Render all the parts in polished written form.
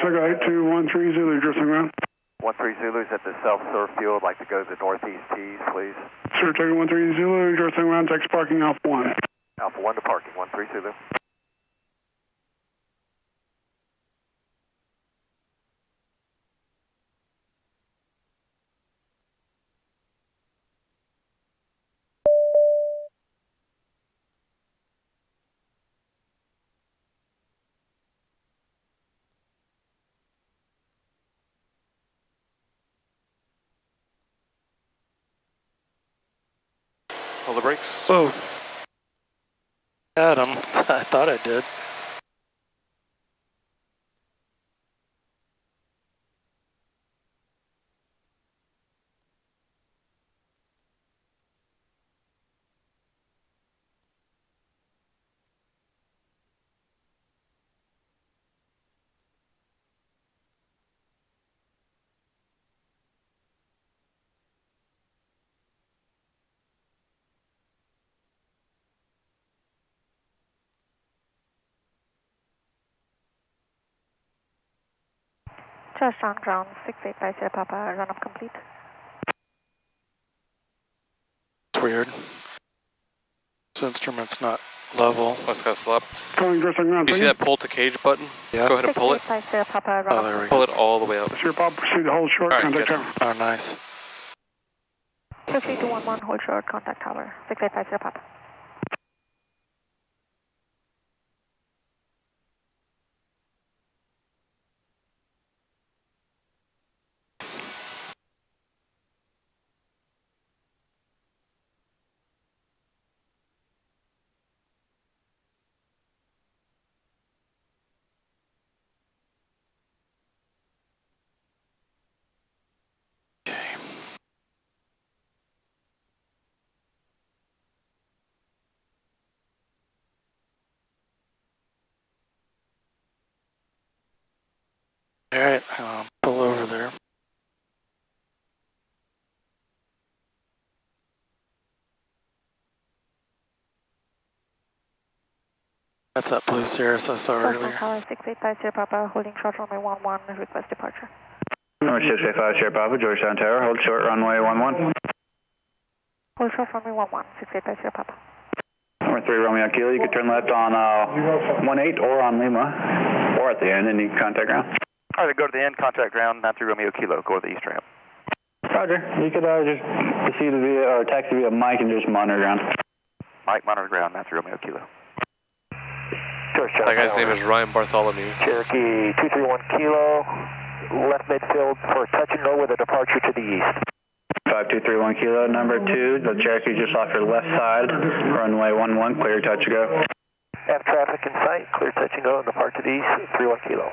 Echo 8213 Zulu, drifting around. 13 Zulu's at the self-serve field, like to go to the northeast tees, please. Sir, take 13 Zulu, drifting around, takes parking Alpha 1. Alpha 1 to parking, 13 Zulu. Hold the brakes. Whoa. Adam, I thought I did. Just on ground, 6850 Papa, run up complete. It's weird. This instrument's not level. Oh, it's got to slap. Calling drifting around. Do you see that pull to cage button? Yeah. Go ahead and pull it. 6850 Papa, run Oh, up there we complete. Pull it all the way up. Sir, Papa, proceed to hold short, All right, contact good. tower. Oh, nice. 23211, hold short, contact tower, 6850 Papa. Okay. All right, pull over there. That's that blue Cirrus I saw earlier. Tower 6850 Papa, holding short runway 11, request departure. Number 685 Sierra Papa, Georgetown Tower, hold short runway 11. Hold short runway 11, 6850 Papa. Number 3 Romeo Kilo, you can turn left on 18 or on Lima, or at the end, and you can contact ground. All right, go to the end, contact ground, 93 Romeo Kilo, go to the east ramp. Roger, you could just proceed via, or taxi via Mike and just monitor ground. Mike, monitor ground, 93 Romeo Kilo. That guy's name is Ryan Bartholomew. Cherokee 231 Kilo, left midfield for touch and go with a departure to the east. 5231 Kilo, number 2, the Cherokee just off your left side, runway 11, clear touch and go. Have traffic in sight, clear touch and go, and depart to the east, 31 Kilo.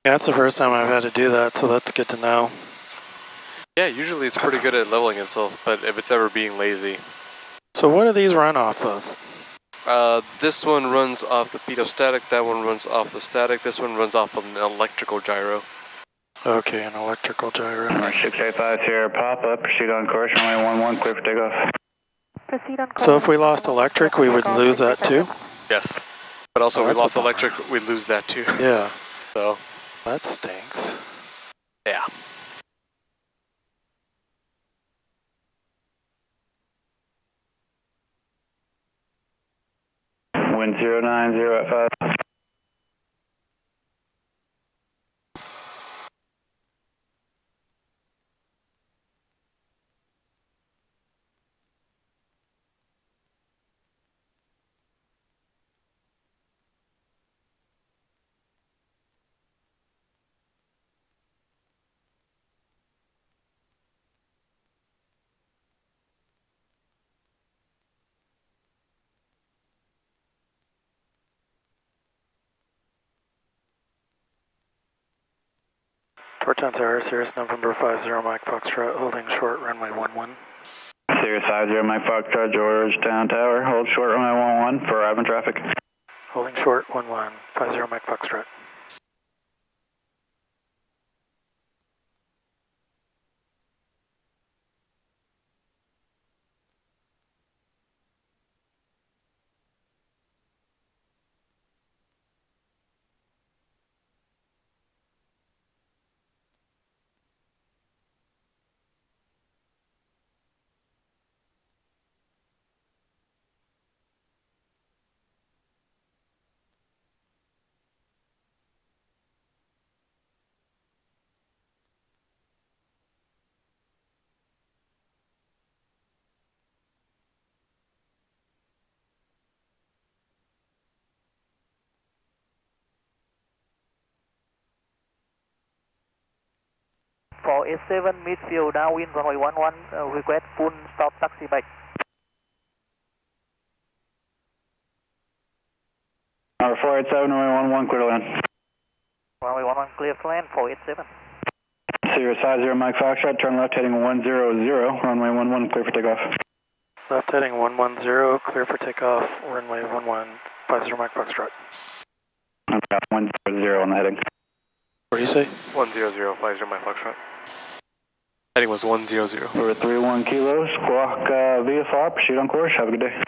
Yeah, that's the first time I've had to do that, so that's good to know. Yeah, usually it's pretty good at leveling itself, but if it's ever being lazy. So what do these run off of? This one runs off the pitot-static, that one runs off the static, this one runs off of an electrical gyro. Okay, an electrical gyro. Number 685 Sierra Papa, proceed on course, runway 11, clear for takeoff. Proceed on course. So if we lost electric, we would lose that too? Yes, but also Oh, if we that's lost a bummer. electric, we'd lose that too. Yeah, So, that stinks. yeah. Wind 090 at 5. Torton Tower, Sirius November 50 Mike Foxtrot, holding short runway 11. Sirius 50 Mike Foxtrot, Georgetown Tower, hold short runway 11 for arriving traffic. Holding short 11, 50 Mike Foxtrot. For A7 midfield downwind runway 11, request full stop taxi back. Number 487, runway 11, clear to land. Runway 11 clear to land, 487. Sirius 50 Mike Foxtrot, turn left heading 100, runway 11, clear for takeoff. Left heading 110, clear for takeoff, runway 11, 50 Mike Foxtrot. Okay, 100 on the heading. What do you say? 100, 50 Mike Foxtrot. Heading was 100. We're 31 kilos, squawk VFR, proceed on course, have a good day.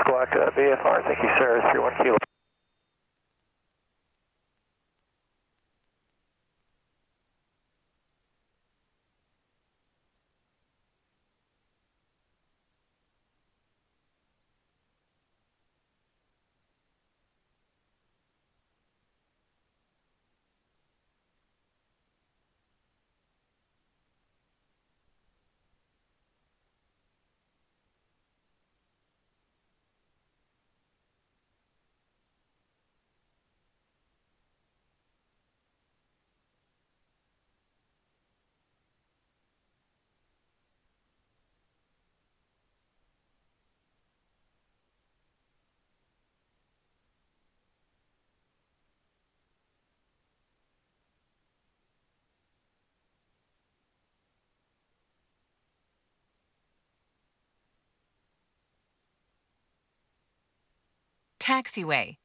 Squawk VFR, thank you sir, 31 kilo. Taxiway.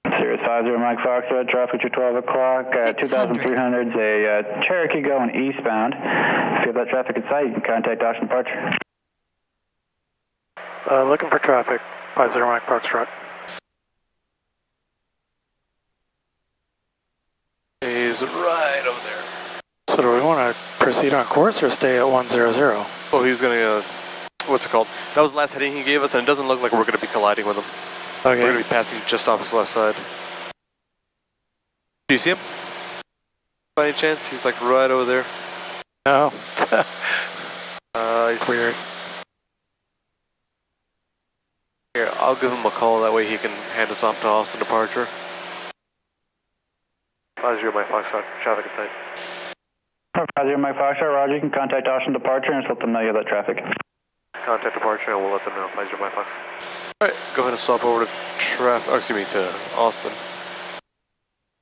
Sirius 50 Mike Foxtrot, traffic to 12 o'clock, 2300's a Cherokee going eastbound. If you have that traffic in sight, you can contact Austin Departure. Looking for traffic, 50 Mike Foxtrot. He's right over there. So do we want to proceed on course or stay at 100? Oh, he's gonna, what's it called? That was the last heading he gave us, and it doesn't look like we're gonna be colliding with him. Okay. We're gonna be passing just off his left side. Do you see him? By any chance? He's like right over there. No. He's Weird. Here, I'll give him a call, that way he can hand us off to Austin Departure. 50 Mike Foxtrot, traffic in sight. 50 Mike Foxtrot, Roger, you can contact Austin Departure and just let them know you have that traffic. Contact Departure and we'll let them know. 50 Mike Fox. Alright, go ahead and swap over to to Austin.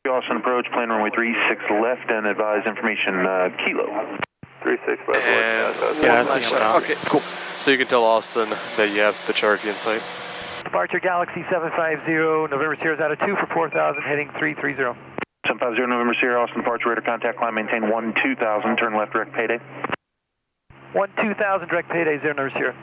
Austin approach, plane runway 36 left and advise information, kilo. 36 by the way. Yeah, I see him now. Okay, cool. So you can tell Austin that you have the Cherokee in sight. Departure Galaxy 750, November Sierra out of 2 for 4,000, heading 330. 750 November Sierra, Austin departure, radar contact, climb, maintain 12000, turn left, direct payday. 12000, direct payday, 0 November Sierra.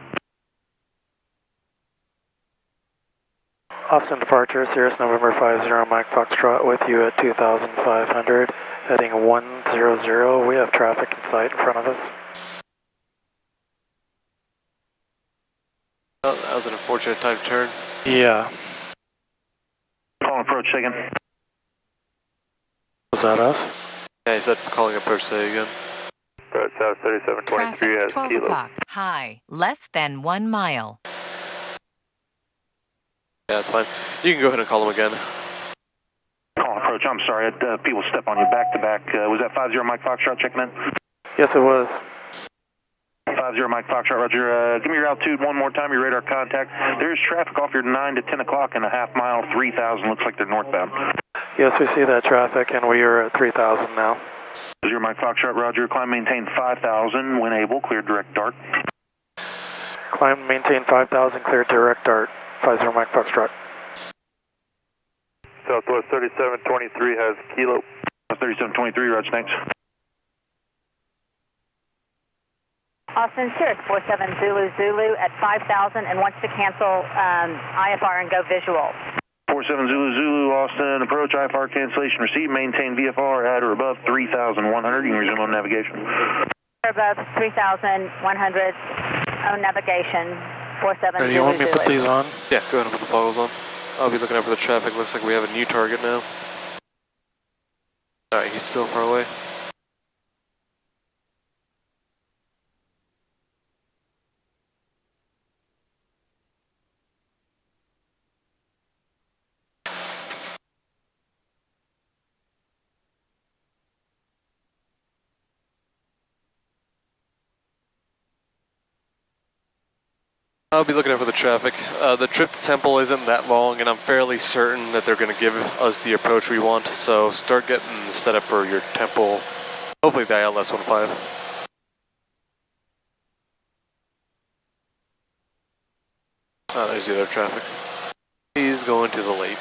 Austin Departure, Sirius November 50 Mike Foxtrot with you at 2500, heading 100. We have traffic in sight in front of us. Oh, that was an unfortunate time to turn. Yeah. Call approach, second. Was that us? Yeah, he said calling approach, say again. South 3723 Traffic, has 12 kilo. o'clock. High, less than 1 mile. Yeah, that's fine. You can go ahead and call him again. Call approach, approach. I'm sorry, I had people step on you back to back. Was that 50 Mike Foxtrot checking in? Yes, it was. 50 Mike Foxtrot, Roger. Give me your altitude one more time, your radar contact. There's traffic off your 9 to 10 o'clock in a half mile, 3,000. Looks like they're northbound. Yes, we see that traffic, and we are at 3,000 now. 50 Mike Foxtrot, Roger. Climb maintain 5,000 when able. Clear direct dart. Climb maintain 5,000, clear direct dart. 50 Mike Foxtrot. Southwest 3723 has kilo. 3723, Roger, thanks. Austin, Cirrus 47 Zulu at 5,000 and wants to cancel IFR and go visual. 47 Zulu, Austin, approach IFR cancellation received. Maintain VFR at or above 3,100. You can resume on navigation. Above 3,100 on navigation. 47 Do you want me to put these on? Yeah, go ahead and put the goggles on. I'll be looking out for the traffic. Looks like we have a new target now. Alright, he's still far away. I'll be looking out for the traffic. The trip to Temple isn't that long, and I'm fairly certain that they're going to give us the approach we want, so start getting set up for your Temple, hopefully the ILS-15. Oh, there's the other traffic. He's going to the lake.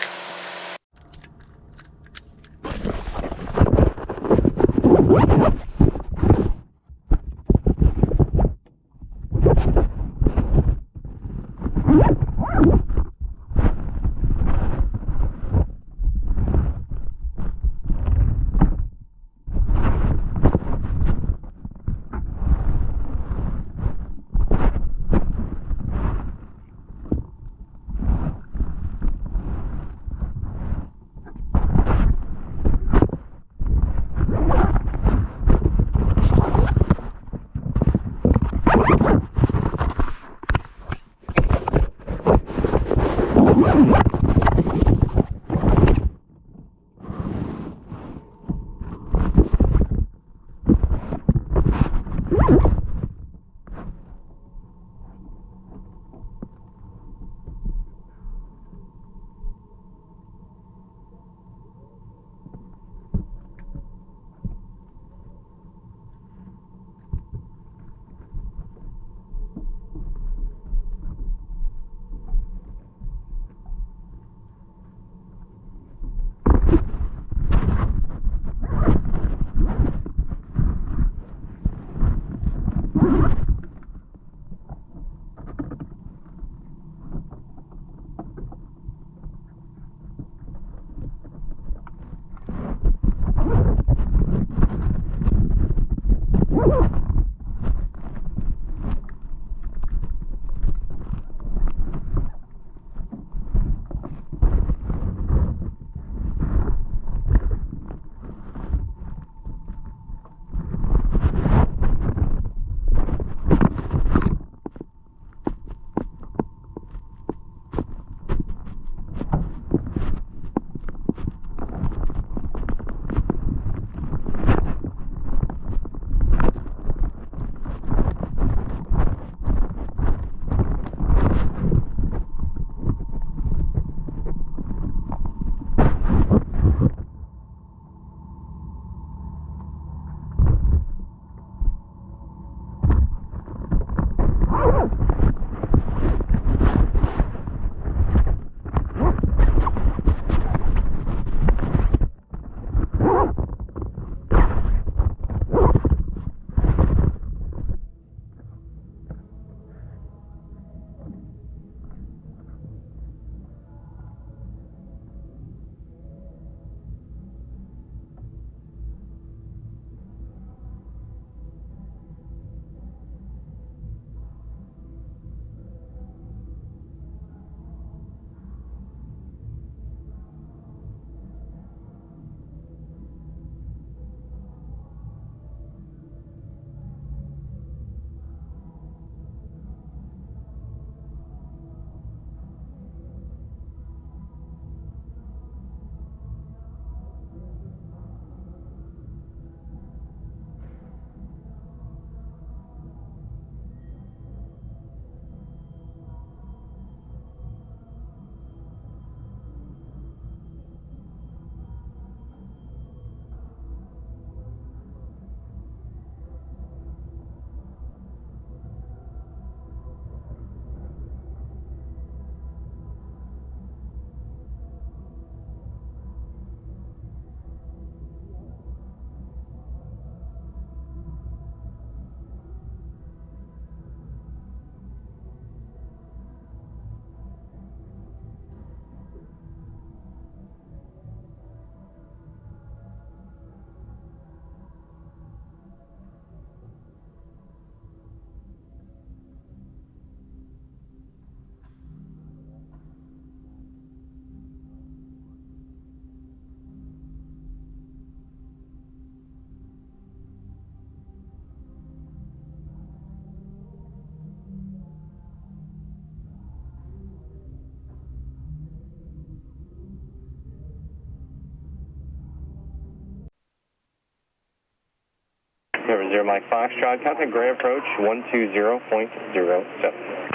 November 0 Mike Foxtrot, contact Gray approach 120.07.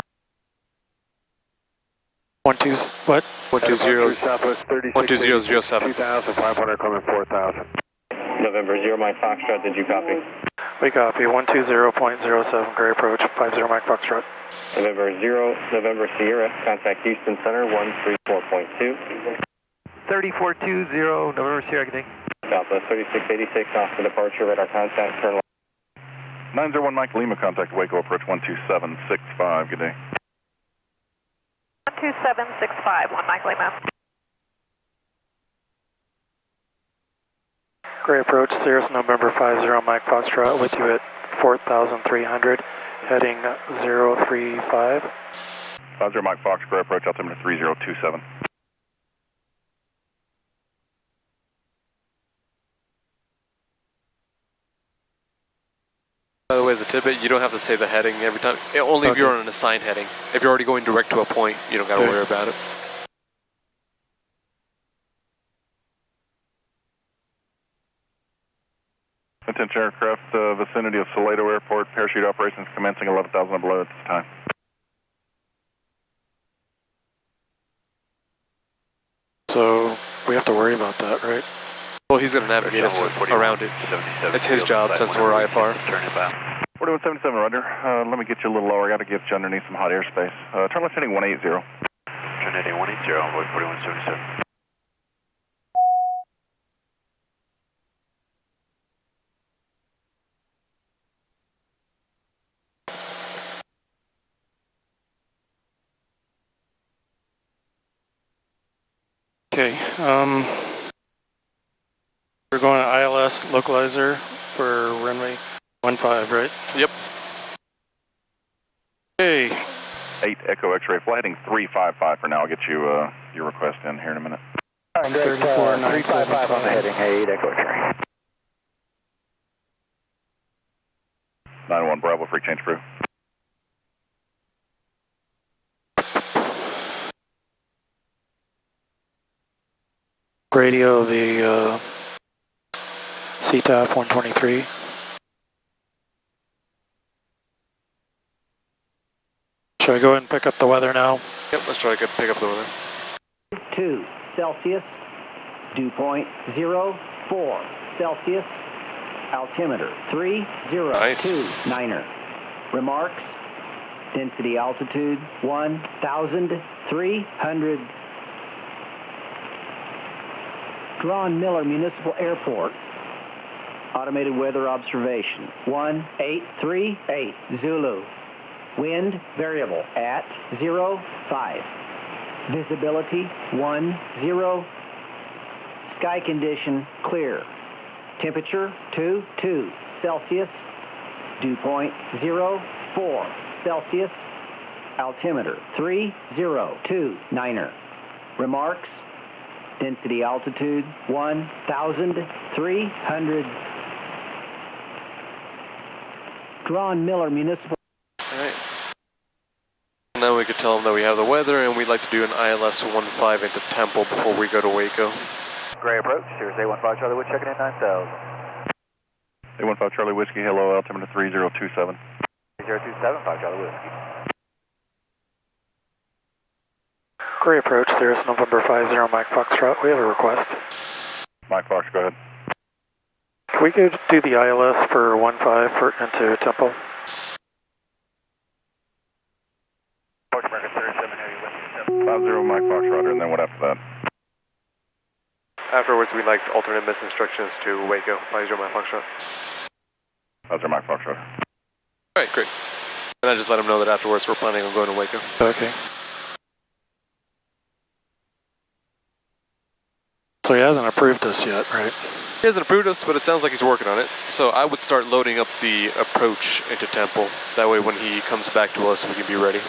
120, Southwest 12007. 2,500, coming 4,000. November 0 Mike Foxtrot, did you copy? We copy 120.07, Gray approach, 50 Mike Foxtrot. November Sierra, contact Houston Center 134.2. 3420, November Sierra, good day. Southwest 3686, off for departure, radar contact, turn left. 901 Mike Lima, contact Waco approach 12765, good day. 12765, 1 Mike Lima. Gray approach, Cirrus November 50 Mike Foxtrot with you at 4,300, heading 035. 50 Mike Fox, Gray approach, altimeter 3027. By the way, as a tidbit, you don't have to say the heading every time. Only if you're on an assigned heading. If you're already going direct to a point, you don't got to worry about it. Attention aircraft, vicinity of Salado Airport, parachute operations commencing 11,000 below at this time. So we have to worry about that, right? Well, he's going to navigate us around it. It's his job since we're IFR. 4177, Roger. Let me get you a little lower. I got to get you underneath some hot airspace. Turn left heading 180. Turn heading 180, avoid 4177. Okay, we're going to ILS localizer for runway 15, right? Yep. Okay. 8 Echo X-ray, fly heading 355 for now. I'll get you your request in here in a minute. 355 on the heading, 8 Echo X-ray. 91 Bravo, free change crew. Radio the CTAF 123. Should I go ahead and pick up the weather now? Yep, let's try to pick up the weather. 2 Celsius, dew point 04 Celsius, altimeter 302 Remarks, density altitude 1,300. Ron Miller Municipal Airport, automated weather observation 1838 Zulu, wind variable at 05, visibility 10, sky condition clear, temperature 22 Celsius, dew point 04 Celsius, altimeter 302 Remarks, density altitude 1,300. Ron Miller Municipal. Alright. Now we could tell them that we have the weather and we'd like to do an ILS 15 into Temple before we go to Waco. Gray approach, Cirrus A15 Charlie Wood checking in 9,000. A15 Charlie Whiskey, hello, altimeter 3027. 3027, 5 Charlie Whiskey. Gray approach, Cirrus November 50 Mike Foxtrot. We have a request. Mike Fox, go ahead. Can we go do the ILS for 15 for into Temple? Approach American 37 Heavy Whiskey 50 Mike Fox, Roger, and then what after that? Afterwards, we'd like alternate miss instructions to Waco. 50 Mike Foxtrot. 50 Mike Fox, Roger. Alright, great. And I just let them know that afterwards we're planning on going to Waco. Okay. So he hasn't approved us yet, right? He hasn't approved us, but it sounds like he's working on it. So I would start loading up the approach into Temple. That way when he comes back to us, we can be ready.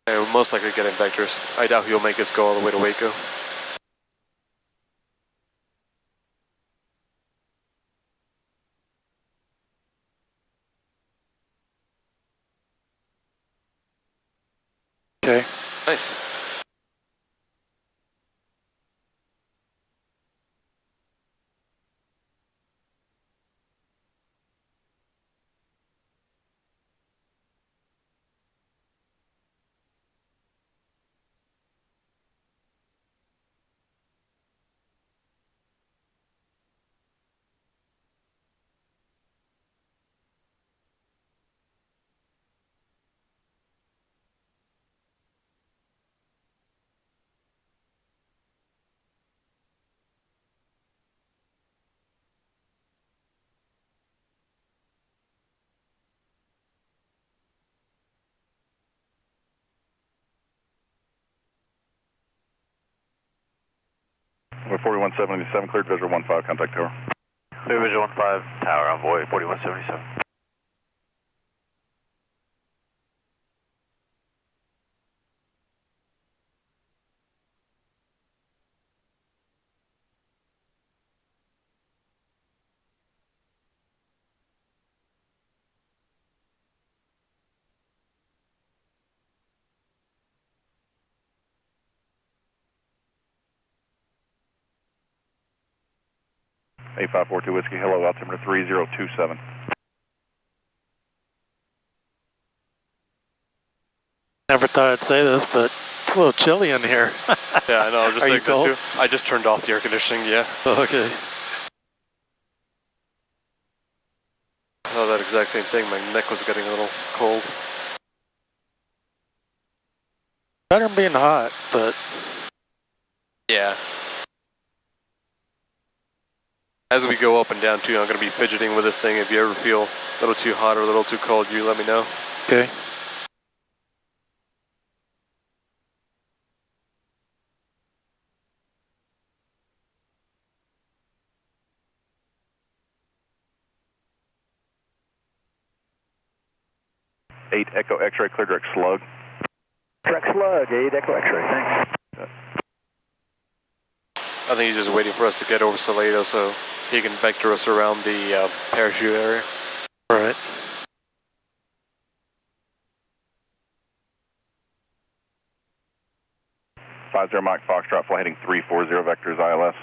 And we'll most likely get in vectors. I doubt he'll make us go all the way to Waco. Nice. We're 4177, cleared visual 15, contact tower. Clear visual 15, tower envoy 4177. A542 Whiskey, hello, altimeter 3027. Never thought I'd say this, but it's a little chilly in here. Yeah, I know. I was just Are you thinking cold? that too. I just turned off the air conditioning. Yeah. Okay. Oh, that exact same thing. My neck was getting a little cold. Better than being hot, but Yeah. As we go up and down too, I'm going to be fidgeting with this thing. If you ever feel a little too hot or a little too cold, you let me know. okay. Eight Echo X-ray, clear direct slug. Direct slug, 8 Echo X-ray, thanks. I think he's just waiting for us to get over Salado so he can vector us around the parachute area. All right. Mike Foxtrot, flight heading 340, vectors ILS.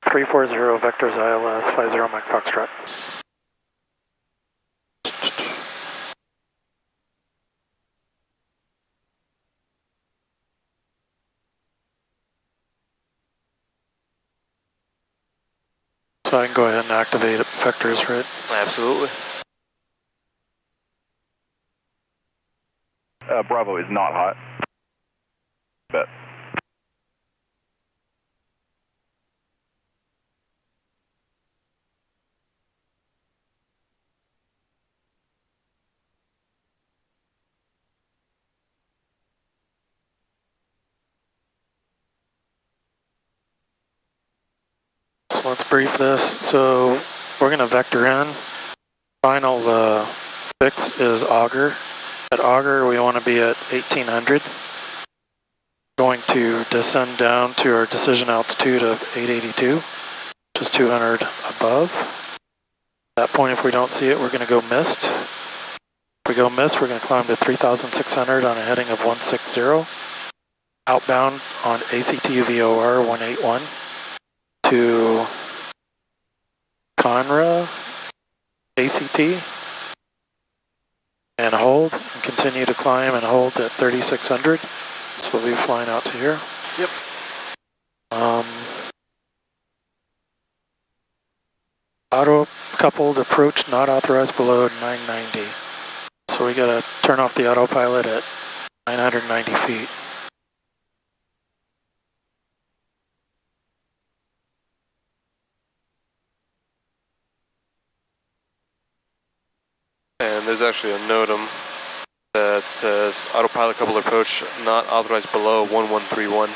340 vectors ILS, 50 Mike Foxtrot. So I can go ahead and activate vectors, right? Absolutely. Bravo is not hot. Bet. So let's brief this. So we're going to vector in. Final fix is auger. At auger, we want to be at 1800. Going to descend down to our decision altitude of 882, which is 200 above. At that point, if we don't see it, we're going to go mist. If we go mist, we're going to climb to 3,600 on a heading of 160. Outbound on ACT VOR 181 to Conra ACT and hold and continue to climb and hold at 3,600. So we'll be flying out to here. Yep. Auto coupled approach not authorized below 990. So we gotta turn off the autopilot at 990 feet. And there's actually a NOTAM that says autopilot coupled approach not authorized below 1131.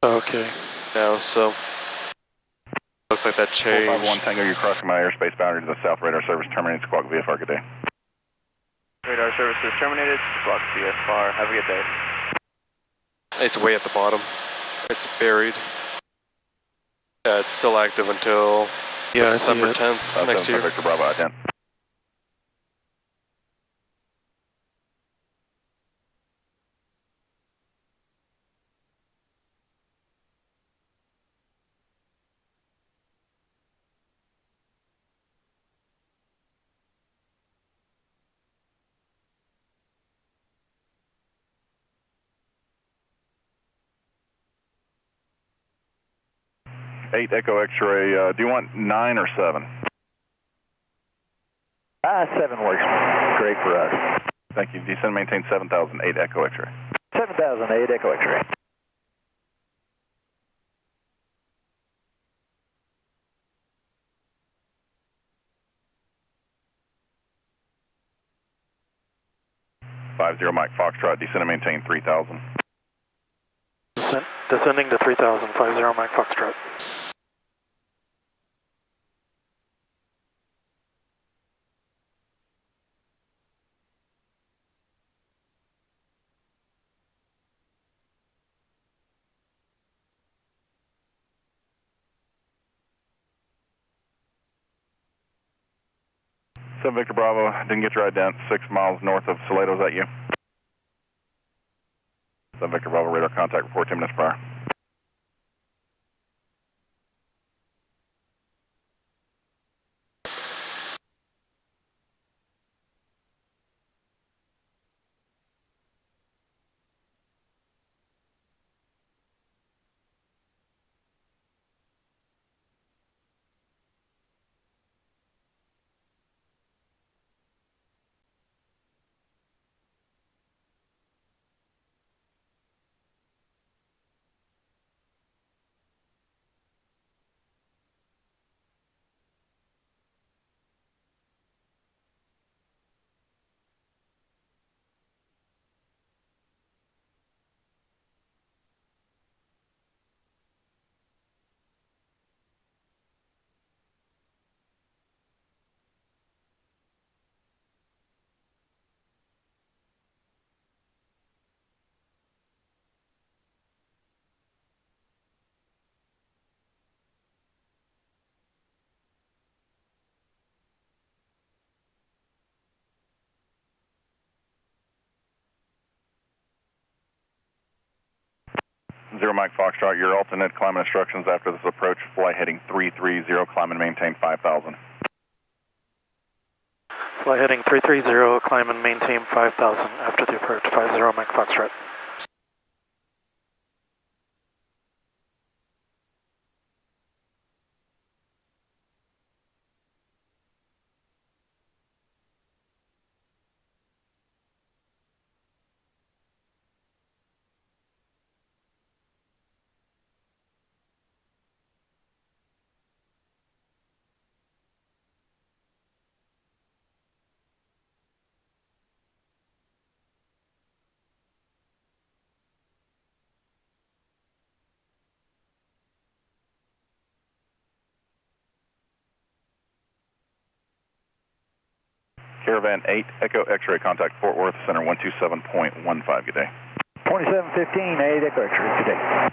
Okay. Now, so looks like that changed. 451 Tango, you're crossing my airspace boundary to the south. Radar service terminated. Squawk VFR, good day. Radar services terminated. Squawk VFR. Have a good day. It's way at the bottom. It's buried. Yeah, it's still active until December 10th next year. Victor Bravo, identity. 8 Echo X-ray, do you want 9 or 7? 7 works great for us. Thank you. Descend and maintain 7,008 Echo X-ray. 7,008 Echo X-ray. Mike Foxtrot, descend and maintain 3,000. Descending to 3,000, 50 Mike Foxtrot. Victor Bravo, didn't get your ident, 6 miles north of Salado, is that you? Victor Bravo, radar contact, report 10 minutes prior. Mike Foxtrot, your alternate climb instructions after this approach, fly heading 330, climb and maintain 5,000. Fly heading 330, climb and maintain 5,000 after the approach, 50 Mike Foxtrot. Caravan 8, Echo X-ray, contact Fort Worth, center 127.15, good day. 2715, 8 Echo X-ray, good day.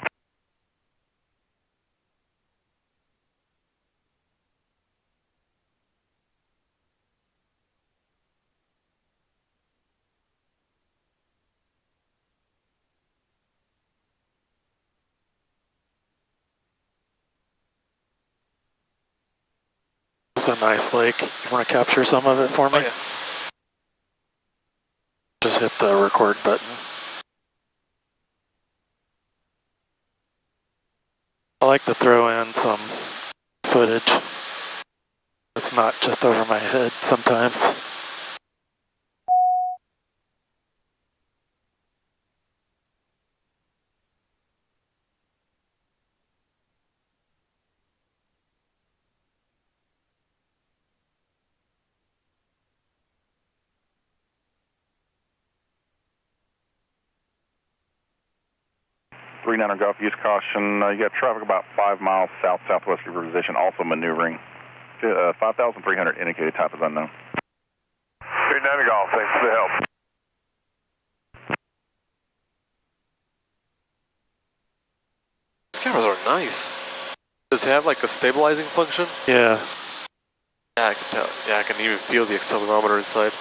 It's a nice lake. You want to capture some of it for me? Oh, yeah. Just hit the record button. I like to throw in some footage. It's not just over my head sometimes. Golf, use caution. You got traffic about 5 miles south-southwest of your position, also maneuvering. 5,300 indicated type is unknown. 39 Golf, thanks for the help. These cameras are nice. Does it have like a stabilizing function? Yeah. Yeah, I can tell. Yeah, I can even feel the accelerometer inside.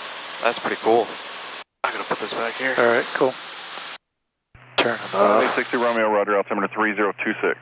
That's pretty cool. I'm gonna put this back here. All right, cool. Turn it off. 860 Romeo, Roger, altimeter 3026.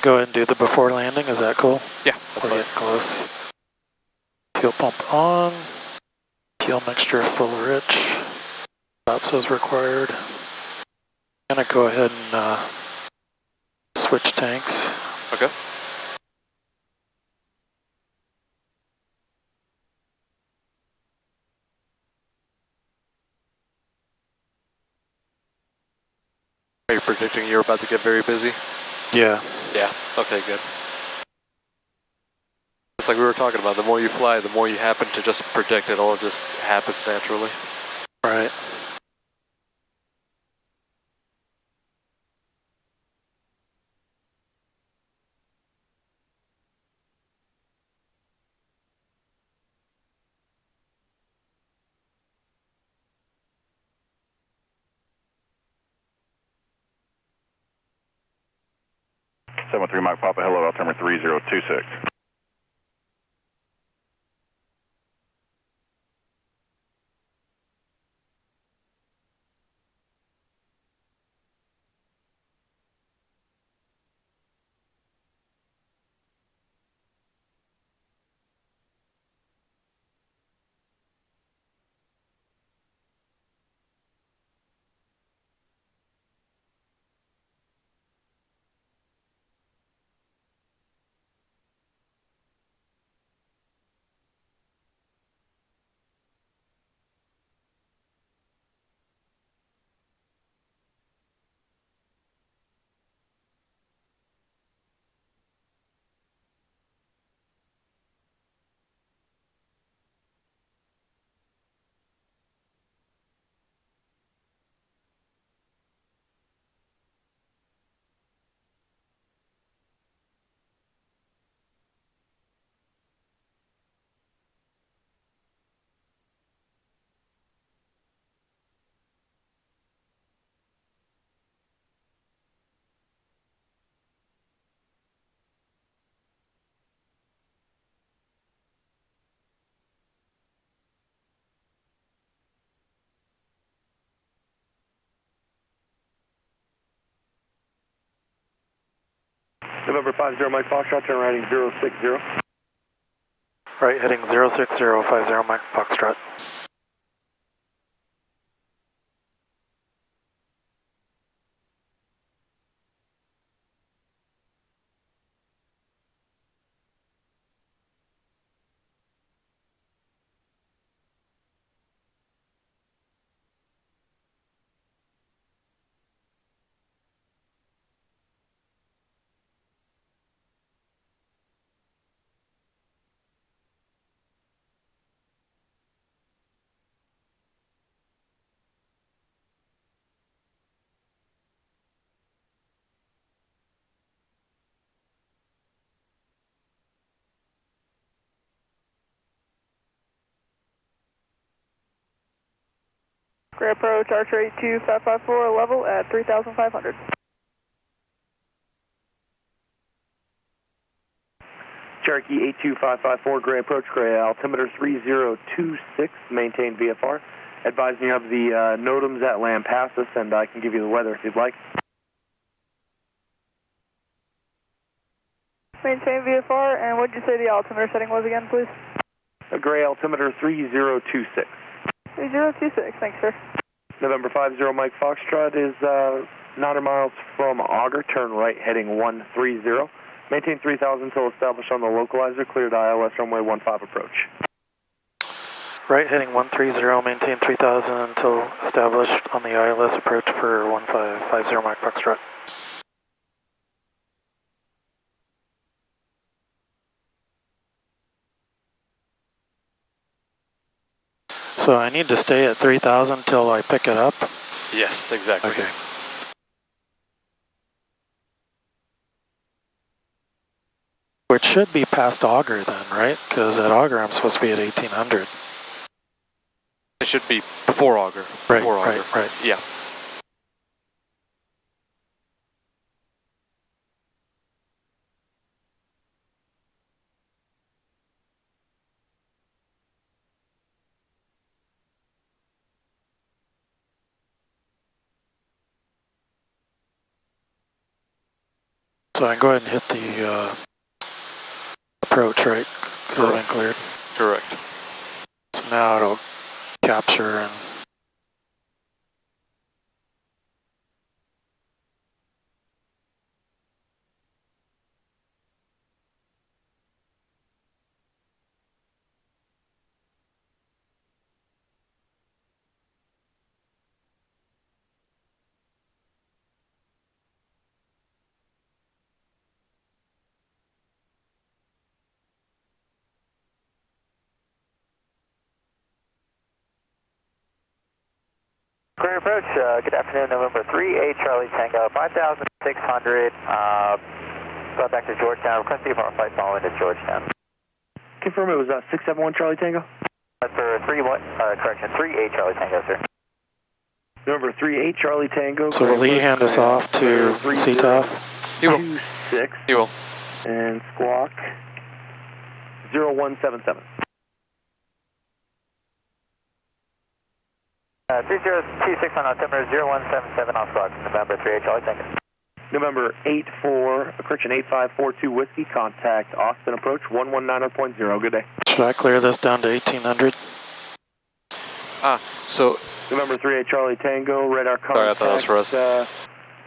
go ahead and do the before landing, is that cool? Yeah, that's We're fine. getting close. Fuel pump on. Fuel mixture full rich. Stops as required. Gonna go ahead and switch tanks. Okay. Are you predicting you're about to get very busy? Yeah. Yeah. Okay, good. It's like we were talking about, the more you fly, the more you happen to just predict it, all just happens naturally. Right. Seven three Mike Papa, hello, altimeter 3026. November 50 Mike Foxtrot, turn right heading 060. Right, heading 06050 Mike Foxtrot. Gray approach, Archer 82554, level at 3,500. Cherokee 82554, Gray approach, Gray altimeter 3026, maintain VFR. Advising you have the NOTAMs at land past us, and I can give you the weather if you'd like. Maintain VFR, and what did you say the altimeter setting was again, please? Gray altimeter 3026. 3026, thanks, sir. November 50 Mike Foxtrot is 900 miles from Auger, turn right heading 130. Maintain 3000 until established on the localizer, cleared ILS runway 15 approach. Right, heading 130, maintain 3000 until established on the ILS approach for 1550 Mike Foxtrot. So I need to stay at 3000 till I pick it up? Yes, exactly. Okay. Which should be past Auger then, right? Because at Auger I'm supposed to be at 1800. It should be before Auger. Right, Before Auger. right. Yeah. So I can go ahead and hit the approach, right? Because I've been cleared. Correct. So now it'll capture and Clear approach, good afternoon, November 3, 8 Charlie Tango, 5,600, going back to Georgetown, request IFR flight following to Georgetown. Confirm it was 671 Charlie Tango? For 3-8 Charlie Tango, sir. November 3-8 Charlie Tango. so will he hand us off to CTOF? He will. 26. He will. And squawk 0177. 3026 on altimeter 0177 on squawk, November 3-8 Charlie Tango. November 8542 Whiskey, contact Austin approach 119.0. Good day. Should I clear this down to 1800? So November 38 Charlie Tango, radar contact. sorry, I thought that was for us.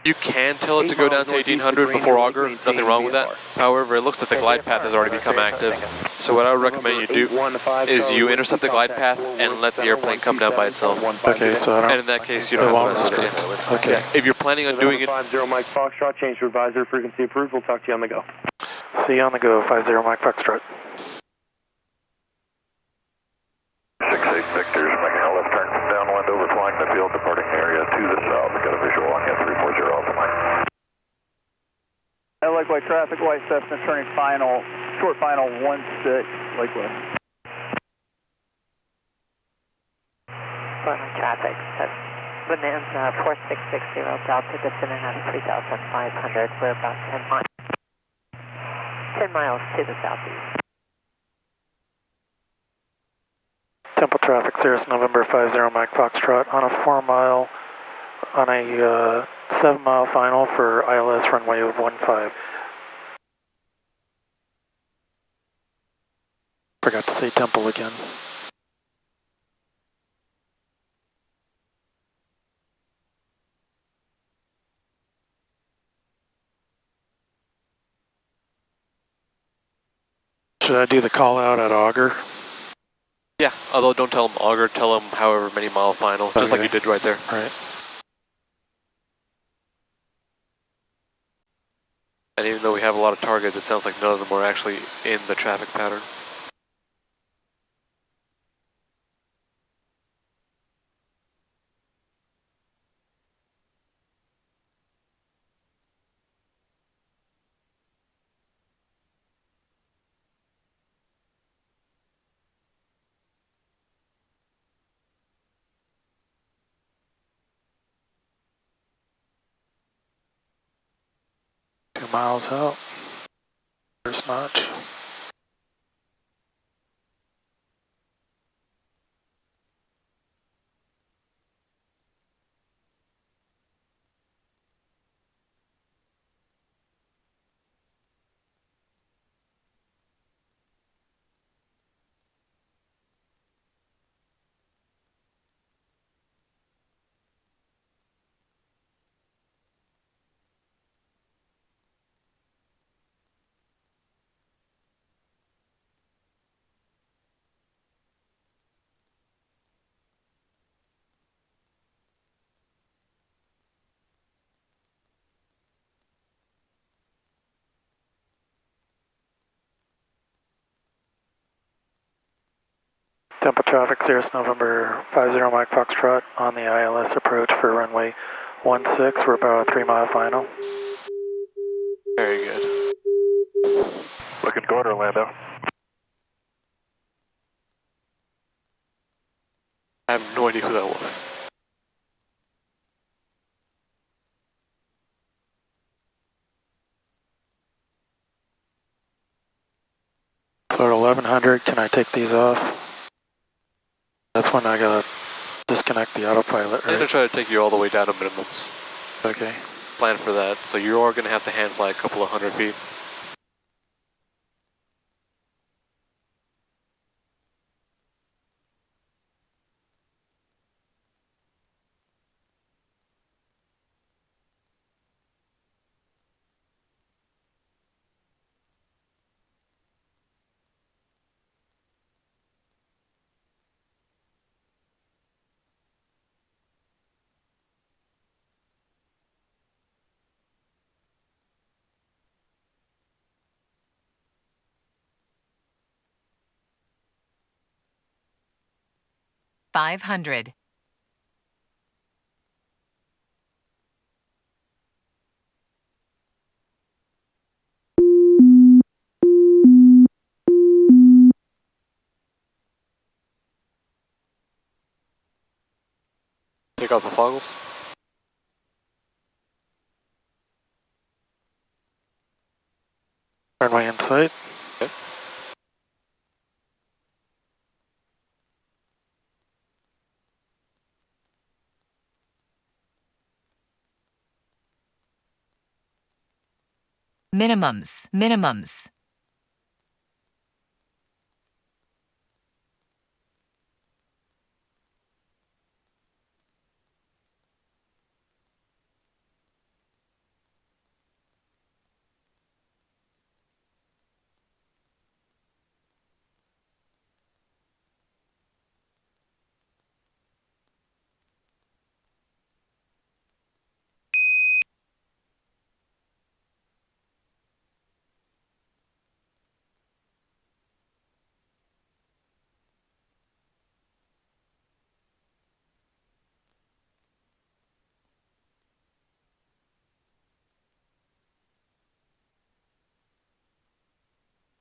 You can tell it to go down to 1800 before auger, nothing wrong with that. However, it looks like the glide path has already become active. So what I would recommend you do is you intercept the glide path and let the airplane come down by itself. Okay, so I don't... And in that case, you don't have to mess with it. Okay. If you're planning on doing it... 50 Mike Foxtrot, change to advisor, frequency approved. We'll talk to you on the go. See you on the go, 50 Mike Foxtrot. 68 Victor's making a left turn from downwind, overflying the field, departing the area to the south. Got a visual on you, 340 off the mic. Likewise, traffic light Cessna turning final, short final 16, likewise. Traffic, Bonanza 4660, Delta, descending out of 3,500, we're about 10 miles to the southeast. Temple traffic, Cirrus November 50 Mike Foxtrot on a 4 mile, on a 7 mile final for ILS runway of 15. Forgot to say Temple again. Should I do the call out at auger? Yeah, although don't tell them auger, tell them however many mile final, just like you did right there. Right. And even though we have a lot of targets, it sounds like none of them are actually in the traffic pattern. Miles out. First notch. Temple traffic, Cirrus November 50 Mike Foxtrot on the ILS approach for runway 16. We're about a 3 mile final. Very good. Looking good, Orlando. I have no idea who that was. So at 1100, can I take these off? That's when I gotta disconnect the autopilot, right? I'm gonna try to take you all the way down to minimums. Okay. plan for that, so you are going to have to hand fly a couple of 100 feet. $500. Take out the foggles. Runway in sight. Okay. Minimums.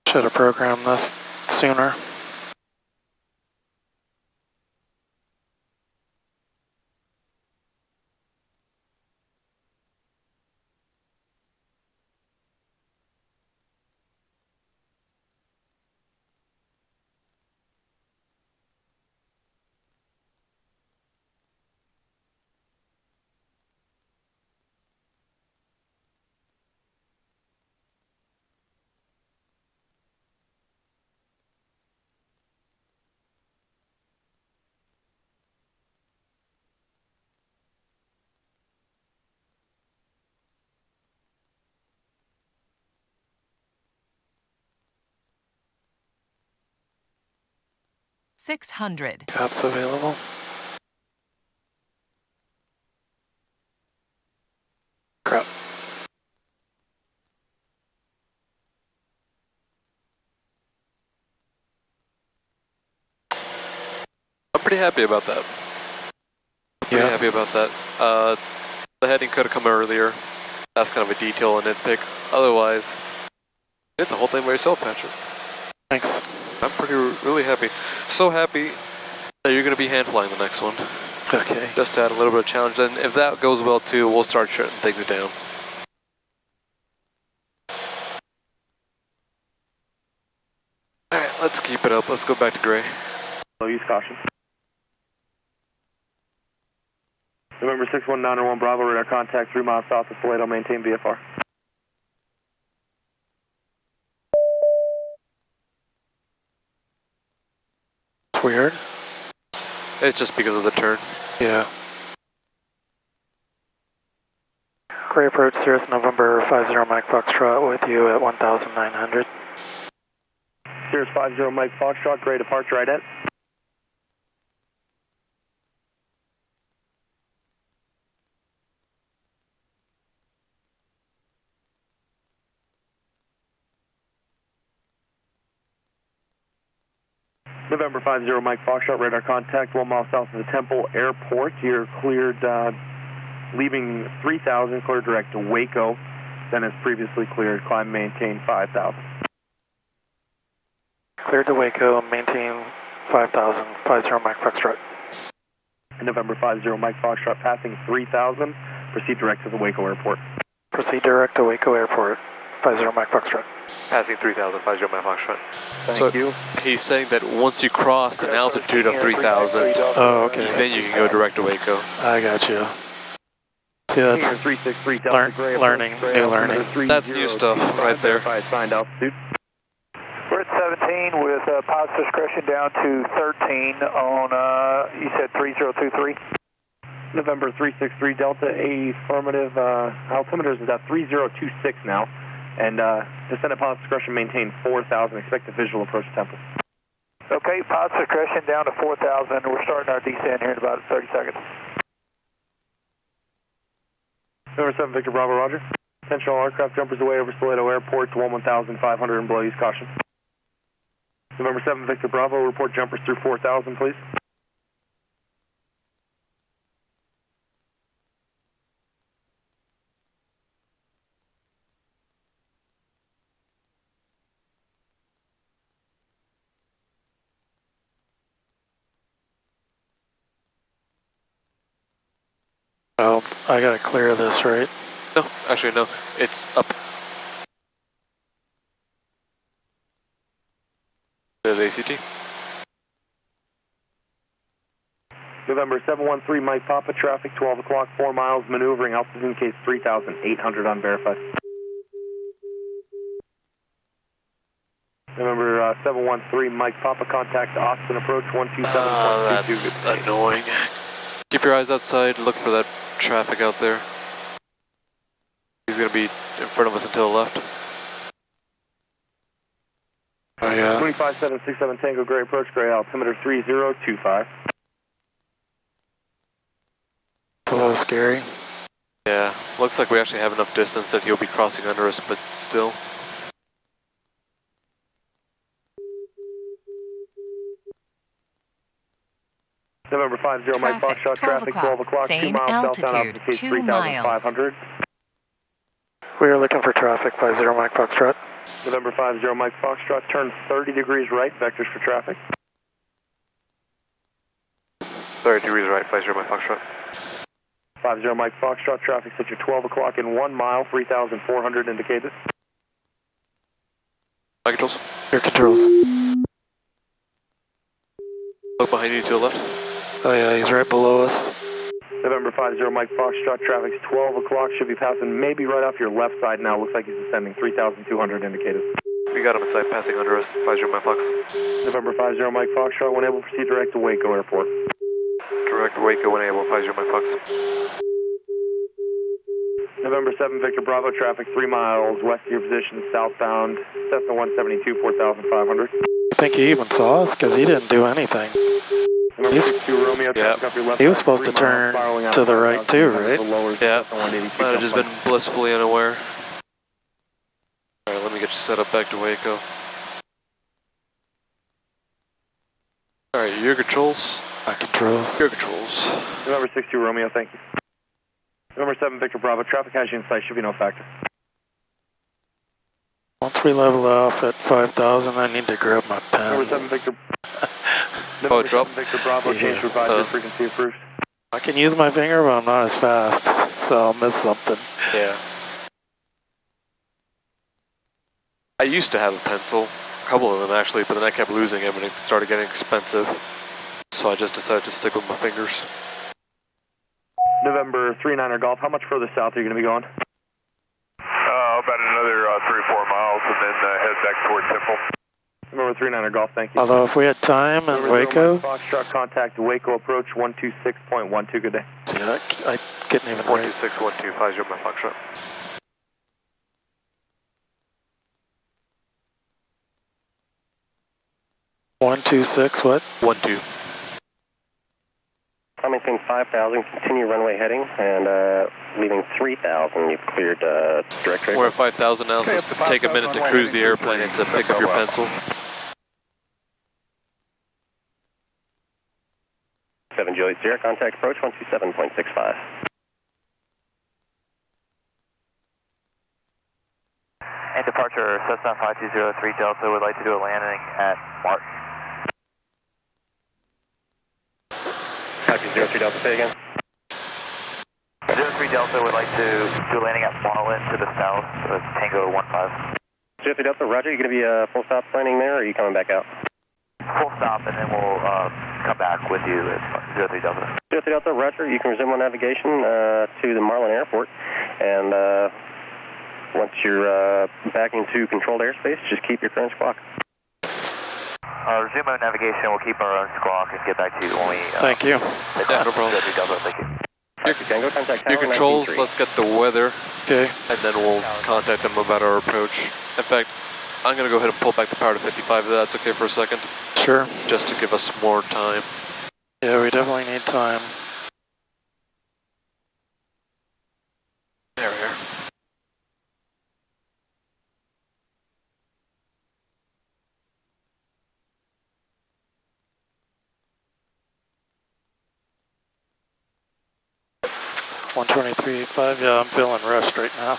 Should have programmed this sooner. $600. Caps available. Crap. I'm pretty happy about that. Pretty happy about that. The heading could have come earlier. That's kind of a detail and nitpick. Otherwise, you did the whole thing by yourself, Patrick. Thanks. I'm really happy. So happy that you're going to be hand flying the next one. Okay. Just to add a little bit of challenge. And if that goes well too, we'll start shutting things down. Alright, let's keep it up. Let's go back to gray. Low use caution. November 619 Bravo, radar contact 3 miles south of Salado, maintain VFR. It's weird. It's just because of the turn. Yeah. Gray approach, Cirrus November 50 Mike Foxtrot with you at 1,900. Cirrus 50 Mike Foxtrot, gray departure right at. November 50 Mike Foxtrot, radar contact 1 mile south of the Temple Airport. You're cleared, leaving 3,000, clear direct to Waco. Then as previously cleared, climb maintain 5,000. Cleared to Waco, maintain 5,000, 50 Mike Foxtrot. November 50 Mike Foxtrot, passing 3,000, proceed direct to the Waco Airport. Proceed direct to Waco Airport, 50 Mike Foxtrot. Passing 3,000, 50 Mike Foxtrot. Thank you. He's saying that once you cross an altitude of 3,000, oh, okay. then you can go direct to Waco. I got you. See, that's 363 Delta Gray. learning, new learning. That's new stuff right there. Signed altitude. We're at 17 with pilot's discretion down to 13 on, you said 3023? November 363 Delta, affirmative. Altimeter is at 3026 now. And descendant pilot's discretion maintain 4,000. Expect a visual approach temple. Okay, pilot's discretion down to 4,000. We're starting our descent here in about 30 seconds. November 7 Victor Bravo, roger. Attention all aircraft jumpers away over Toledo Airport to 11,500 and below, use caution. November 7 Victor Bravo, report jumpers through 4,000, please. Oh, I gotta clear this, right? No, actually no, it's up. There's ACT. November 713 Mike Papa, traffic 12 o'clock, 4 miles, maneuvering, altitude indicates 3,800 unverified. November 713 Mike Papa, contact Austin, approach 127.22. That's annoying. Keep your eyes outside, look for that traffic out there. He's going to be in front of us until the left. Oh yeah. 25767 Tango Gray, approach Gray, altimeter 3025. It's a little scary. Yeah, looks like we actually have enough distance that he'll be crossing under us, but still. November 50 Mike Foxtrot, traffic 12 o'clock, 2 miles southbound, altitude 3,500. We are looking for traffic, 50 Mike Foxtrot. November 50 Mike Foxtrot, turn 30 degrees right, vectors for traffic. 30 degrees right, 50 Mike Foxtrot. 50 Mike Foxtrot, traffic set at 12 o'clock in 1 mile, 3,400 indicated. My controls. Your controls. Look behind you to the left. Oh yeah, he's right below us. November 50 Mike Foxtrot, traffic's 12 o'clock, should be passing maybe right off your left side now, looks like he's descending, 3,200 indicated. We got him in sight, passing under us, 50 Mike Fox. November 50 Mike Foxtrot, when able, proceed direct to Waco Airport. Direct to Waco when able, 50 Mike Fox. November 7 Victor Bravo, traffic 3 miles west of your position, southbound, Cessna 172, 4,500. I think he even saw us because he didn't do anything. Romeo, yeah. He was supposed to turn to the right too, right? Yeah, might have just been blissfully unaware. Alright, let me get you set up back to Waco. Alright, your controls. My controls. Your controls. November 62 Romeo, thank you. November 7 Victor Bravo, traffic has you in sight, should be no factor. Once we level off at 5,000, I need to grab my pen. November 7 Victor. Oh, drop. Victor Bravo, change to advisory frequency approved. I can use my finger, but I'm not as fast, so I'll miss something. Yeah. I used to have a pencil, a couple of them actually, but then I kept losing them and it started getting expensive. So I just decided to stick with my fingers. November 39er Golf, how much further south are you going to be going? About another 3 or 4 miles and then head back toward Temple. November 39er Golf, thank you. Although if we had time in Waco. Foxtrot, contact Waco approach 126.12, good day. See, I couldn't even 126.12, 50 my Foxtrot. One, 2, 6, what? 12. I'm maintain 5,000, continue runway heading, and leaving 3,000, you've cleared direct trade. We're at 5,000 now, so it's going to take a minute to cruise the airplane and to pick up your pencil. 7 Juliet Sierra, contact approach 127.65. And departure Cessna 5203 Delta would like to do a landing at Martin. 5203 Delta, say again. 03 Delta would like to do a landing at Marlin to the south of Tango 15. 03 Delta, roger, you going to be full stop landing there, or are you coming back out? Full stop, and then we'll come back with you at 03 Delta. Delta, Roger. You can resume on navigation to the Marlin Airport, and once you're back into controlled airspace, just keep your current squawk. Resume on navigation. We'll keep our own squawk and get back to you when we. Thank you. Yeah, no problem. Thank you. Your controls, let's get the weather. Okay. And then we'll contact them about our approach. In fact, I'm going to go ahead and pull back the power to 55 if that's okay for a second. Sure. Just to give us more time. Yeah, we definitely need time. There we are. $123.85. Yeah, I'm feeling rushed right now.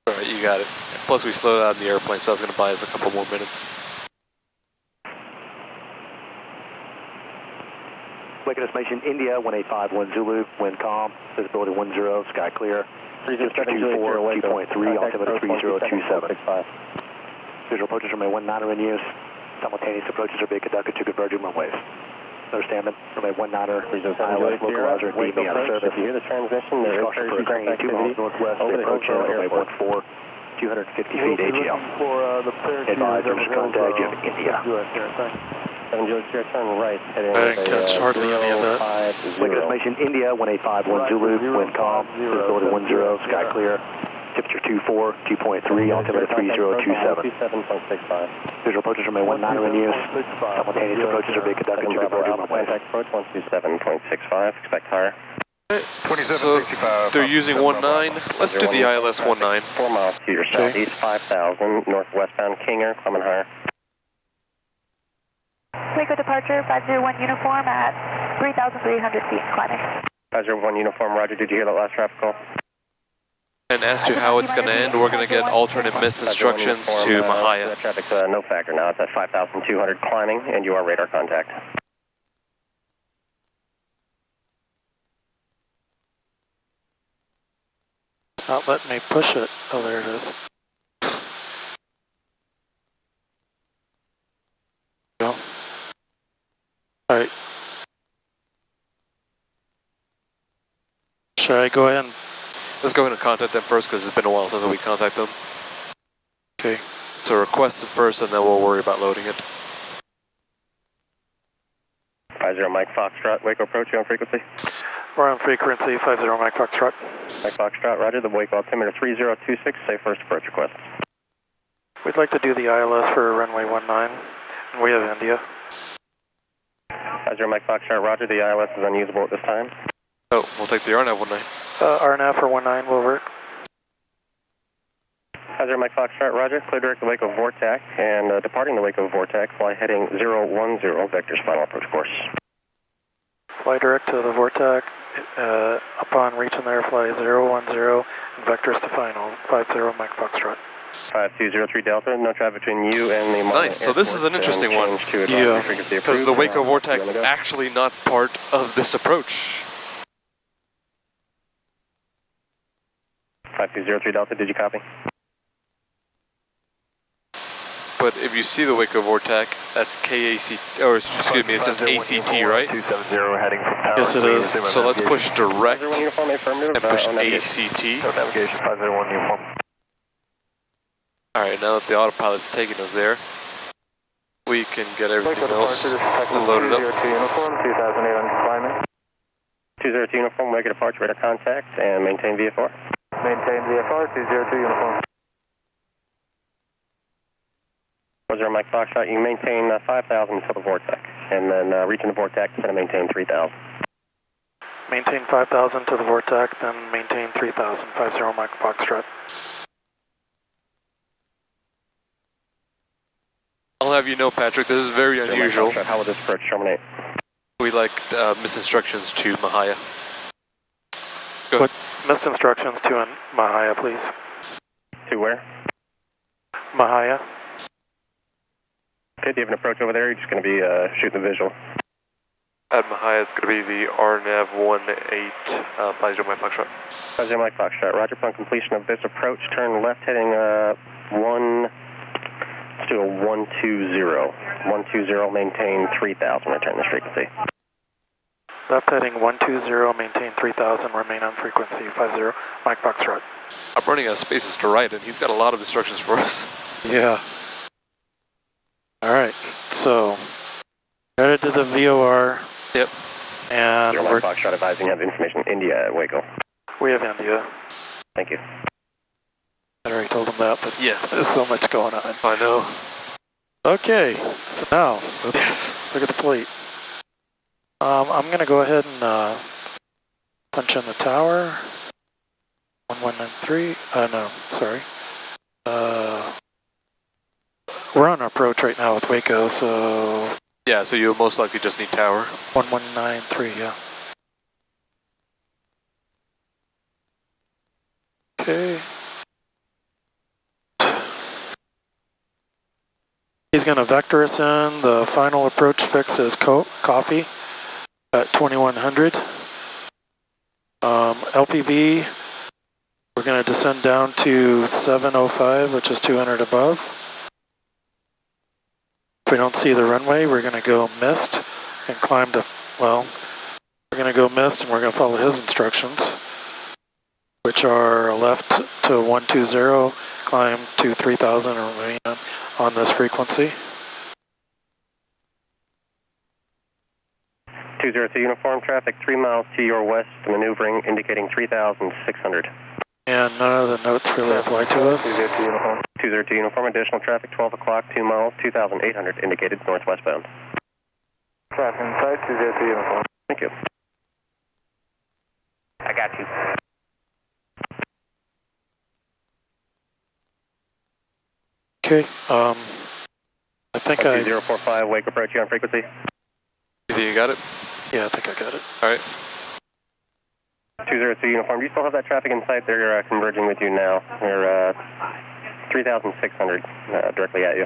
Alright, you got it. Plus we slowed down the airplane, so I was going to buy us a couple more minutes. Wake estimation India 1851 Zulu, wind calm, visibility 10, sky clear. 30724, 2.3, altimeter 3027. Visual approaches remain 19er in use. Simultaneous approaches are being conducted to converging runways. Understand, remain 19er, ILS localizer and DME out of service. If you hear the transmission, there is for occurring 2 miles northwest of the approach channel, runway 14, 250 feet AGL. Advise service contact, you have India. 7 George, turn right, heading I didn't catch hardly any of that. Wake estimation India 1851 Zulu, wind calm, visibility 10, sky clear. Temperature 24, 2.3, altimeter 3027. 27.65. Visual approaches remain 19er in use. Simultaneous approaches are being conducted to converging runways. Contact approach 127.65, expect higher. So they're using 19. Let's do the ILS 19. 4 miles to your southeast, 5,000, northwestbound Kinger, climbing higher. Waco departure, 501 uniform at 3,300 feet, climbing. 501 uniform, Roger. Did you hear that last traffic call? And as to how it's going to end, we're going to get alternate missed instructions to Mahia. Traffic's no factor now. It's at 5,200 climbing, and you are radar contact. Not letting me push it. Oh, there it is. Go. All right. Should I go ahead and... Let's go ahead and contact them first because it's been a while since we contact them. Okay. So request it first and then we'll worry about loading it. 50 Mike Foxtrot, Waco approach, you on frequency? We're on frequency, 50 Mike Foxtrot. Mike Foxtrot, Roger, the Waco altimeter 3026, say first approach request. We'd like to do the ILS for runway 19, and we have India. 50 Mike Foxtrot, Roger, the ILS is unusable at this time. Oh, we'll take the RNAV 19. RNAV for 19 will work. 50 Mike Foxtrot, Roger, clear direct to Waco Vortex, and departing the Waco Vortex, fly heading 010, vector's final approach course. Fly direct to the Vortex, upon reaching there, fly 010, and vectors to final, 50 Mike Foxtrot. 5203 Delta, no traffic between you and the Nice, so this is an interesting one. Yeah, because the Waco Vortex is actually not part of this approach. 5203 Delta, did you copy? But if you see the Waco Vortex, that's KAC, or excuse me, it's just ACT, right? 270 heading from tower. Yes, it is. So let's push direct and push ACT. Navigation 501 uniform. Alright, now that the autopilot's taking us there, we can get everything else loaded up. 202 uniform, 2,800 climbing. 202 uniform, Waco departure, radar contact, and maintain VFR. Maintain VFR, 202 uniform. 40 Mike Foxtrot, you maintain 5,000 until the Vortex, and then reaching the Vortex, it's going to maintain 3,000. Maintain 5,000 to the Vortex, then maintain 3,000, 50 Mike Foxtrot. I'll have you know, Patrick, this is very unusual. How will this approach terminate? We like misinstructions to Mahia. Go ahead. Missed instructions to Mahia, please. To where? Mahia. Okay, do you have an approach over there? You're just going to be shooting the visual. At Mahia, it's going to be the RNAV 18, 50 Mike Foxtrot. 50 Mike Foxtrot, Roger. Upon completion of this approach, turn left heading let's do a 120. 120, maintain 3,000, return this frequency. Left heading 120, maintain 3000, remain on frequency 50, Mike Foxtrot. I'm running out of spaces to right, and he's got a lot of instructions for us. Yeah. Alright, so, headed to the VOR. Yep. And Mike Foxtrot advising, have information India at Waco. We have India. Thank you. I already told him that, but yeah, there's so much going on. I know. Okay, so now, let's look at the plate. I'm going to go ahead and punch in the tower. 1193, no, sorry. We're on approach right now with Waco, so... Yeah, so you'll most likely just need tower. 1193, yeah. Okay. He's going to vector us in. The final approach fix is coffee at 2100. LPV, we're going to descend down to 705, which is 200 above. If we don't see the runway, we're going to go mist and climb to, well, we're going to go mist and we're going to follow his instructions, which are left to 120, climb to 3000 and remain on this frequency. 202 uniform traffic, 3 miles to your west, maneuvering, indicating 3,600. And none of the notes really apply to us. 202 uniform, additional traffic, 12 o'clock, 2 miles, 2,800, indicated northwestbound. Traffic inside, 202 uniform. Thank you. I got you. Okay, I think 045, wake approach you on frequency. You think you got it? Yeah, I think I got it. Alright. 202 uniform, do you still have that traffic in sight? They're converging with you now. They're 3,600 directly at you.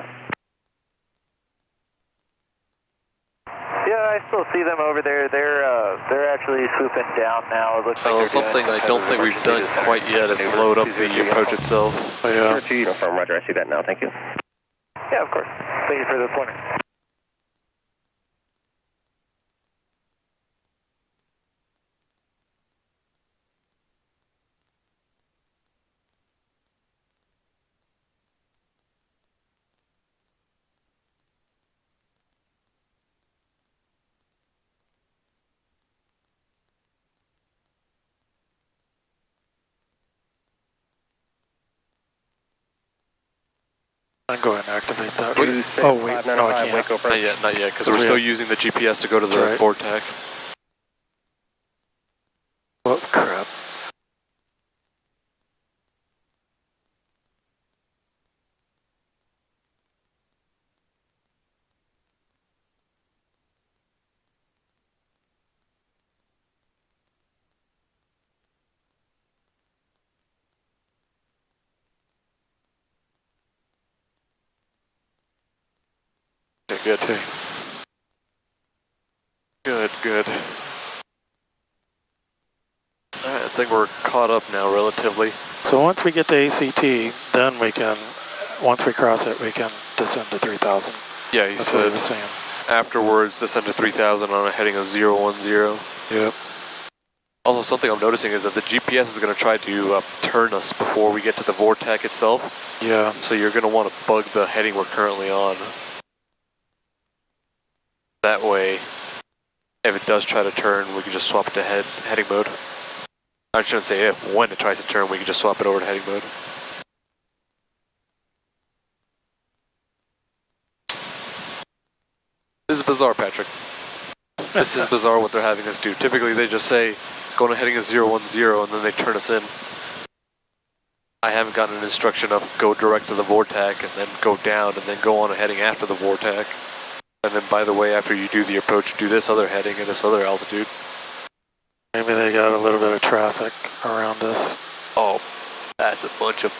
Yeah, I still see them over there. They're actually swooping down now. It looks like something I don't think we've done quite yet is load up the approach itself. Oh, yeah. 202 uniform, roger, I see that now, thank you. Yeah, of course. Thank you for the pointer. I'm going to activate that. Wait. Oh, wait, no, I can't. Not yet, because we're still using the GPS to go to the VORTAC. Oh, crap. Okay, good. Okay. Good. Alright, I think we're caught up now relatively. So once we get to ACT, then we can, once we cross it, we can descend to 3000. Yeah, he That's what he said was saying. afterwards descend to 3000 on a heading of 010. Yep. Also, something I'm noticing is that the GPS is going to try to turn us before we get to the VORTAC itself. Yeah. So you're going to want to bug the heading we're currently on. That way, if it does try to turn, we can just swap it to heading mode. I shouldn't say if, when it tries to turn, we can just swap it over to heading mode. This is bizarre, Patrick. This is bizarre what they're having us do. Typically they just say, go to heading of 010 and then they turn us in. I haven't gotten an instruction of go direct to the VORTAC and then go down and then go on a heading after the VORTAC. And then, by the way, after you do the approach, do this other heading at this other altitude. Maybe they got a little bit of traffic around us. Oh, that's a bunch of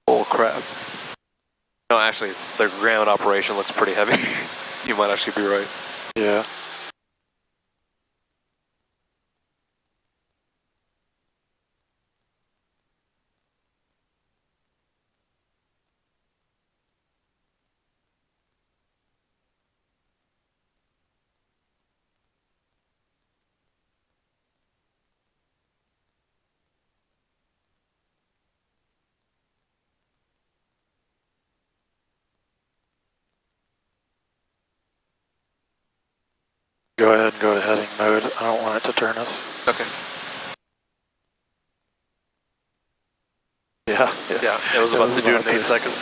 bull crap. No, actually, their ground operation looks pretty heavy. You might actually be right. Yeah. astern us. Okay. Yeah. Yeah, it was about to do it in 8 seconds.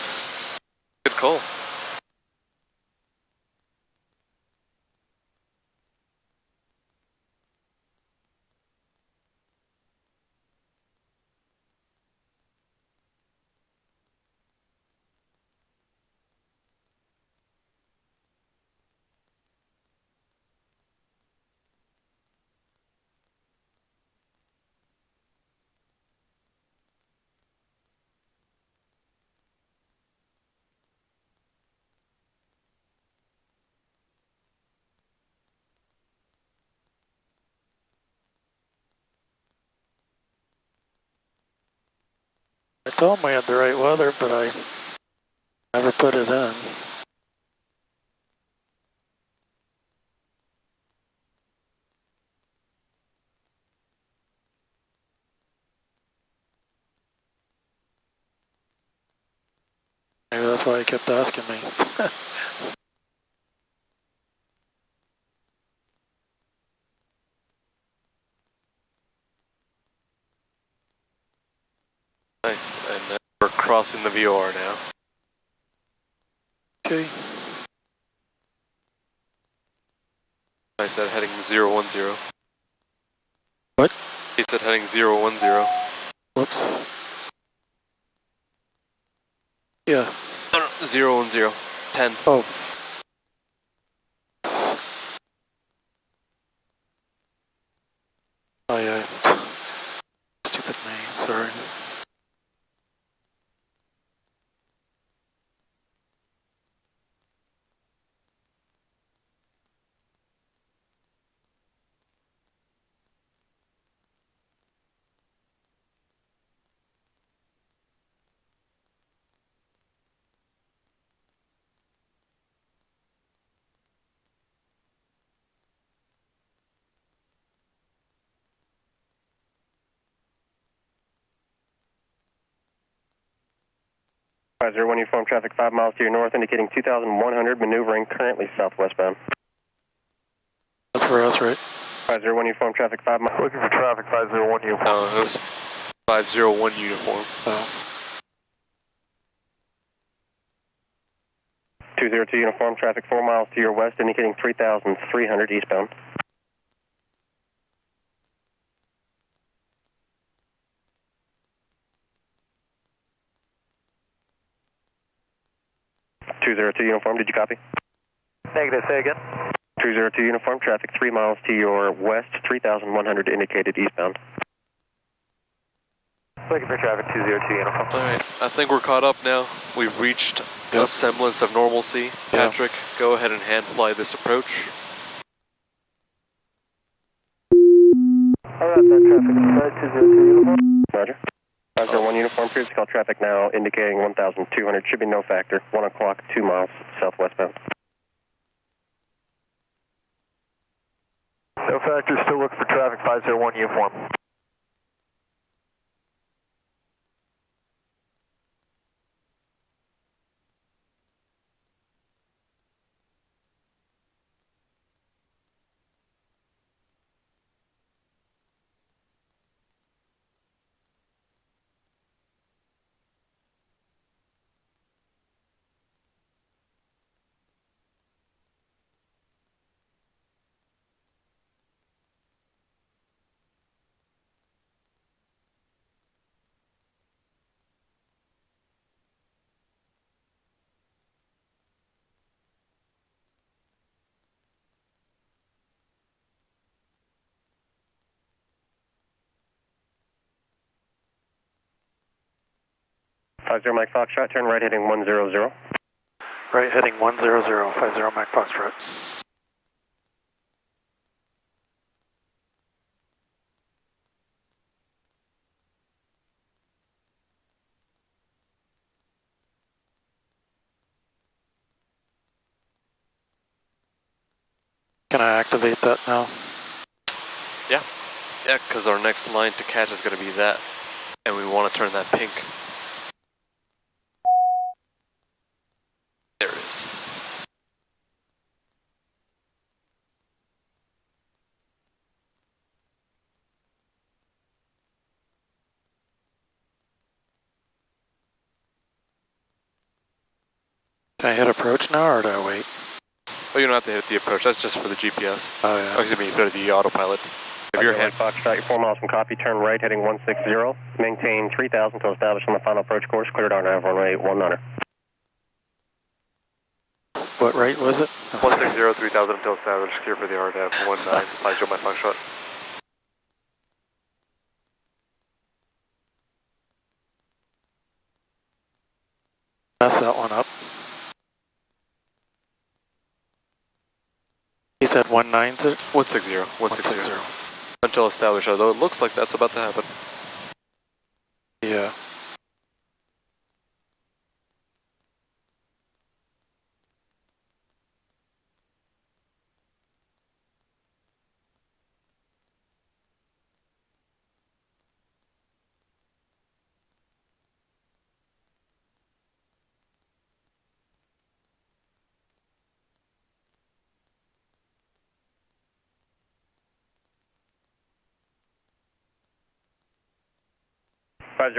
Good call. I told him we had the right weather, but I never put it in. Maybe that's why he kept asking me. Nice, and then we're crossing the VOR now. Okay. I said heading 010. What? He said heading 010. Whoops. Yeah. No, no, 010. 10. Oh. Oh yeah. Stupid me, sorry. Advisor 1 uniform traffic 5 miles to your north, indicating 2,100, maneuvering currently southwestbound. That's for us, right? Advisor 1 uniform traffic 5 miles. Looking for traffic 501 uniform. No, it was 501 uniform. Oh. 202 uniform traffic 4 miles to your west, indicating 3,300 eastbound. (202) uniform, did you copy? Negative, say again. 202 uniform traffic 3 miles to your west, 3,100 indicated eastbound. Looking for traffic 202 uniform. Alright, I think we're caught up now. We've reached a semblance of normalcy. Patrick, go ahead and hand fly this approach. Alright, that traffic inside 202 uniform. Roger. 501 uniform, previous call traffic now indicating 1,200, should be no factor, 1 o'clock, 2 miles southwestbound. No factor, still looking for traffic 501 uniform. Mike Foxtrot, turn right heading 100. Right heading 100, 50 Mike Foxtrot. Can I activate that now? Yeah. Yeah, because our next line to catch is going to be that. And we want to turn that pink. There it is. Can I hit approach now, or do I wait? Oh, you don't have to hit the approach. That's just for the GPS. Oh, yeah. Oh, excuse me, for the autopilot. If your hand... Foxtrot, you're 4 miles from copy, turn right, heading 160. Maintain 3,000 until established on the final approach course. Cleared RNAV runway 19. What rate was it? 160, 3,000 until established. Clear for the RNAV 19. 50 Mike Foxtrot. Mess that one up. He said 19? 160. 160. Until established, although it looks like that's about to happen. Yeah.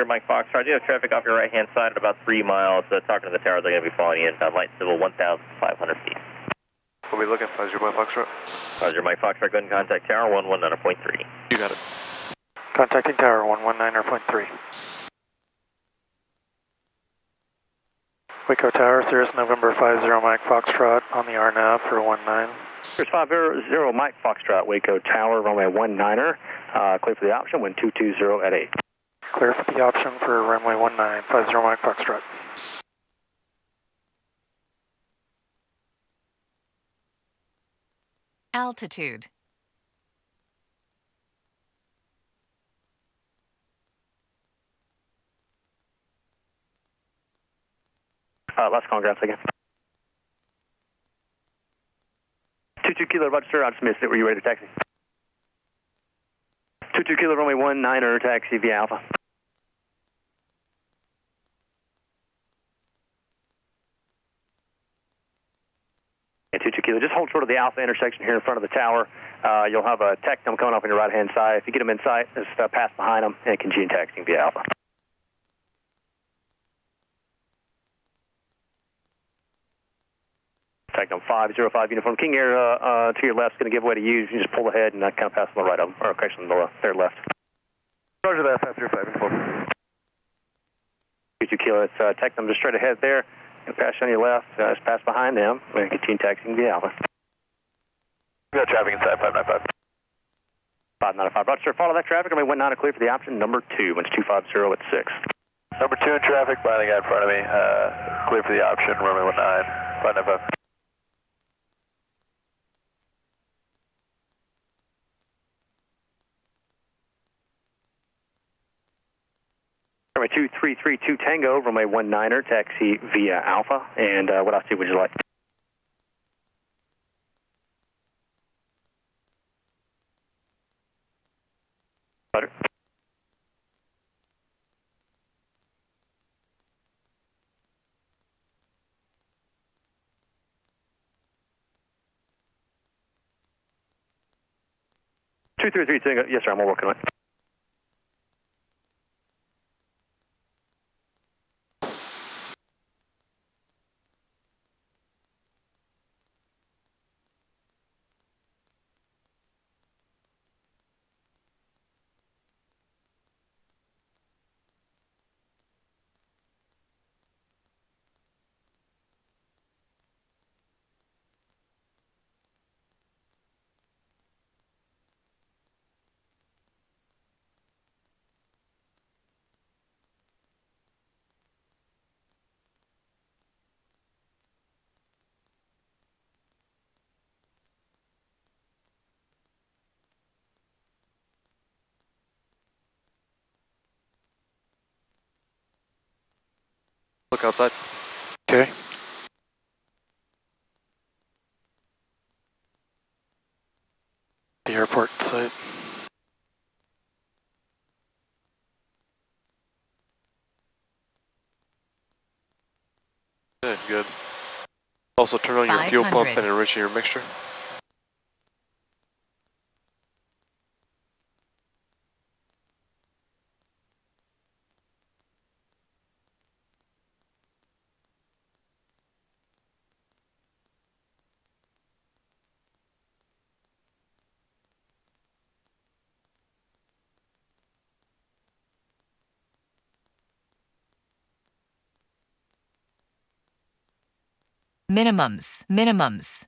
Mike Foxtrot, you have traffic off your right-hand side at about 3 miles. Talking to the tower, they're going to be following you inbound light civil 1,500 feet. We'll be looking for Mike Foxtrot. Mike Foxtrot, go ahead and contact tower 119.3. You got it. Contacting tower 119.3. Waco Tower, Cirrus November 50 Mike Foxtrot on the RNAV for 19. Cirrus 50 Mike Foxtrot, Waco Tower, runway 19er. Clear for the option, wind 220 at 8. Clear for the option for runway 19, 50 Mike Foxtrot. Altitude. Last call, ground again. 22 Kilo, Roger, sir. I just missed it. Were you ready to taxi? 22 Kilo, runway 19er, taxi via Alpha. Yeah, 22 Kilo, just hold short of the Alpha intersection here in front of the tower. You'll have a Tectum coming off on your right-hand side. If you get them in sight, just pass behind them and continue taxiing via Alpha. Tectum 505 uniform. King Air to your left is going to give way to you. You can just pull ahead and kind of pass on the right of them, or actually on the their left. Roger that, 505 uniform. 22 Kilo, it's Tectum just straight ahead there. And pass on your left, just pass behind them, and continue taxiing via Alpha. We got traffic inside 595. 595. Roger, sir. Follow that traffic. I mean, 19 clear for the option. Number 2, winds 250 at 6. Number 2 in traffic, finding guy in front of me. Clear for the option, runway 19, 595. Runway 2332 Tango, runway 19er, taxi via Alpha. And what else would you like? Roger. Two, three, three, Tango. Yes, sir. I'm working on it. Look outside. Okay. The airport site. Good, good. Also turn on your fuel pump and enrich your mixture. minimums, minimums.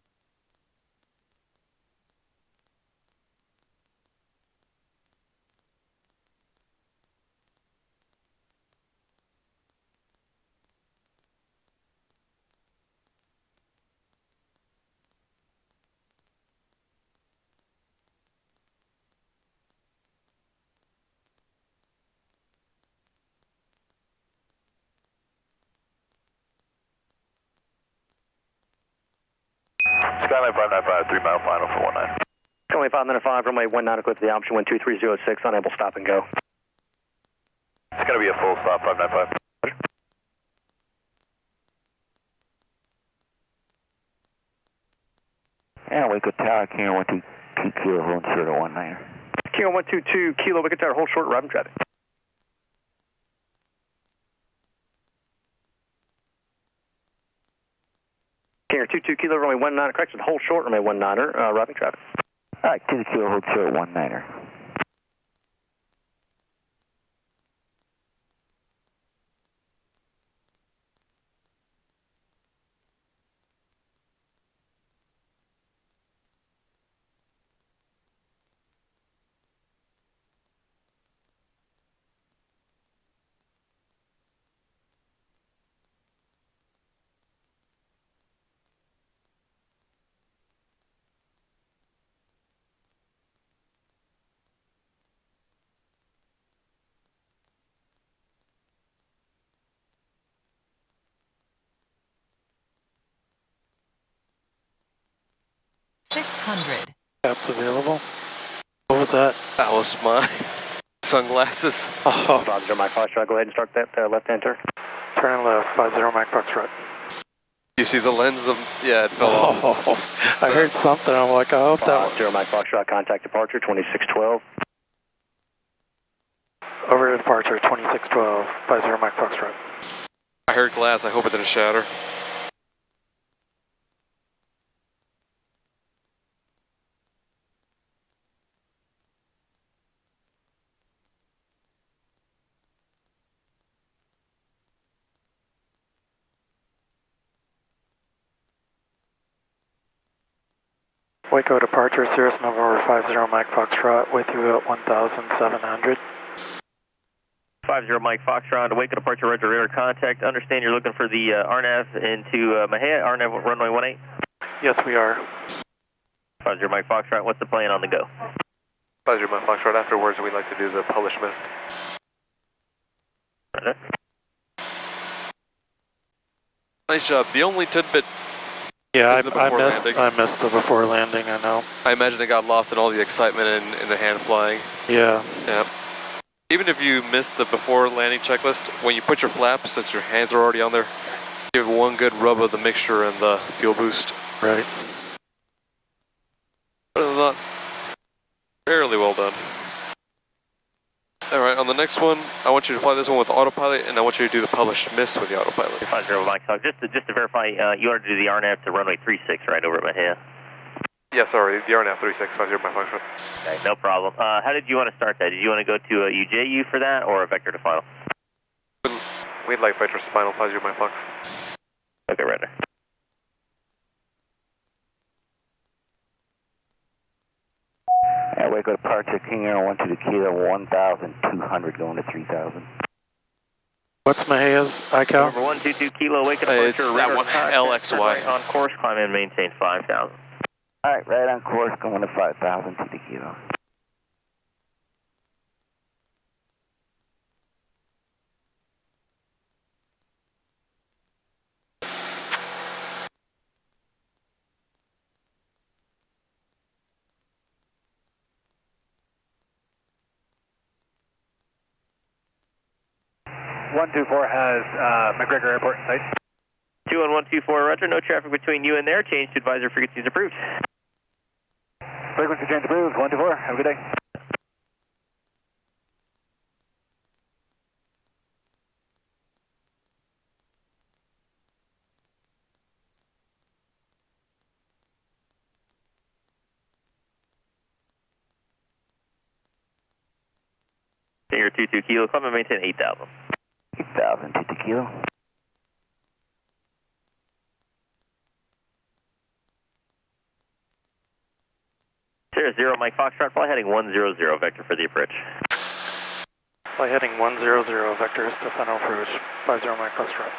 Skyline 595, 3 mile final for 19. Skyline 595, runway 19, clear for the option 12306, unable stop and go. It's going to be a full stop, 595. And Waco Tower, Kilo 122 Kilo, hold short at 19. Kilo 122 Kilo, Waco Tower, hold short, route and traffic. Kinger 22 Kilo, runway 19, correction, hold short, runway 19, routing traffic. All right, 2 Kilo, hold short, 19. $600. Caps available. What was that? That was my sunglasses. Oh. Roger, Mike Foxtrot, go ahead and start that left-hand turn. Turn left, 50 Mike Foxtrot. You see the lens of, yeah, it fell off. I heard something, I'm like, I hope that 50 Mike Foxtrot, contact departure, 2612. Over to departure, 2612, 50 Mike Foxtrot. I heard glass, I hope it didn't shatter. Waco departure, Cirrus November 50 Mike Foxtrot, with you at 1,700. 50 Mike Foxtrot, Waco departure, Roger, radar contact. Understand you're looking for the RNAV into Mahia, RNAV runway 18? Yes, we are. 50 Mike Foxtrot, what's the plan on the go? 50 Mike Foxtrot, afterwards we'd like to do the published mist. Roger. Nice job. The only tidbit. Yeah, I missed the before landing, I know. I imagine it got lost in all the excitement and the hand flying. Yeah. Yeah. Even if you miss the before landing checklist, when you put your flaps, since your hands are already on there, give one good rub of the mixture and the fuel boost. Right. Other than that, fairly well done. Alright, on the next one, I want you to fly this one with autopilot, and I want you to do the published miss with the autopilot. 50 Mike Foxtrot, just to verify, you wanted to do the RNAV to runway 36 right over at Mahia? Yeah, sorry, the RNAV 3650 Mike Foxtrot. Okay, no problem. How did you want to start that? Did you want to go to a UJU for that, or a vector to final? We'd like vector to final, 50 Mike Fox. Okay, right there. Yeah, Waco departure, King Air 12 Kilo, 1,200 going to 3,000. What's Mahia's ICAO? Number 122 Kilo, Waco departure, it's that one, LXY. Right on course, climb and maintain 5,000. All right, right on course, going to 5,000 to the Kilo. has McGregor Airport in sight. 21124, Roger. No traffic between you and there. Change to advisor frequencies approved. Frequency change approved. 124. Have a good day. Stinger 22 Kilo. Climb and maintain 8,000. 8,000 to the Kilo. 0, Mike Foxtrot, fly heading 100, vector for the approach. Fly heading 100, vectors to final approach, 50 Mike Foxtrot.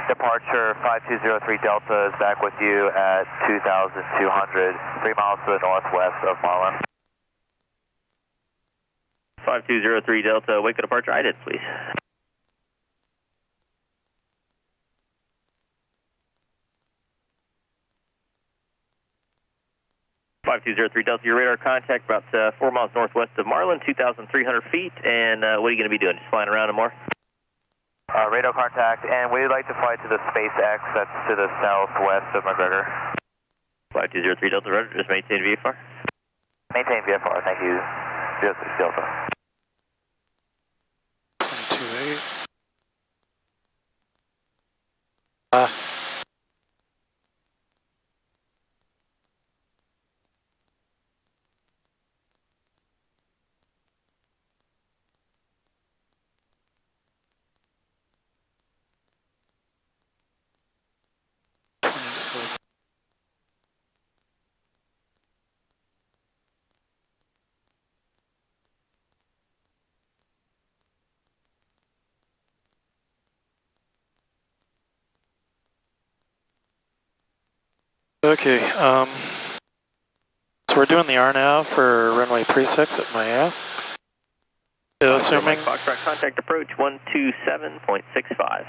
Departure 5203 Delta is back with you at 2,200, 3 miles to the northwest of Marlin. 5203 Delta, Waco departure, IDIT, please. Delta, your radar contact about 4 miles northwest of Marlin, 2,300 feet, and what are you going to be doing? Just flying around and more? Radar contact, and we'd like to fly to the SpaceX that's to the southwest of McGregor. 5203 Delta, roger, just maintain VFR. Maintain VFR, thank you. 06 Delta. 228. Okay, so we're doing the RNAV for runway 36 at Maya. Assuming Foxtrot contact approach 127.65.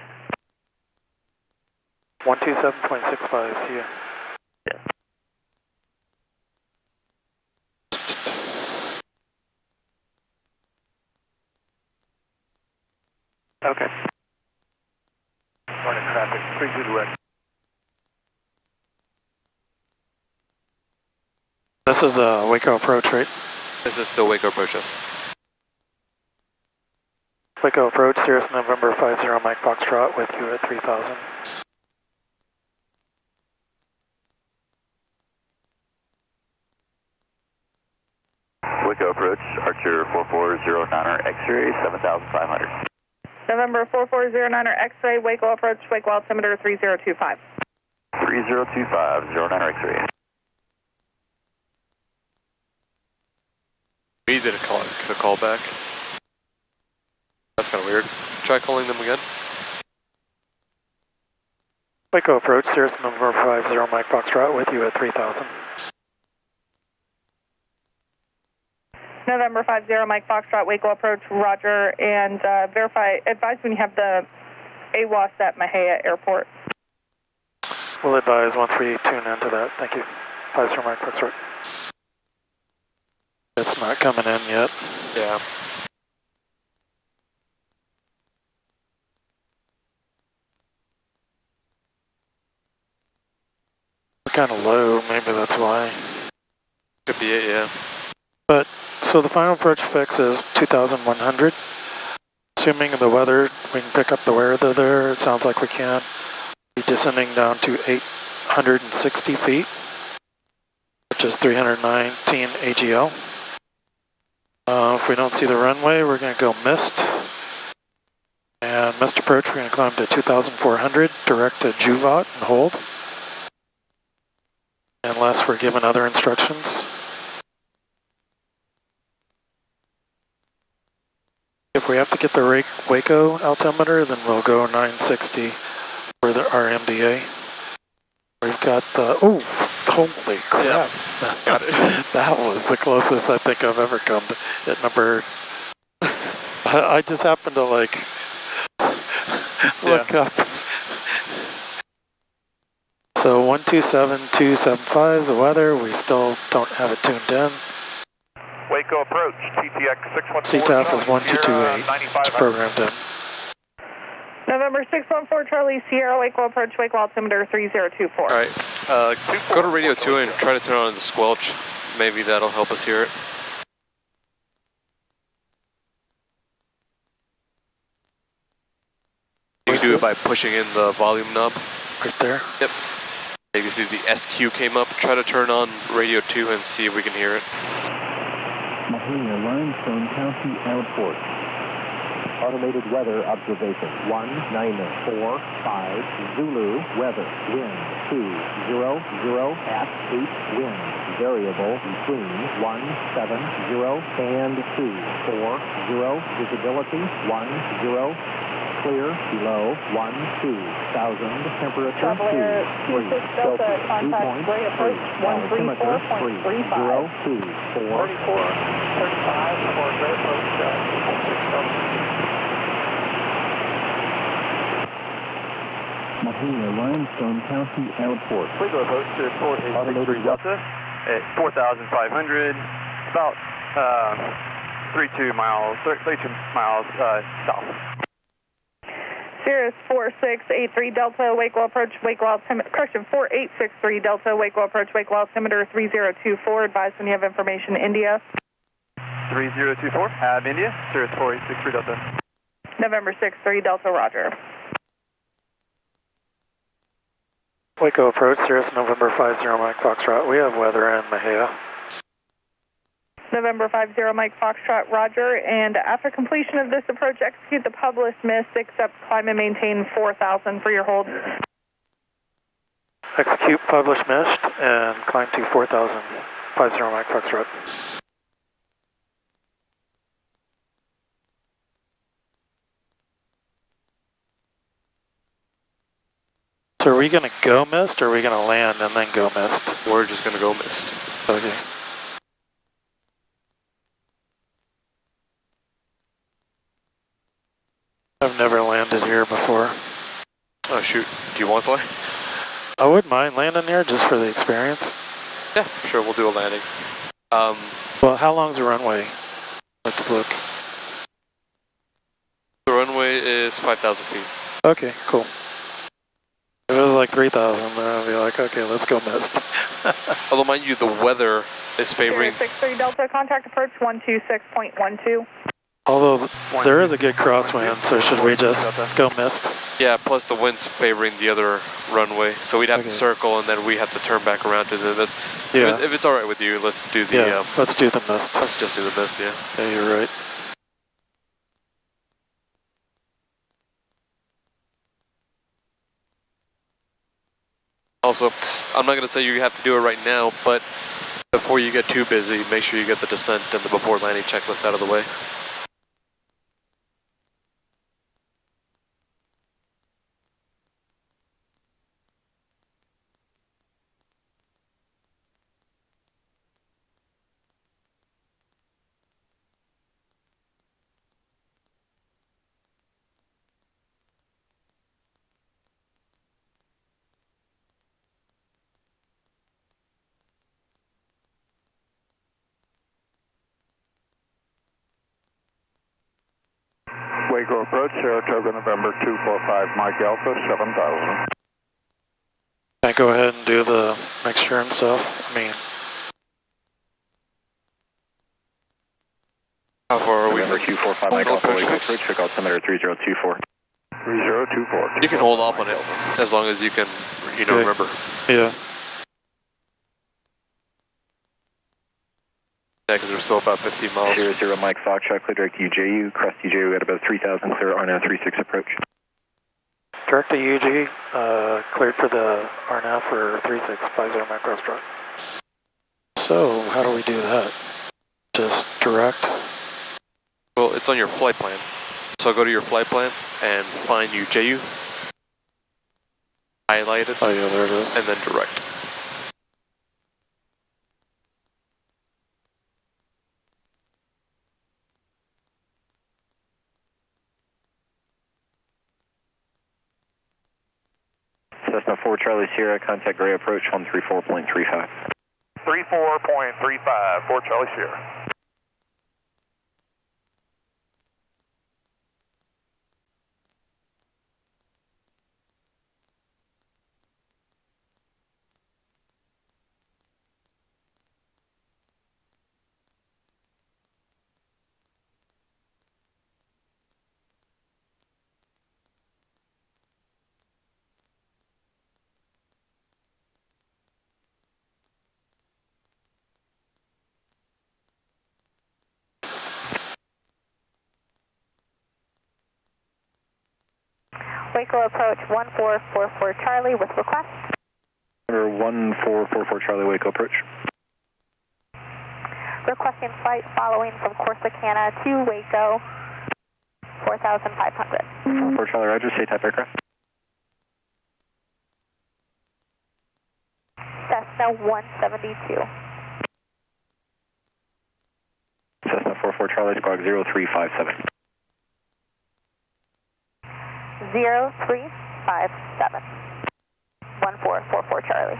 127.65, see ya. Yeah. Okay. Morning traffic, 32 direct. This is a Waco approach, right? This is still Waco approach, yes. Waco approach, Sirius November 50 Mike Foxtrot with you at 3,000. Waco approach, Archer 4409er X-ray, 7,500. November 4409er X-ray, Waco approach, Waco altimeter 3025. 3025, 09er X-ray. We did a call back. That's kind of weird. Try calling them again. Waco approach, Sirius November 50 Mike Foxtrot with you at 3,000. November 50 Mike Foxtrot, Waco approach, roger, and advise when you have the AWAS at Mahia Airport. We'll advise once we tune into that. Thank you. 50 Mike Foxtrot. It's not coming in yet. Yeah. We're kind of low, maybe that's why. Could be it, yeah. But, so the final approach fix is 2,100. Assuming the weather, we can pick up the weather there. It sounds like we can. Be descending down to 860 feet, which is 319 AGL. If we don't see the runway, we're going to go mist. And mist approach, we're going to climb to 2,400, direct to Juvat and hold. Unless we're given other instructions. If we have to get the Waco altimeter, then we'll go 960 for our MDA. We've got the, oh, holy crap. Yeah, got it. That was the closest I think I've ever come to hit number. I just happened to like look up. So 127275 is the weather. We still don't have it tuned in. Waco approach, TTX 614. CTAF is 1228. It's programmed in. November 614 Charlie Sierra, Waco approach, Waco altimeter 3024. Alright, go to radio 2 and try to turn on the squelch. Maybe that'll help us hear it. can do it by pushing in the volume knob. Right there? Yep. You can see the SQ came up. Try to turn on radio 2 and see if we can hear it. Mahia, Limestone County Airport. Automated weather observation 1945 Zulu weather wind 200 at 8 wind variable between 170 and 240 visibility 10 clear below 12,000 temperature 2 Delta contact Gray approach 134.35 34 35 for Gray approach Mahia, Limestone County Airport. Legal approach to 483 Delta at 4,500, about 32 miles south. Cirrus 4683 Delta, wake well approach, wake well altimeter, correction, 4863 Delta, wake well approach, wake well altimeter 3024, advise when you have information, India. 3024, have India, Cirrus 4863 Delta. November 63 Delta, roger. Waco approach, Cirrus November 50 Mike Foxtrot. We have weather in Mahia. November 50 Mike Foxtrot, roger. And after completion of this approach, execute the published mist, except climb and maintain 4,000 for your hold. Execute published mist and climb to 4,000. 50 Mike Foxtrot. So are we going to go mist, or are we going to land and then go mist? We're just going to go mist. Okay. I've never landed here before. Oh shoot, do you want to land? I wouldn't mind landing here just for the experience. Yeah, sure, we'll do a landing. Well, how long's the runway? Let's look. The runway is 5,000 feet. Okay, cool. If it was like 3,000, then I'd be like, okay, let's go mist. Although, mind you, the weather is favoring... 63 Delta, contact approach 126.12. Although, there is a good crosswind, so should we just go mist? Yeah, plus the wind's favoring the other runway, so we'd have to circle and then we have to turn back around to do this. Yeah. If it's alright with you, let's do the... Yeah, let's do the mist. Let's just do the mist, yeah. Yeah, you're right. Also, I'm not going to say you have to do it right now, but before you get too busy, make sure you get the descent and the before landing checklist out of the way. Waco approach, Saratoga, November 245, Mike Alpha, 7,000. Can I go ahead and do the mixture and stuff? I mean... How far are we? November 245, Mike Alpha, Waco approach, check altimeter 3024. 3024. You can hold off on it as long as you can, remember. Yeah. Yeah, because we're still about 15 miles. 00 Mike Foxtrot, clear direct to UJU, crest UJU at about 3,000, clear RNAV 36 approach. Direct to UG, cleared for the RNAV for 3650 Mike Foxtrot. So, how do we do that? Just direct? Well, it's on your flight plan. So go to your flight plan and find UJU. Highlight it. Oh yeah, there it is. And then direct. Cessna 4 Charlie Sierra, contact Gray approach 134.35. 34.35, 4 Charlie Sierra. Waco approach 1444 Charlie with request. 1444 Charlie, Waco approach. Requesting flight following from Corsicana to Waco, 4,500. 4 Charlie, Roger, say type aircraft. Cessna 172. Cessna 44 Charlie, squawk 0357. 0357. 1444 Charlie.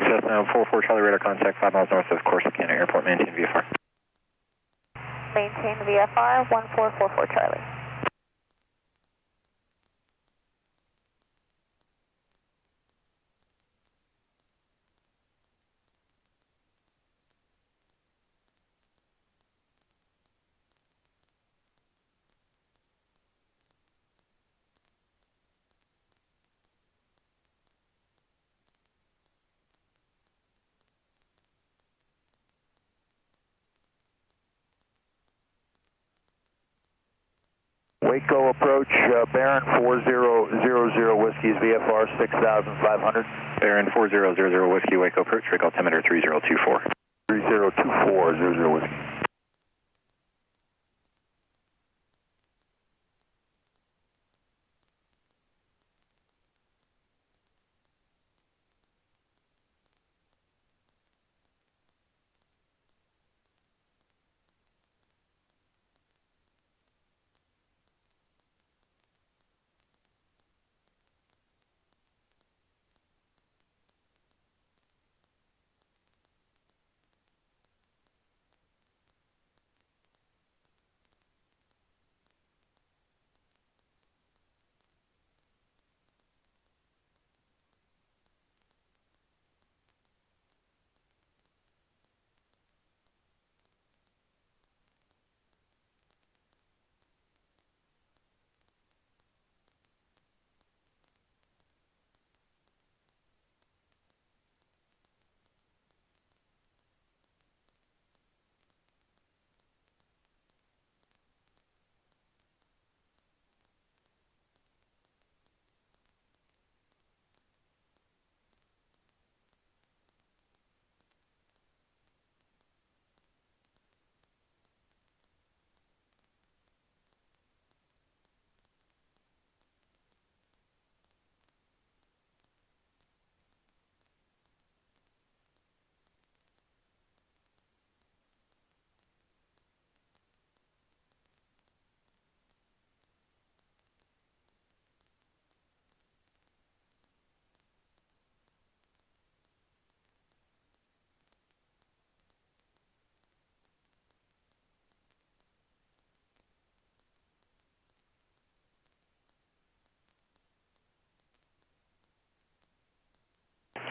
Cessna 44 Charlie, radar contact 5 miles north of Corsicana Airport, maintain VFR. Maintain VFR 1444 Charlie. Waco approach, Baron 4000 Whiskey's VFR 6,500. Baron 4000 Whiskey, Waco approach, recall altimeter 3024. 3024, 00 Whiskey.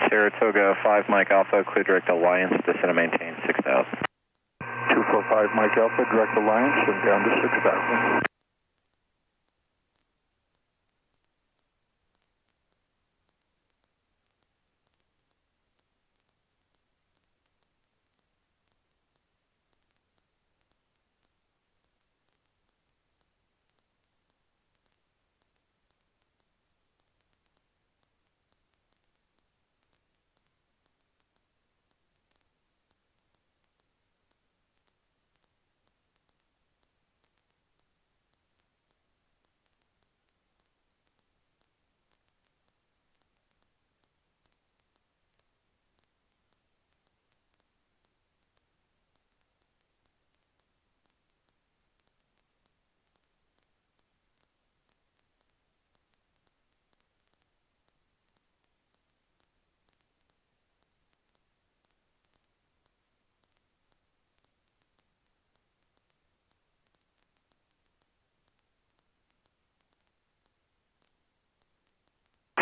Saratoga 5 Mike Alpha, clear direct Alliance, descend and maintain 6,000. 245 Mike Alpha, direct Alliance, and down to 6,000.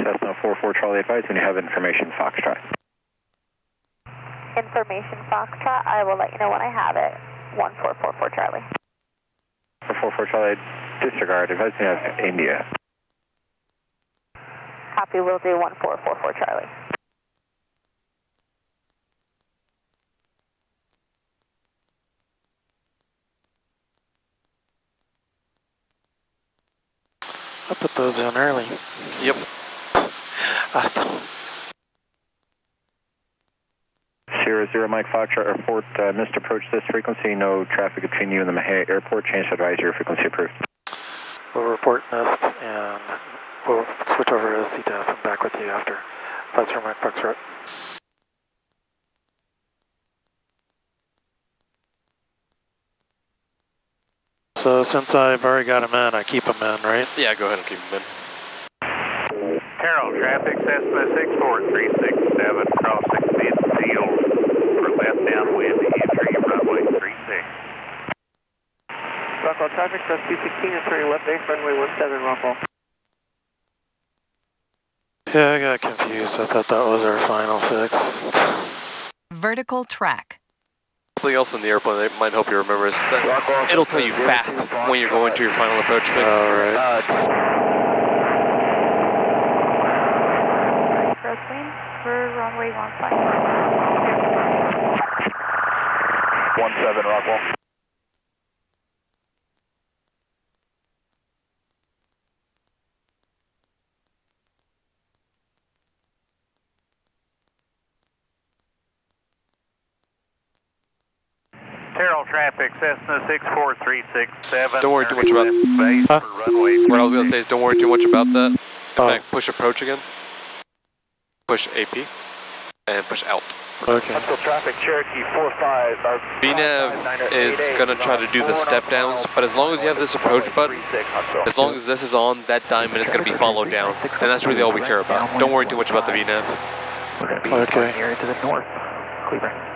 Cessna 44 Charlie, advise when you have information Foxtrot. Information Foxtrot, I will let you know when I have it. 1444 Charlie. 444 Charlie, disregard, advise when you have India. Copy, will do 1444 Charlie. I put those in early. Yep. Sierra 0 Mike Foxtrot report, missed approach this frequency, no traffic between you and the Mahia Airport, change to advisory frequency approved. We'll report missed and we'll switch over to CTAF and back with you after. 50 Mike Foxtrot. So since I've already got them in, I keep them in, right? Yeah, go ahead and keep them in. Carroll traffic, Cessna 64367, cross 6 midfield for left downwind, entry runway 36. Rockwell traffic, cross 216, entering left base, runway 17, Rockwell. Yeah, I got confused. I thought that was our final fix. Vertical track. Something else in the airplane that might help you remember is that it'll tell you FAF when you're going to your final approach fix. Alright. Crosswind for runway 15. 17 Rockwell. Carroll traffic, Cessna 64367. Don't worry too much about base for runway 36. What I was going to say is don't worry too much about that. In fact, push approach again. Push AP. And push out. Okay. Traffic, Cherokee 45. VNAV is going to try to do the step downs, but as long as you have this approach button, as long as this is on, that diamond is going to be followed down. And that's really all we care about. Don't worry too much about the VNAV. Okay. Area to the north. Cleaver.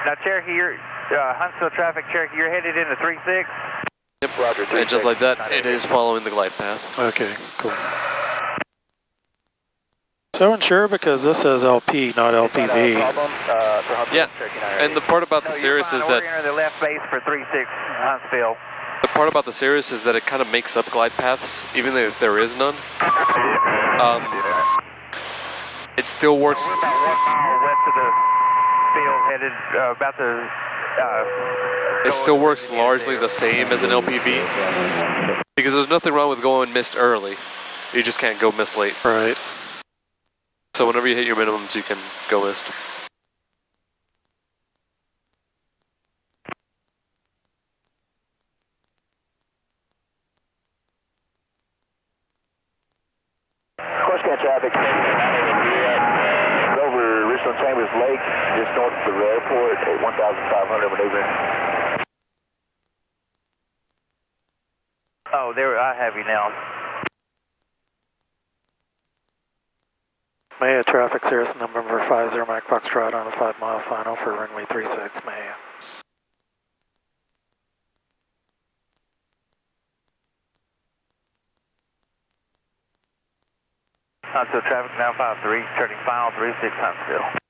Now, Cherokee, you're, Huntsville traffic, Cherokee, you're headed into 36. Yep, Roger, and just like that, it is following the glide path. Okay, cool. So unsure because this says LP, not LPV. Yeah, and the part about the Cirrus is that... We're going to the left base for 36, Huntsville. The part about the Cirrus is that it kind of makes up glide paths, even if there is none. It still works... We're about 1 mile west of the field, headed about the... it still works largely the same as an LPV. Because there's nothing wrong with going missed early. You just can't go missed late. Right. So whenever you hit your minimums, you can go missed. Cross-country traffic, over Richland Chambers Lake, just north of the airport at 1,500 maneuvering. Oh, there, I have you now. Maya traffic, Cirrus November 50 Mike Foxtrot on a 5 mile final for runway 36, Maya. Huntsville traffic now 53, turning final 36 Huntsville.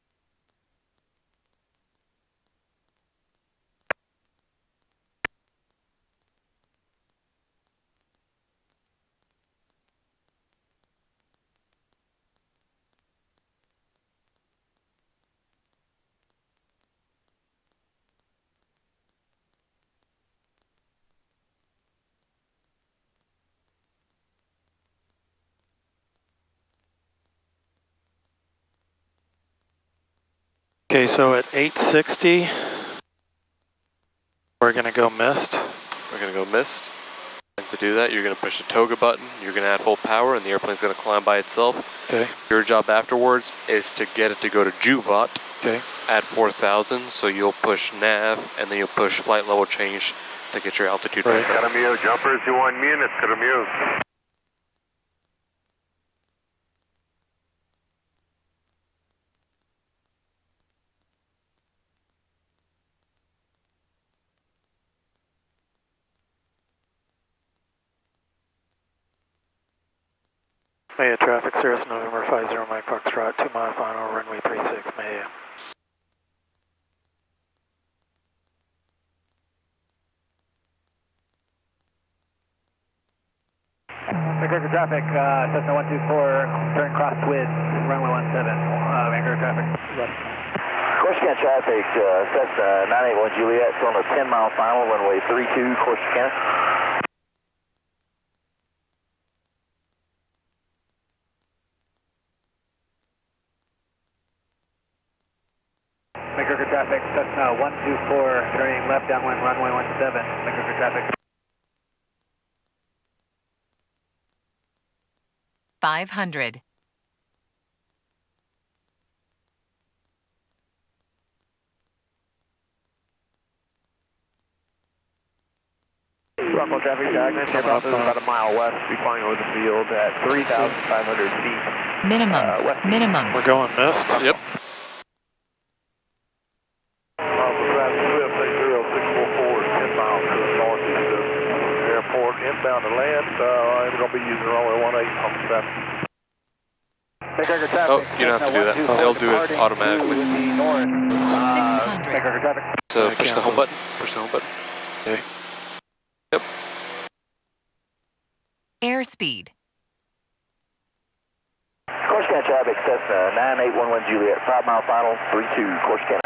Okay, so at 860, we're going to go missed. We're going to go missed. And to do that, you're going to push the toga button, you're going to add full power, and the airplane's going to climb by itself. Okay. Your job afterwards is to get it to go to JUVOT okay. at 4,000, so you'll push nav, and then you'll push flight level change to get your altitude right. Caramio, jumpers, you want minutes, Caramio. Maya traffic, Cirrus November 50 Mike Foxtrot, 2 mile final, runway 36, Maya. Vancouver traffic, Cessna 124, turn crosswind, runway 17, Vancouver traffic. Course scan traffic, Cessna 981 Juliet, still on a 10-mile final, runway 32, course scan. McGregor traffic, Cessna 124, turning left downwind runway 17, McGregor traffic. 500. Rockwell traffic, diagonal, aircraft is about a mile west, be flying over the field at 3,500 feet. Minimums. Minimums. We're going missed. Yep. Airport inbound to land. I'm going to be using runway 18 on the traffic. McGregor traffic. Oh, you don't have to do that. They'll do it automatically. 600. McGregor traffic. So push the home button. Push the home button. Okay. Yep. Airspeed. Course scan traffic, Cessna 9811 Juliet, 5-mile final, 32, course scan.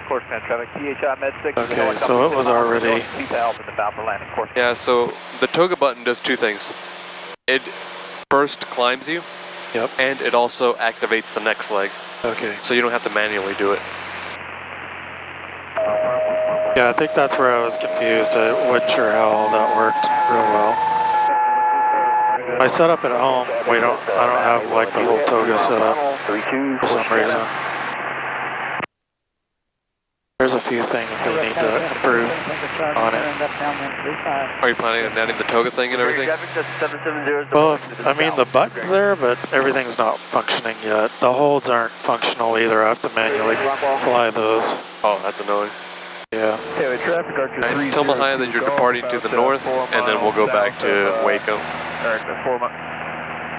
Course scan traffic, THI Med 6. Okay, so it was already... Yeah, so the toga button does two things. It first climbs you. Yep. And it also activates the next leg. Okay. So you don't have to manually do it. Yeah, I think that's where I was confused. I wasn't sure how all that worked real well. My setup at home, I don't have like the whole toga set up for some reason. There's a few things they need to improve on it. Are you planning on adding the toga thing and everything? Well, I mean the button's there, but everything's not functioning yet. The holds aren't functional either. I have to manually fly those. Oh, that's annoying. Yeah. And tell Mahia that you're departing to the north, and then we'll go back to Waco.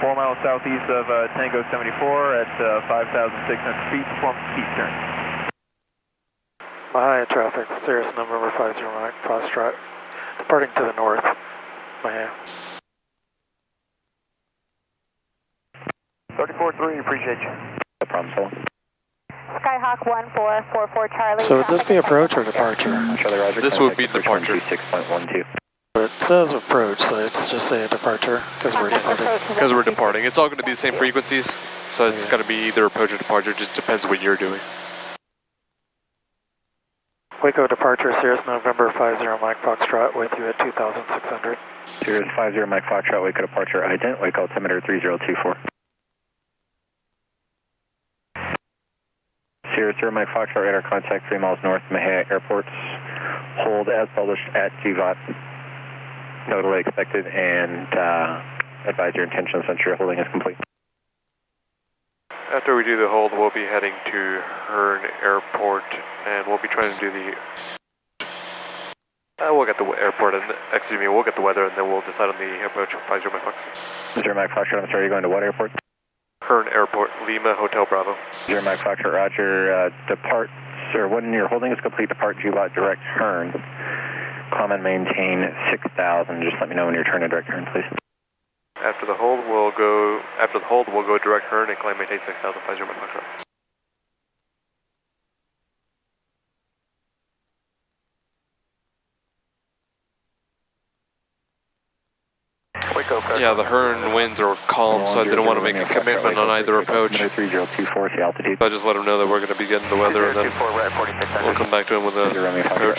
4 miles southeast of Tango 74 at 5,600 feet, perform keep turn. Mahia traffic, Cirrus November 50 Mike, Foxtrot, departing to the north. Mahia. 34-3, appreciate you. No problem, so. Skyhawk 1444 Charlie. So would this be approach or departure? Charlie Roger. This would be departure. 6.12. But it says approach, so it's just say a departure because we're departing. Because we're departing. It's all going to be the same frequencies, so it's going to be either approach or departure. It just depends what you're doing. Waco departure, Cirrus November 50 Mike Foxtrot with you at 2,600. Cirrus 50 Mike Foxtrot, Waco departure, ident, Waco altimeter 3024. Cirrus 0 Mike Foxtrot, radar contact 3 miles north, Mahia Airports. Hold as published at GVOT. Totally expected, and advise your intentions once your holding is complete. After we do the hold, we'll be heading to Hearn Airport, and we'll be trying to do the... we'll get the airport, and we'll get the weather, and then we'll decide on the approach of 50 Mike Foxtrot. 0 Mike Foxtrot, I'm sorry, you're going to what airport? Hearn Airport, Lima Hotel Bravo. 0 Mike Foxtrot, Roger. Depart, sir, when your holding is complete, depart GLOT direct Hearn. Climb and maintain 6,000. Just let me know when you're turning direct Hearn, please. After the hold, we'll go direct Hearn and climb maintain 6,000, 50 Mike Foxtrot. Yeah, the Hearn winds are calm, so I didn't want to make a commitment on either approach. 3024 is the altitude. So I just let them know that we're going to be getting the weather, and then we'll come back to him with a approach.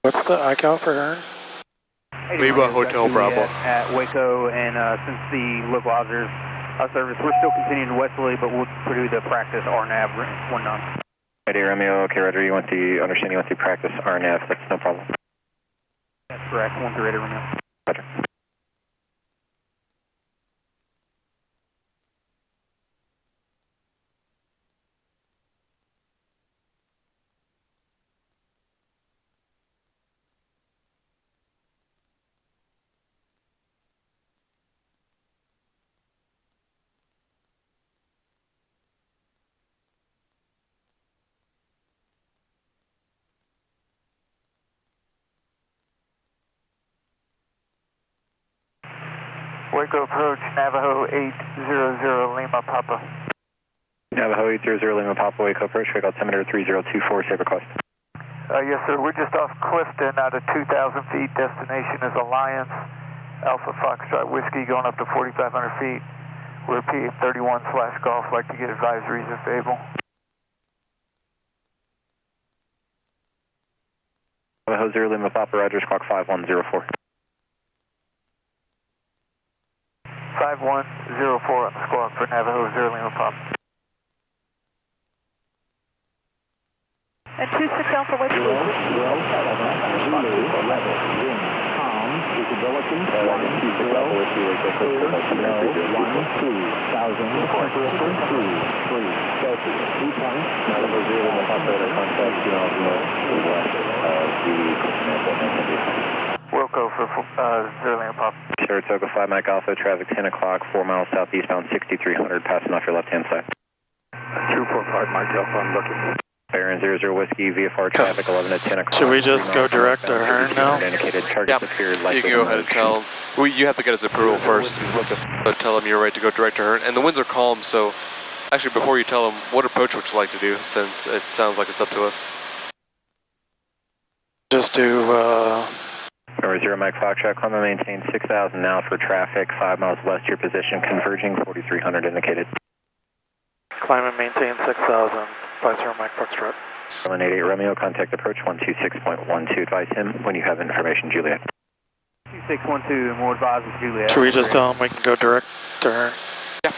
What's the ICAO for Hearn? Lima Hotel Bravo. At Waco, and since the local officers service, we're still continuing westerly, but we'll pursue the practice RNAV 19. Hey, Romeo, okay, Roger, you want the practice RNAV, that's no problem. That's correct, 13 Radar Romeo. Roger. Waco approach, Navajo 800 Lima Papa. Navajo 800 Lima Papa, Waco approach, wake altimeter 3024, saber cost. Yes, sir. We're just off Clifton out of 2,000 feet. Destination is Alliance, Alpha Foxtrot Whiskey going up to 4,500 feet. We're P31/Golf. Like to get advisories if able. Navajo 0 Lima Papa, Rogers, clock 5104. 5104 on the squawk for Navajo 0 Lima Papa. And 26 Alpha Whiskey. Zulu, weather, wind, calm, visibility, 10, clear, no, 1,000, temperature, 3 Celsius, 2 points, Navajo 0 Lima Papa, radar contact, 2 miles north of the Clifton Airport, Wilco for 0 Lima Papa. Saratoga 5 Mike Alpha, traffic 10 o'clock, 4 miles southeastbound, 6300, passing off your left-hand side. 245 Mike Alpha, I'm looking. Baron 00 Whiskey, VFR traffic 11 at 10 o'clock. Should we just go direct to Hearn now? Indicated target appeared you can go ahead and tell him. You have to get his approval first, but tell him you're right to go direct to Hearn. And the winds are calm, so actually before you tell him, what approach would you like to do, since it sounds like it's up to us? Just do, Or 0 Mike Foxtrot, climb and maintain 6,000 now for traffic, 5 miles west of your position, converging 4,300 indicated. climb and maintain 6,000, 50 Mike Foxtrot. 188 Romeo, contact approach 126.12, advise him when you have information, Juliet. 2612, more advisors, Juliet. Should we just tell him we can go direct to Hearn? Yeah.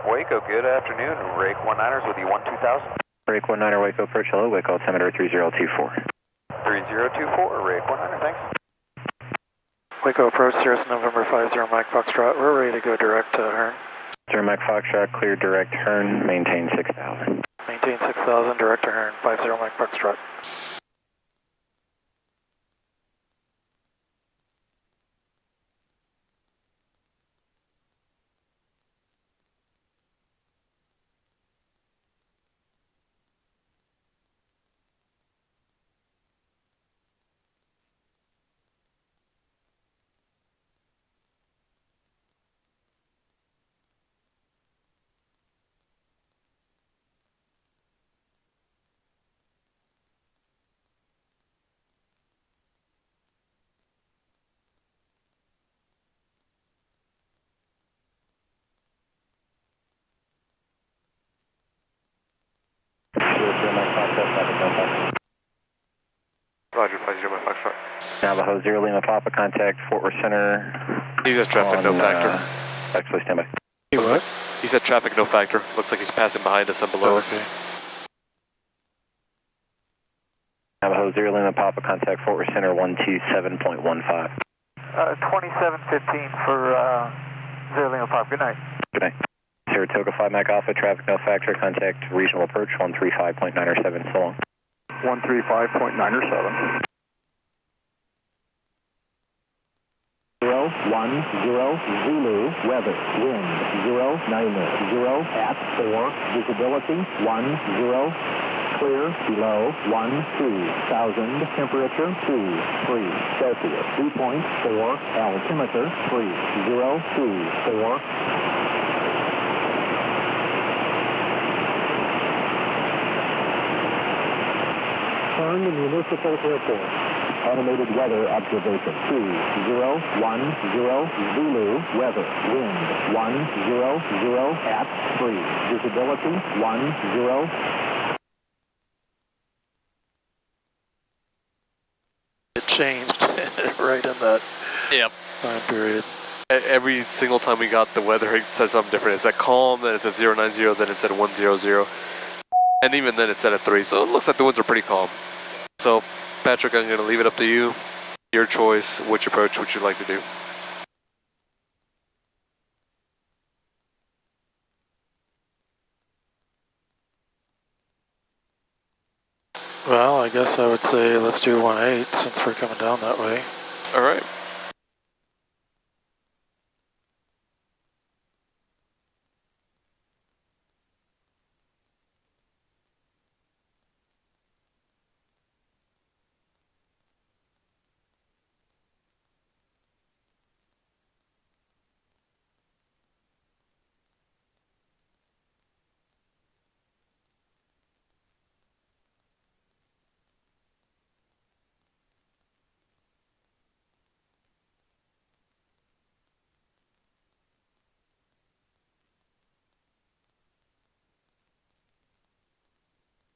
Waco, good afternoon. Rake 19ers with you, 12000. Rake 19er, Waco approach, hello, Waco altimeter 3024. 3024, Rake 19er, thanks. Waco approach, Cirrus November 50 Mike Foxtrot. We're ready to go direct to Hearn. 0 Mike Foxtrot, clear direct Hearn, maintain 6,000. Maintain 6,000, direct to Hearn, 50 Mike Foxtrot. Roger, 50 Mike Foxtrot. Navajo 0 Lima Papa, contact Fort Worth Center. He says traffic no factor. Actually, stand by. What? He said traffic no factor. Looks like he's passing behind us and below us. Navajo 0 Lima Papa, contact Fort Worth Center 127.15. 2715 for 0 Lima Papa. Good night. Good night. Saratoga 5 Mike Alpha, traffic no factor, contact regional approach 135.97, so long. 135.97. 010 Zulu, weather, wind, 090 at 4, visibility, 10, clear, below, 12,000, temperature, 3 Celsius, 2.4, altimeter, 3024. Hearn Municipal Airport. Automated weather observation 2010 Zulu, weather, wind 100 at 3, visibility 10. It changed right in that time period. Every single time we got the weather, it said something different. It said calm, then it said 090, then it said 100. And even then it said at 3, so it looks like the winds are pretty calm. So, Patrick, I'm going to leave it up to you. Your choice. Which approach would you like to do? Well, I guess I would say let's do 18 since we're coming down that way. All right.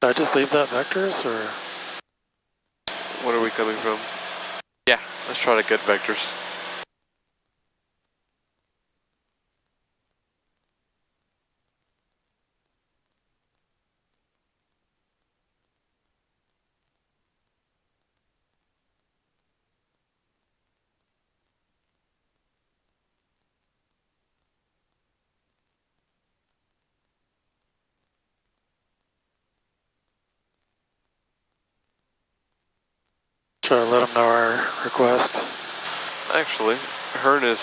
Did I just leave that vectors or? Where are we coming from? Yeah, let's try to get vectors. Should I let them know our request? Actually, Hearn is,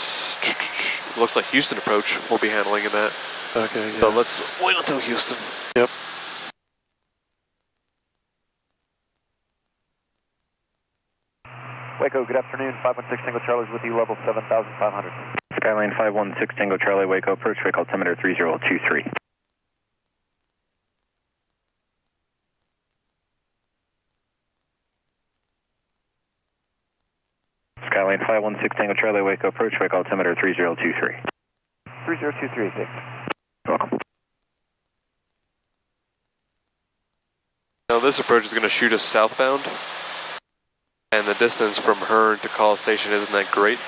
looks like Houston approach. We'll be handling in that. Okay, yeah. So let's wait until Houston. Yep. Waco, good afternoon. 516 Tango Charlie's with you, level 7,500. Skyline 516 Tango Charlie, Waco approach, wake altimeter 3023. Skyline 516 Tango Charlie, Waco approach, wake altimeter 3023. 3023, thanks. Welcome. Now this approach is going to shoot us southbound, and the distance from Hearn to College Station isn't that great.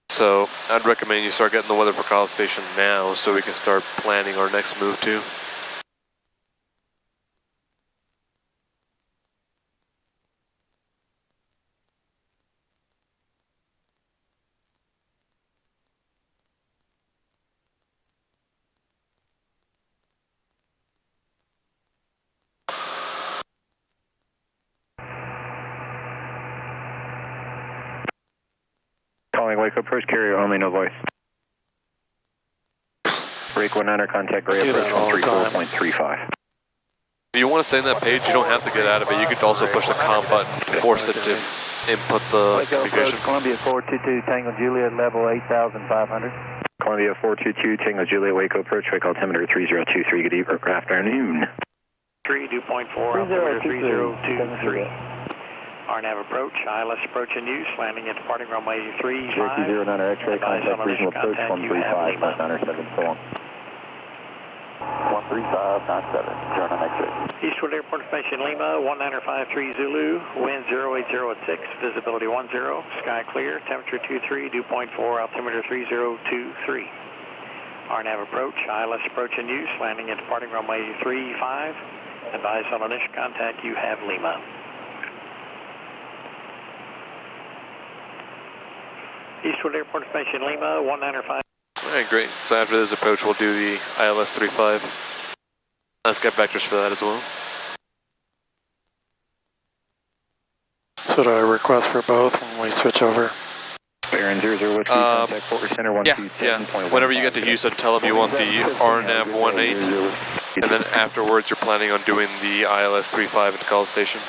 So I'd recommend you start getting the weather for College Station now so we can start planning our next move too. Calling Waco approach, carrier only, no voice. Break 19 contact, gray approach 134.35. If you want to stay on that page, you don't have to get out of it. You could also push the COM button to force it to input the Waco configuration. approach, Columbia 422 Tango Juliet, level 8,500. Columbia 422 Tango Juliet, Waco approach, wake altimeter 3023. Good evening, afternoon. 3, dew point 4, altimeter 3023. RNAV approach, ILS approach in use, landing at departing runway 35. Cherokee 09er X-ray, contact regional approach 135, 974. 13597, turn on X-ray. Eastwood Airport Information Lima, 1953 Zulu, wind 080 at 6, visibility 10, sky clear, temperature 23, dew point 4, altimeter 3023. RNAV approach, ILS approach in use, landing at departing runway 35. Advise on initial contact, you have Lima. Eastwood Airport Information Lima, 1953. Alright, great. So after this approach, we'll do the ILS 35. Let's get vectors for that as well. So do I request for both when we switch over? Baron 00 Whiskey, contact Fort Center 127.1. Whenever you get to Houston, tell them you want the RNAV 18, and then afterwards you're planning on doing the ILS 35 at the College Station.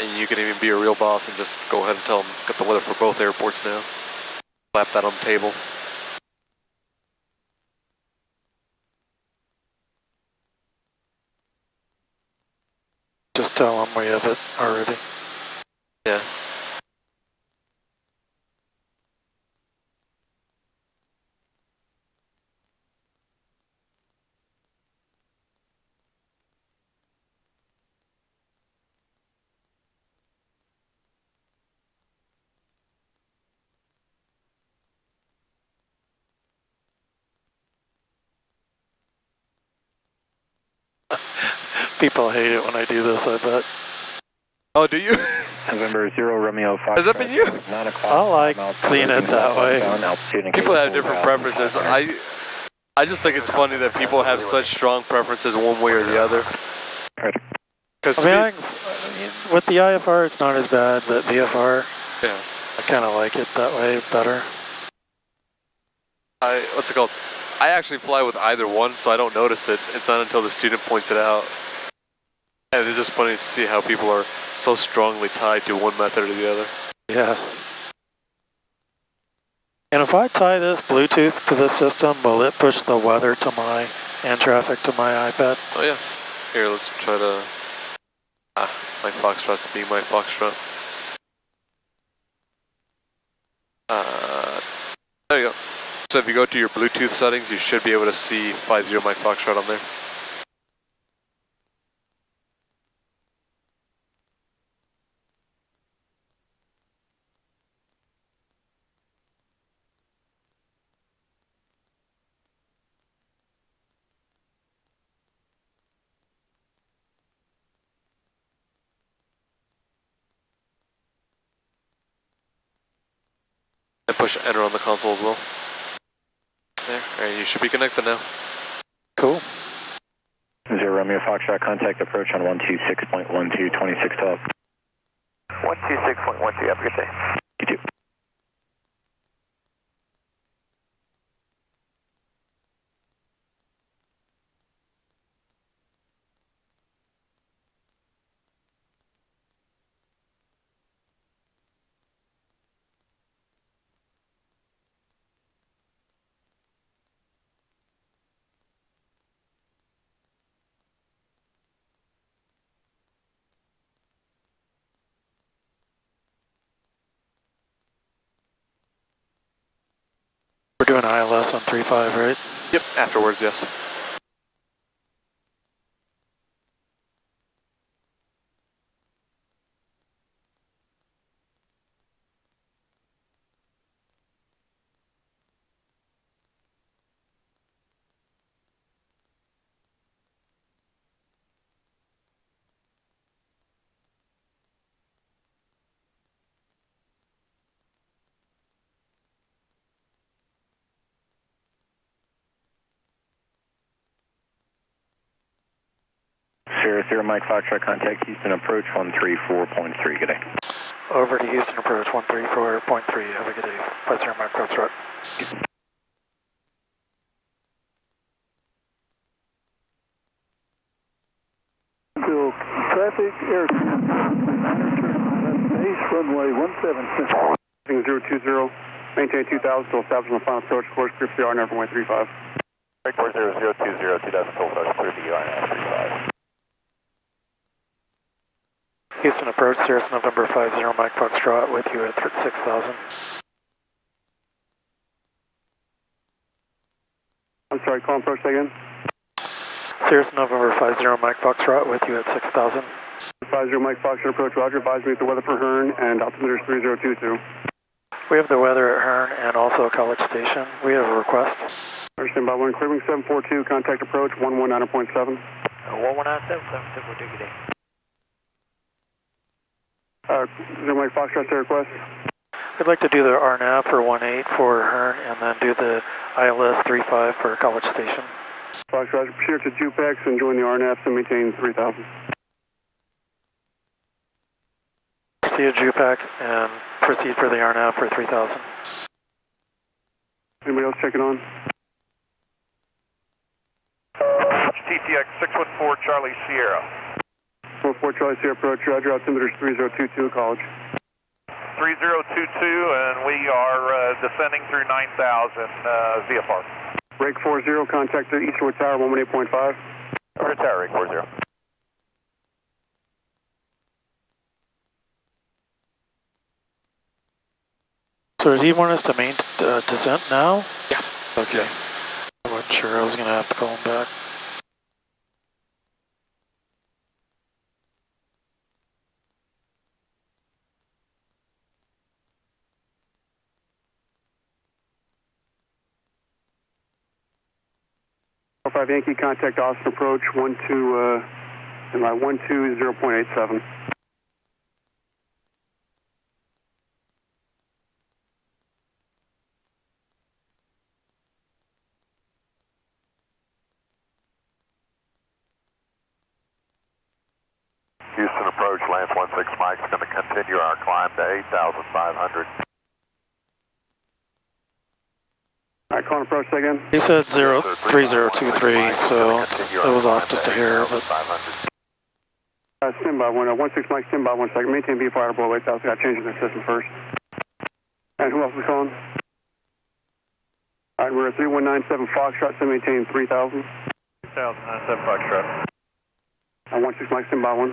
And you can even be a real boss and just go ahead and tell them, get the weather for both airports now. Slap that on the table. Just tell them we have it already. Yeah. People hate it when I do this, I bet. Oh, do you? November 0 Romeo 5. Has that been you? 9 o'clock. I like seeing it that way. People have different preferences. I just think it's funny that people have such strong preferences one way or the other. Because I mean, with the IFR, it's not as bad, but VFR, yeah, I kind of like it that way better. What's it called? I actually fly with either one, so I don't notice it. It's not until the student points it out. And it's just funny to see how people are so strongly tied to one method or the other. Yeah. And if I tie this Bluetooth to this system, will it push the weather to my, and traffic to my iPad? Oh yeah. Here, let's try to... Mike Foxtrot's being Mike Foxtrot. There you go. So if you go to your Bluetooth settings, you should be able to see 50 Mike Foxtrot on there. And push enter on the console as well. There, alright, you should be connected now. Cool. 0 Romeo Foxtrot, contact approach on 126.12, 2612. 126.12, have a good day. You too. We're doing ILS on 3.5, right? Yep, afterwards, yes. Sierra 0 Mike Foxtrot, contact Houston approach 134.3, good day. Over to Houston approach 134.3, have a good day. 50 Mike Foxtrot. Bill, traffic, air base runway 17. 020, maintain 2000 till establish on final approach course, clear for the RNAV runway 35. Break 40020, 2000 till approach, clear for the RNAV 35. Houston approach, Sirius November 50 Mike Foxtrot with you at 6,000. I'm sorry, call approach again. Sirius November 50 Mike Foxtrot with you at 6,000. 50 Mike Foxtrot approach, roger, advise me of the weather for Hearn and altimeter is 3022. We have the weather at Hearn and also College Station. We have a request. Stand by 1, clearing 742, contact approach 119.7. 119.7, 742, good day. 0 Mike Foxtrot, their request. We'd like to do the RNAV for 18 for Hearn and then do the ILS 35 for College Station. Foxtrot, proceed to JUPEX and join the RNAV and maintain 3000. Proceed to JUPEX and proceed for the RNAV for 3000. Anybody else checking on? TTX 614 Charlie Sierra. 14 Charlie Sierra approach, roger, altimeter is 3022, College. 3022, and we are descending through 9000 VFR. Break 40, contact the Eastwood Tower 118.5. Over to tower, break 40. So did he want us to main descent now? Yeah. Okay. I wasn't sure, I was going to have to call him back. Five Yankee, contact Austin approach 120.87. Houston approach, Lance 16 Mike's going to continue our climb to 8,500. Alright, calling approach again. He said 3023, so it was off just a hair, but... Stand by 16 Mike, stand by 1 second. Maintain VFR below 8,000. Got changing the system first. And who else is calling? Alright, we're at 3197 Foxtrot, so maintain 3000. 3097 Foxtrot. 16 Mike, stand by 1.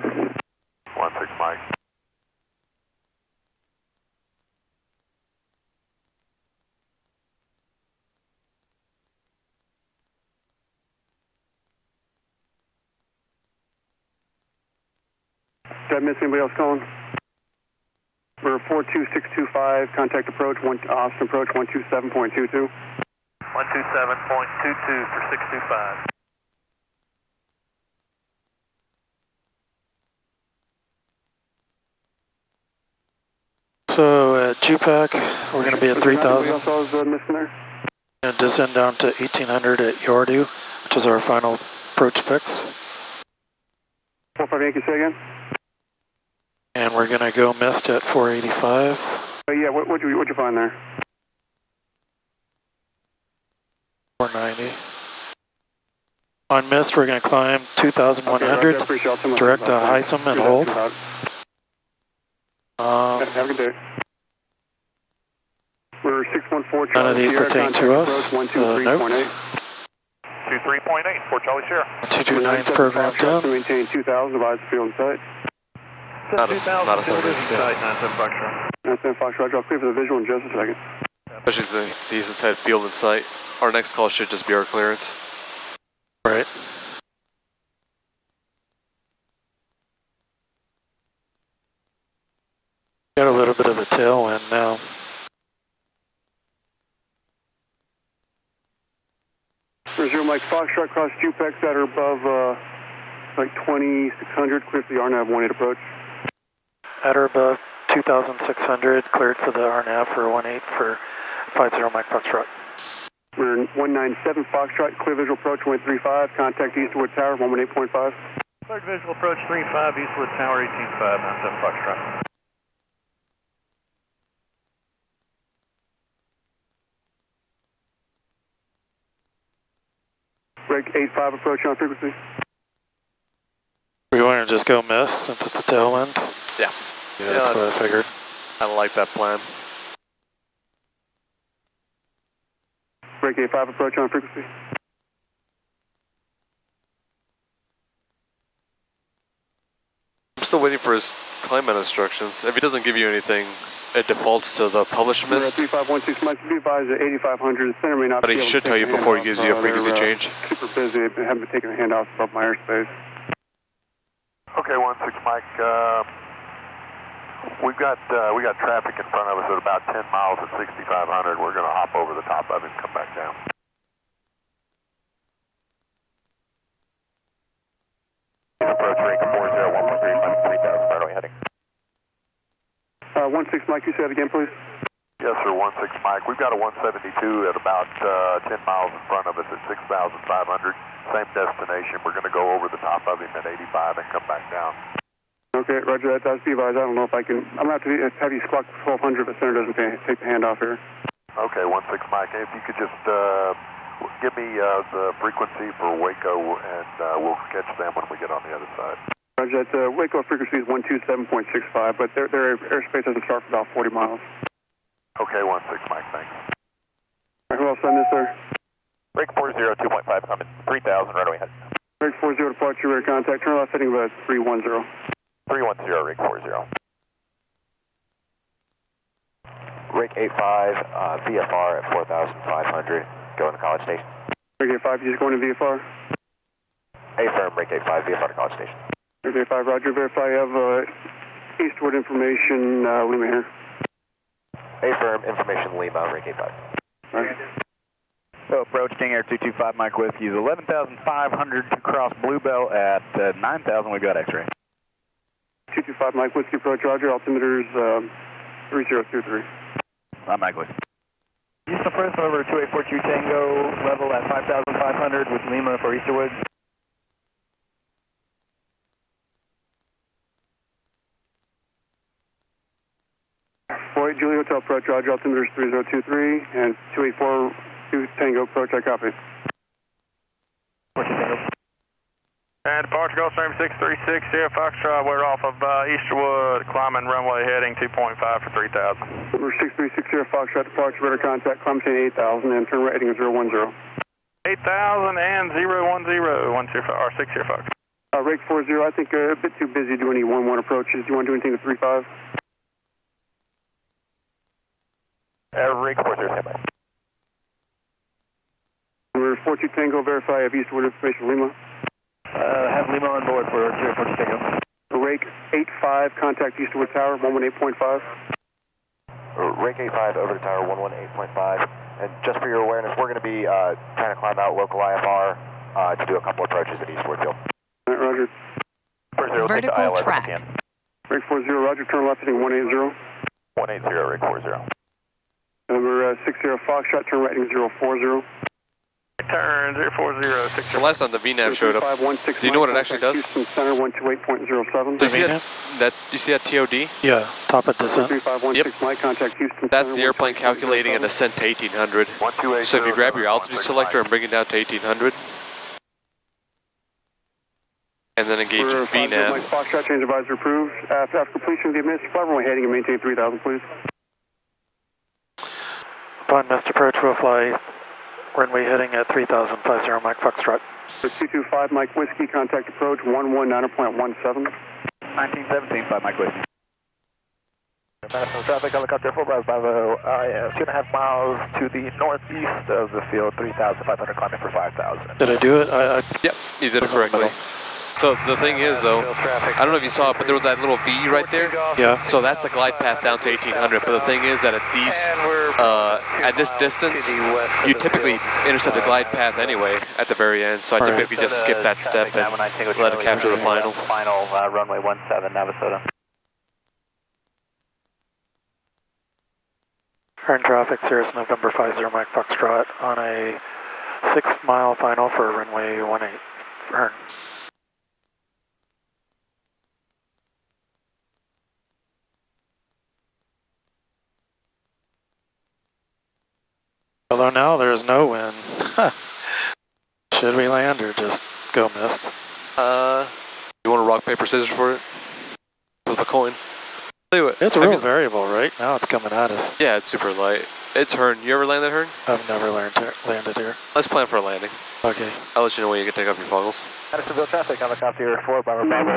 16 Mike. Did I miss anybody else calling? We're 42625, contact approach, Austin approach 127.22. 127.22 for 625. So at GPAC, we're going to be at 3,000. What else was missing there? And descend down to 1,800 at Yordu, which is our final approach fix. 45 Yankee, say again? And we're going to go mist at 485. Yeah, what'd you find there? 490. On mist, we're going to climb 2,100, direct to Heisem and hold. Have a good day. We're 614 None of these pertain to us. Notes. 23.8 for Charlie Sierra. 229's programmed down. Maintain 2,000, advise the field in sight. Not a survey. 97 Foxtrot. 97 Foxtrot, I'll clear for the visual in just a second. Especially since he's inside field in sight. Our next call should just be our clearance. Right. Got a little bit of a tailwind now. Zero Mike Foxtrot, cross JUPEX that are above like 2,600, clear for the RNAV 18 approach. At or above 2,600, cleared for the RNAV for 18 for 50 Mike Foxtrot. We're 197 Foxtrot, clear visual approach 135, contact Eastwood Tower 118.5. Cleared visual approach 35, Eastwood Tower 18.5, 97 Foxtrot. Break 85 approach on frequency. We want to just go miss since it's a tailwind? Yeah. Yeah, that's what I figured. I like that plan. Break 85 approach on frequency. I'm still waiting for his climate instructions. If he doesn't give you anything, it defaults to the published mist. 3516 might be advised at 8,500. The center may not But be he able should to tell take you the before he handoff, gives you a frequency they're, change. Super busy. They haven't been taking the handoff above my airspace. Okay, 16 Mike. We got traffic in front of us at about 10 miles at 6,500. We're going to hop over the top of it and come back down. Approach rate 401.3, 3,000. Where are we heading? 16 Mike, you say that again, please? Yes, sir, 16 Mike. We've got a 172 at about 10 miles in front of us at 6,500. Same destination. We're going to go over the top of him at 85 and come back down. Okay, roger that. That's advised. I don't know if I can. I'm going to have you squawk 1,200 if the center doesn't take the handoff here. Okay, 16 Mike. If you could just give me the frequency for Waco, and we'll catch them when we get on the other side. Roger that. Waco frequency is 127.65, but their airspace doesn't start for about 40 miles. Okay, 16 Mike. Thanks. All right, who else on this, sir? Break 40, 2.5 coming. 3,000 runway head. Break 40, departure, rear contact. Turn left heading about 310. 310, Rig 40. Rig 85, VFR at 4,500, going to College Station. Rig 85, you just going to VFR? A-firm, Rig 85, VFR to College Station. Rig 85, roger, verify you have Eastward information, Lima here. A-firm, information Lima, Rig 85. Right. So approach King Air 225, Mike Whiskey is 11,500 to cross Bluebell at 9,000, we've got X-ray. 225 Mike Whiskey approach, roger, altimeter's 3023. I'm Mike Whiskey. Houston Press over 2842 Tango, level at 5,500 with Lima for Easterwood. Boyd, Julie Hotel approach, roger, altimeter's 3023, and 2842 Tango approach, I copy. And departure Gulfstream 636, Sierra Foxtrot, we're off of Easterwood, climbing runway heading 2.5 for 3,000. We're 636 Sierra Foxtrot, departure, radar contact, climb maintain 8,000, and turn right heading 010. 8,000 and 010, 6 Sierra Fox. Rake 40, I think a bit too busy doing any 1-1 approaches. Do you want to do anything to 3-5? Rake 40, stand by. We're 42 Tango, verify I have eastward information, Lima. Have Lima on board for 42 Tango. Rake 85, contact eastward tower, 118.5. Rake 85 over to tower 118.5. And just for your awareness, we're going to be trying to climb out local IFR to do a couple approaches at eastward field. All right, roger. Vertical track. Rake 40, roger, turn left heading 180. 180, Rake 40. Number 60 Foxtrot, turn right heading 040. Turn 040, 60. So last time the VNAV showed up, do you know what it actually does? Houston Center 128.07. Do you see that TOD? Yeah, top of descent. 3516 Mike, contact Houston That's Center, the airplane calculating a descent to 1800. So if you grab your altitude selector and bring it down to 1800, and then engage VNAV. Mike Foxtrot, change advisor approved. After completion of the administrative flight, runway heading and maintain 3000, please. Upon missed approach, we'll fly runway heading at 3000, 50 Mike Foxtrot. 225 Mike Whiskey, contact approach 119.17. 1917, 5 Mike Whiskey. National traffic, helicopter 4 Bravo, 2.5 miles to the northeast of the field, 3,500, climbing for 5,000. Did I do it? Yep, you did it correctly. So the thing is, though, I don't know if you saw it, but there was that little V right there. Yeah. So that's the glide path down to 1800. But the thing is that at these, at this distance, you typically intercept the glide path anyway at the very end. So I typically just skip that step and let it capture the final. Final runway 17, Navasota. Current traffic, Cirrus November 50 Mike Foxtrot on a 6-mile final for runway 18. Earn. Although now there's no wind. Should we land or just go missed? You want to rock, paper, scissors for it? Flip a coin. It's a real variable, right? Now it's coming at us. Yeah, it's super light. It's Hearn. You ever landed Hearn? I've never landed here. Let's plan for a landing. Okay. I'll let you know when you can take off your goggles. Madisonville traffic, helicopter 4 Bravo Bravo.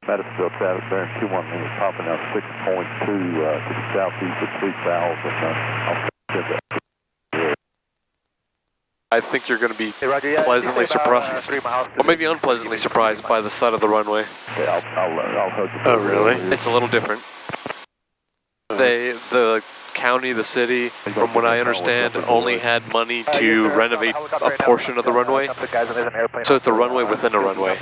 Madisonville traffic bearing 21 minutes, popping out 6.2 to the southeast of 3,000. I think you're going to be pleasantly surprised, or maybe unpleasantly surprised by the side of the runway. Yeah, I'll hook it. Oh, really? It's a little different. The county, the city, from what I understand, only had money to renovate a portion of the runway. So it's a runway within a runway.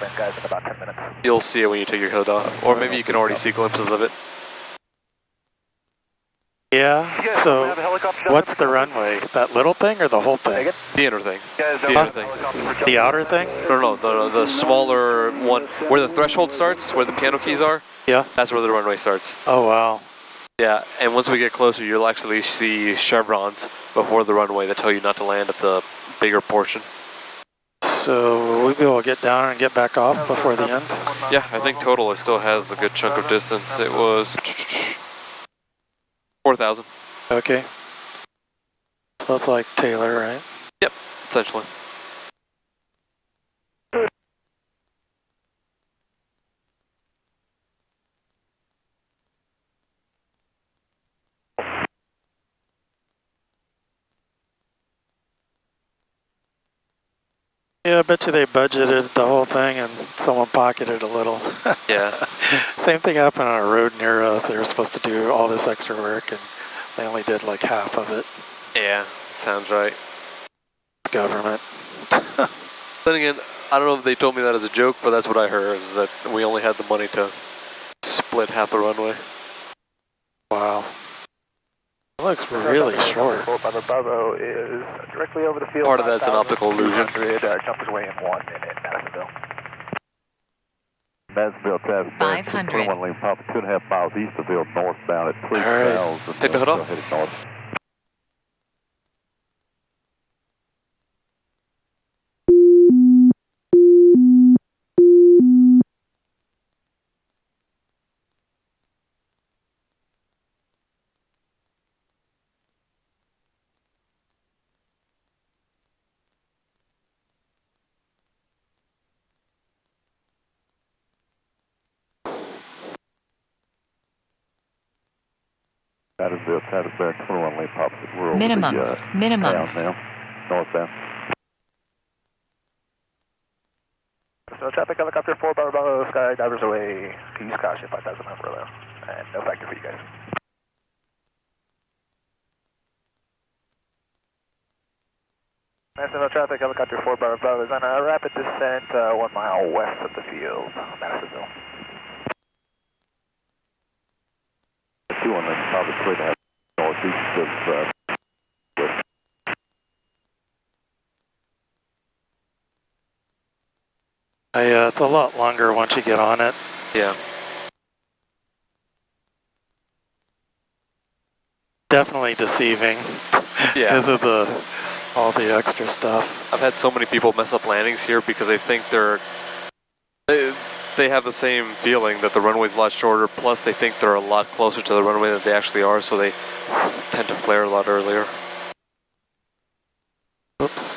You'll see it when you take your hood off, or maybe you can already see glimpses of it. Yeah, so what's the runway? That little thing or the whole thing? The inner thing. The inner thing. The outer thing? No, the smaller one, where the threshold starts, where the piano keys are. Yeah. That's where the runway starts. Oh, wow. Yeah, and once we get closer, you'll actually see chevrons before the runway that tell you not to land at the bigger portion. So will we be able to get down and get back off before the end? Yeah, I think total it still has a good chunk of distance. It was 4,000. Okay. So that's like Taylor, right? Yep, essentially. Yeah, I bet you they budgeted the whole thing and someone pocketed a little. Yeah. Same thing happened on a road near us. They were supposed to do all this extra work and they only did like half of it. Yeah, sounds right. Government. Then again, I don't know if they told me that as a joke, but that's what I heard, is that we only had the money to split half the runway. Wow. It looks really short. Bravo is directly over the field. Part of that's an optical illusion. Jumpers way in 1 in Madisonville. Madisonville traffic 500. 21 lane, pop 2.5 miles east of field, northbound at 3,000. Take the hood off. Headed north. That is it. That is there. 21 lane opposite. We're over Minimums. the Minimums. town now. Northbound. No traffic, helicopter 4 Bravo, sky divers away. Use caution, 5,000 further. And no factor for you guys. Massive traffic, helicopter 4 Bravo is on a rapid descent 1 mile west of the field, Madisonville. 2 on the top of the plate, northeast of west. It's a lot longer once you get on it. Yeah. Definitely deceiving. Yeah. Because of all the extra stuff. I've had so many people mess up landings here because they think they have the same feeling that the runway's a lot shorter, plus they think they're a lot closer to the runway than they actually are, so they tend to flare a lot earlier. Oops.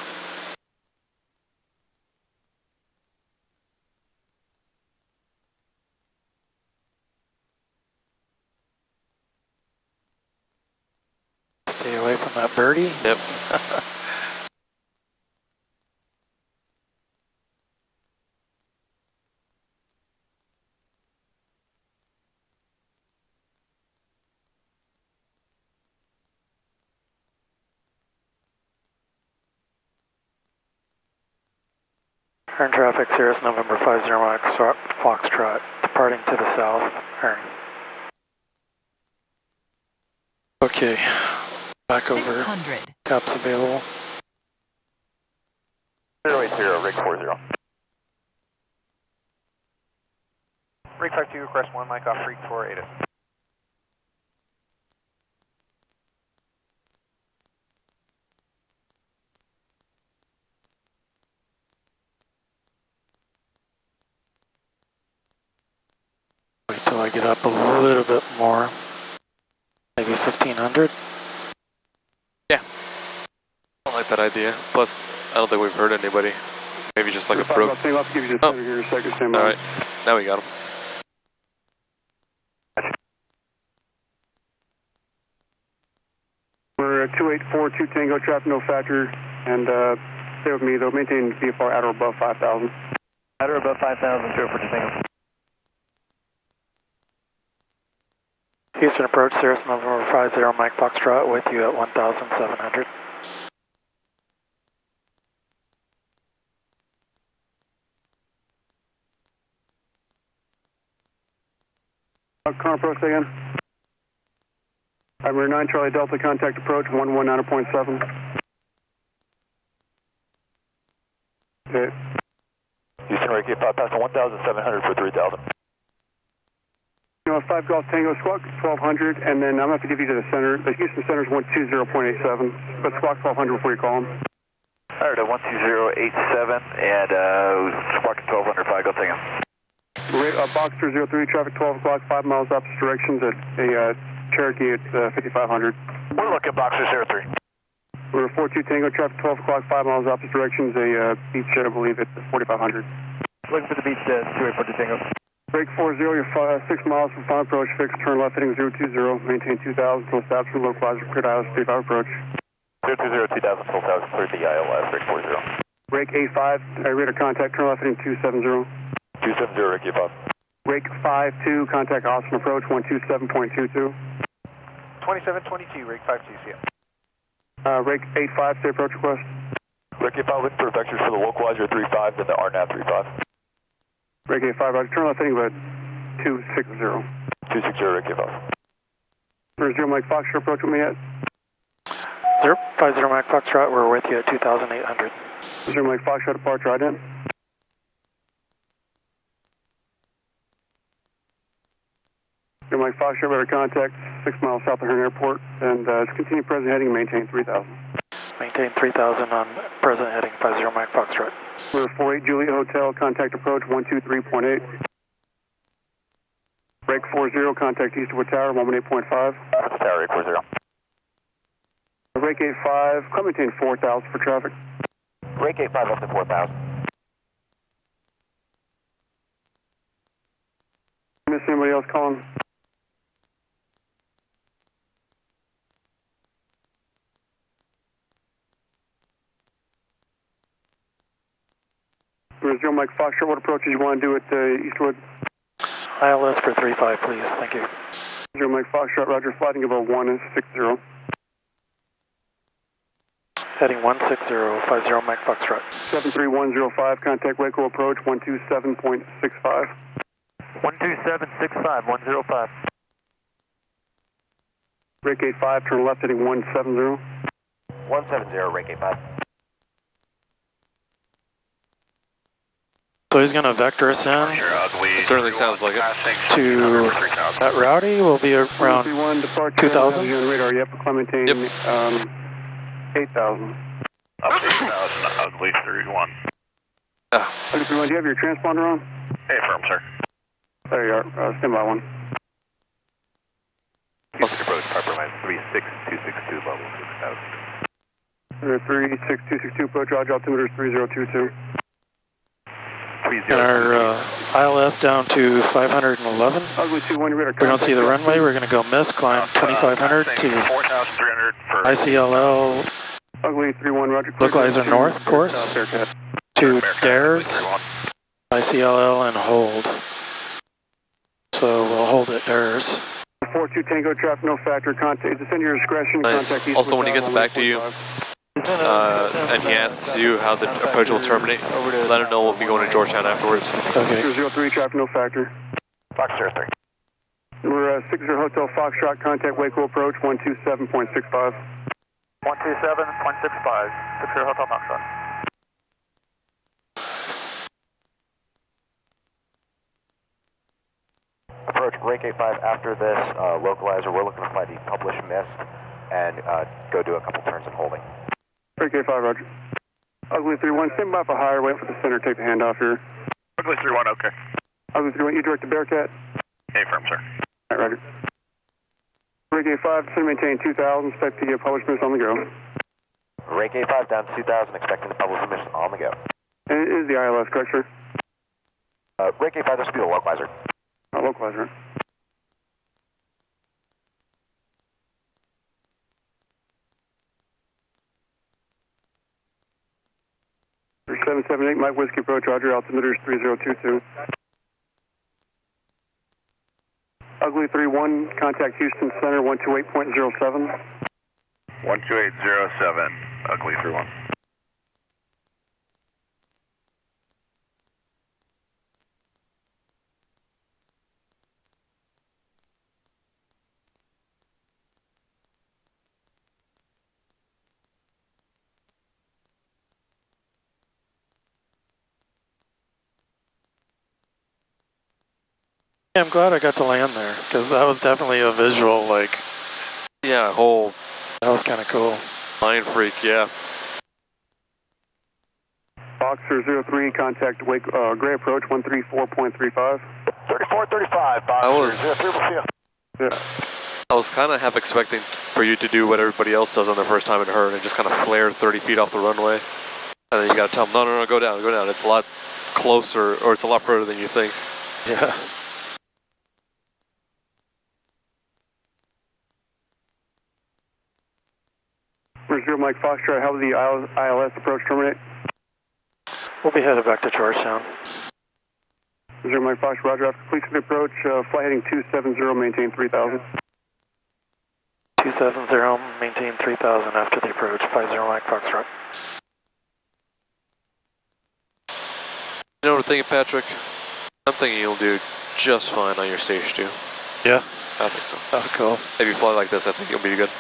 Stay away from that birdie. Yep. Turn traffic, Cirrus November 50 Mike Foxtrot, departing to the south. Turn. Okay, back over. 600. Caps available. 080, rig 40. Rig 52, request 1, Mike off, freak 480. Wait till I get up a little bit more. Maybe 1500. Yeah. I don't like that idea. Plus, I don't think we've heard anybody. Maybe just like a broke. I'll give you the center here in a second. Stand by. All right. Now we got him. We're at 2842 Tango, traffic no factor, and stay with me. They'll maintain VFR at or above 5,000. At or above 5,000, 042 Tango. Houston approach, Cirrus November 50 Mike Foxtrot with you at 1,700. Current approach again. We're 9 Charlie Delta, contact approach 119.7. Okay. Houston, Ricky, 5 past 1,700 for 3,000. 5 Golf Tango, squawk 1200, and then I'm going to have to give you to the center. The Houston Center is 120.87, but squawk 1200 before you call them. Alright, 12087, and squawk 1200, 5 Golf Tango. Boxer 03, traffic 12 o'clock, 5 miles opposite directions at a Cherokee at 5500. We're looking Boxer 03. We're 42 Tango, traffic 12 o'clock, 5 miles opposite directions, a beach, I believe, at 4500. Looking for the beach, 2842 Tango. Break 40, you're 6 miles from final approach, fixed, turn left heading 020, maintain 2000, full stops for localizer, cleared ILS 35 approach. 020, 2000, full stops, cleared the ILS, break 40. Break A5, radar contact, turn left heading 270. 270, Ricky 5. Break 52, contact Austin approach 127.22. 2722, Rig 52, see ya. Rake 85, stay approach request. Ricky 5, looking for vectors for the localizer 35, then the RNAV 35. Rake 85, Roger, turn left heading about 260. 260, Ricky 5. 0 Mike Foxtrot, approach with me yet? 050 Mike Foxtrot, we're with you at 2,800. 0 Mike Foxtrot, departure, ident. 0 Mike Foxtrot, radar contact, 6 miles south of Hearn Airport, and continue present heading and maintain 3,000. Maintain 3,000 on present heading, 50 Mike Foxtrot. We're 48 Juliet Hotel, contact approach 123.8. Break 40, contact Eastwood Tower, 118.5. Tower 840. Rake 85, come maintain 4,000 for traffic. Rake 85 up to 4,000. Miss anybody else calling? 0 Mike Foxtrot, what approaches you want to do at Eastwood? ILS for 35, please. Thank you. 0 Mike Foxtrot, roger, flighting about 160. Heading 160, 50 Mike Foxtrot. 73105, contact Waco approach 127.65. 12765, 105. Rake 85, turn left heading 170. 170, Rake 85. So he's going to vector us in. It certainly sounds like it. To that Rowdy will be around 2,000. Radar, yep, Clementine. Yep. 8,000. Up 8,000, ugly 31. Ugly 31, do you have your transponder on? Hey, firm, sir. There you are, stand by one. Houston approach, Piper line 36262, level 6,000. 36262 approach, roger, altimeter is 3022. And our ILS down to 511. Ugly 21, radar. We don't see the runway, we're going to go miss, climb 2,500 to 4,300 for ICLL. Ugly 31, roger. Localizer north, of course. To Dares, ICLL, and hold. So we'll hold at Dares. 42 Tango traffic, no factor, contact, it's in your discretion. Nice. Contact Also, when he gets back to you, and he asks you how the approach will terminate, let him know we'll be going to Georgetown afterwards. Okay. 03 traffic, no factor. Fox 03. We're 60 Hotel Foxtrot, contact Waco approach 127.65. 127.65, 60 Hotel Foxtrot. Approach Rake 85 after this localizer. We're looking to fly the published mist and go do a couple turns and holding. Rake 85, roger. Ugly 31, stand by for higher, wait for the center, take the handoff here. Ugly 31, okay. Ugly 31, you direct to Bearcat? Hey, firm, sir. All right, roger. Rake 85, center maintain 2,000, expect the published mist on the go. Rake 85 down to 2,000, expecting the published mist on the go. And it is the ILS, correct, sir? Rake 85, this will be the localizer. Localizer. There's 778 Mike Whiskey approach, roger, altimeter is 3022. Ugly 31, contact Houston Center 128.07. 12807, ugly 31. Yeah, I'm glad I got to land there, because that was definitely a visual, like... Yeah, whole... That was kind of cool. Mind freak, yeah. Boxer 03, contact Wake, Gray approach 134.35. 3435, Boxer 03, we'll see you. Yeah. I was kind of half expecting for you to do what everybody else does on their first time in Hearn and just kind of flare 30 feet off the runway. And then you got to tell them, no, go down, go down. It's a lot closer, or it's a lot further than you think. Yeah. Where's your Mike Foxtrot? How will the ILS approach terminate? We'll be headed back to Georgetown. Zero Mike Foxtrot, roger. After completing the approach, flight heading 270, maintain 3000. 270, maintain 3000 after the approach, 50 Mike Foxtrot. You know what I'm thinking, Patrick? I'm thinking you'll do just fine on your stage 2. Yeah? I think so. Oh, cool. If you fly like this, I think you'll be good.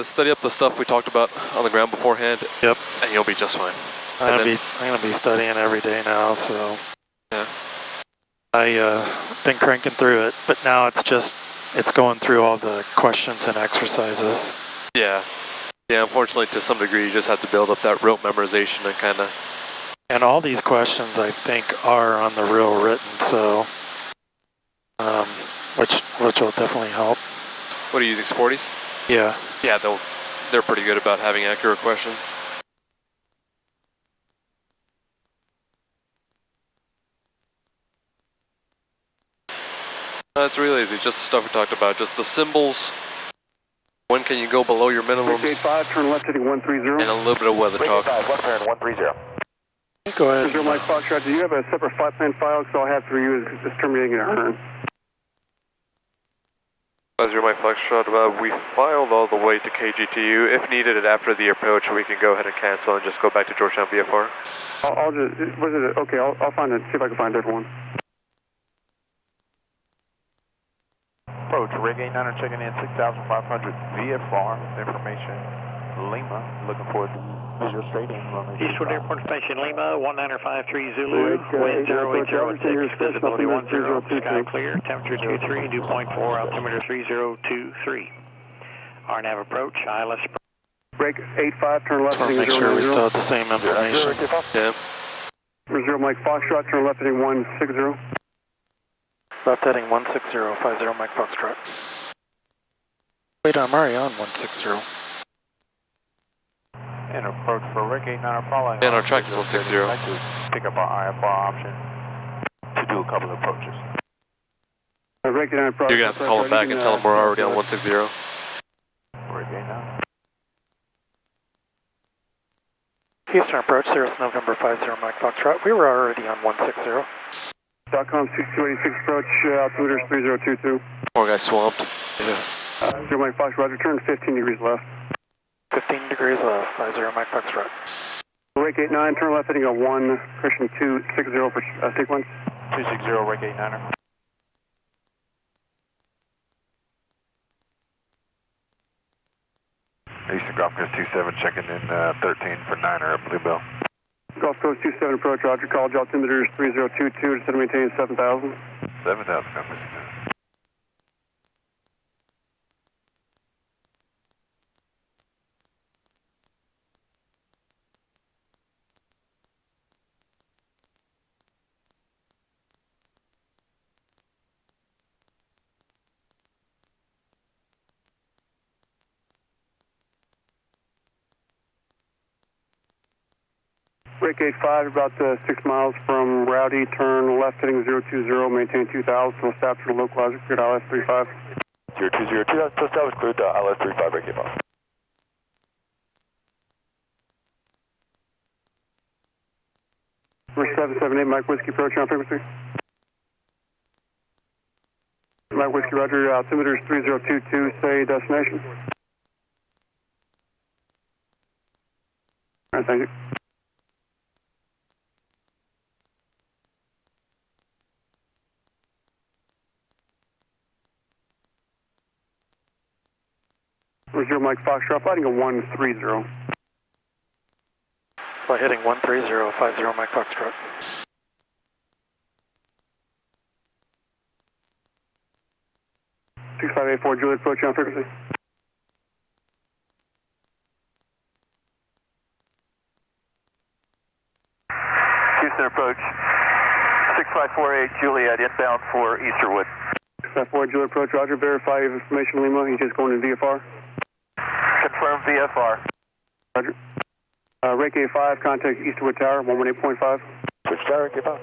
Study up the stuff we talked about on the ground beforehand. Yep. And you'll be just fine. I'm gonna be studying every day now, so yeah. I been cranking through it, but now it's going through all the questions and exercises. Yeah. Yeah, unfortunately to some degree you just have to build up that rote memorization and kinda. And all these questions I think are on the real written, so which will definitely help. What are you using, Sporties? Yeah. Yeah, they're pretty good about having accurate questions. It's really easy, just the stuff we talked about, just the symbols. When can you go below your minimums? 85, turn left heading 130. And a little bit of weather talk. 85, left turn 130. Go ahead. Zero Mike Foxtrot, do you have a separate flight plan file? Because all I have for you is terminating in a turn. Zero Mike Foxtrot, we filed all the way to KGTU. If needed after the approach, we can go ahead and cancel and just go back to Georgetown VFR. I'll just, was it, okay, I'll find it, see if I can find a different one. Approach, Rig 89er checking in 6,500 VFR, information, Lima, looking for visual straight in. Eastwood Airport Station Lima, 1953 Zulu, wind 0806, visibility 10, sky clear, temperature 23, dew point 4, altimeter 3023. RNAV approach, ILS. Break 85, turn left. Just want to make sure we still have the same information. Yeah. Zero Mike Foxtrot, turn left heading 160. Left heading 160, 50 Mike Foxtrot. Wait, I'm already on 160. And approach for Rig 89er following. And our track is 160. I'd like to pick up our IFR option to do a couple of approaches. Rig 89 approach. You're going to have to call him back and tell him we're already on 160. Rig 89. Houston approach, Cirrus November 50 Mike Foxtrot. We were already on 160. .com 6286 approach, altimeter 3022. Poor guy swamped. Yeah. Zero Mike Fox, Roger, turn 15 degrees left. 15 degrees left, 50 Mike Foxtrot. Wake 89, turn left heading a 1, Christian 260 for sequence. 260, Wake 89er. Eastern Gulf Coast 27 checking in 13 for 9er at Bluebell. Gulf Coast 27 approach, Roger, college altimeter is 3022, to maintain 7,000. 7,000, come Break 85, about 6 miles from Rowdy, turn left heading 020, maintain 2,000, we'll stop for the localizer, cleared ILS 35. 020, 2,000, post out was cleared ILS 35, break 85. Number 778, Mike Whiskey, approach on frequency. Mike Whiskey, Roger, altimeter is 3022, say destination. Alright, thank you. Zero Mike Foxtrot, flighting a 130. Flight heading 130, 50 Mike Foxtrot. (6584) Juliet, approach on frequency. Houston approach 6548 Juliet, inbound for Easterwood. 654 Juliet, approach, Roger, verify information Lima, he's just going to VFR. Confirm VFR. Roger. Rake 85, contact Easterwood Tower, 118.5. Switch tower, get up.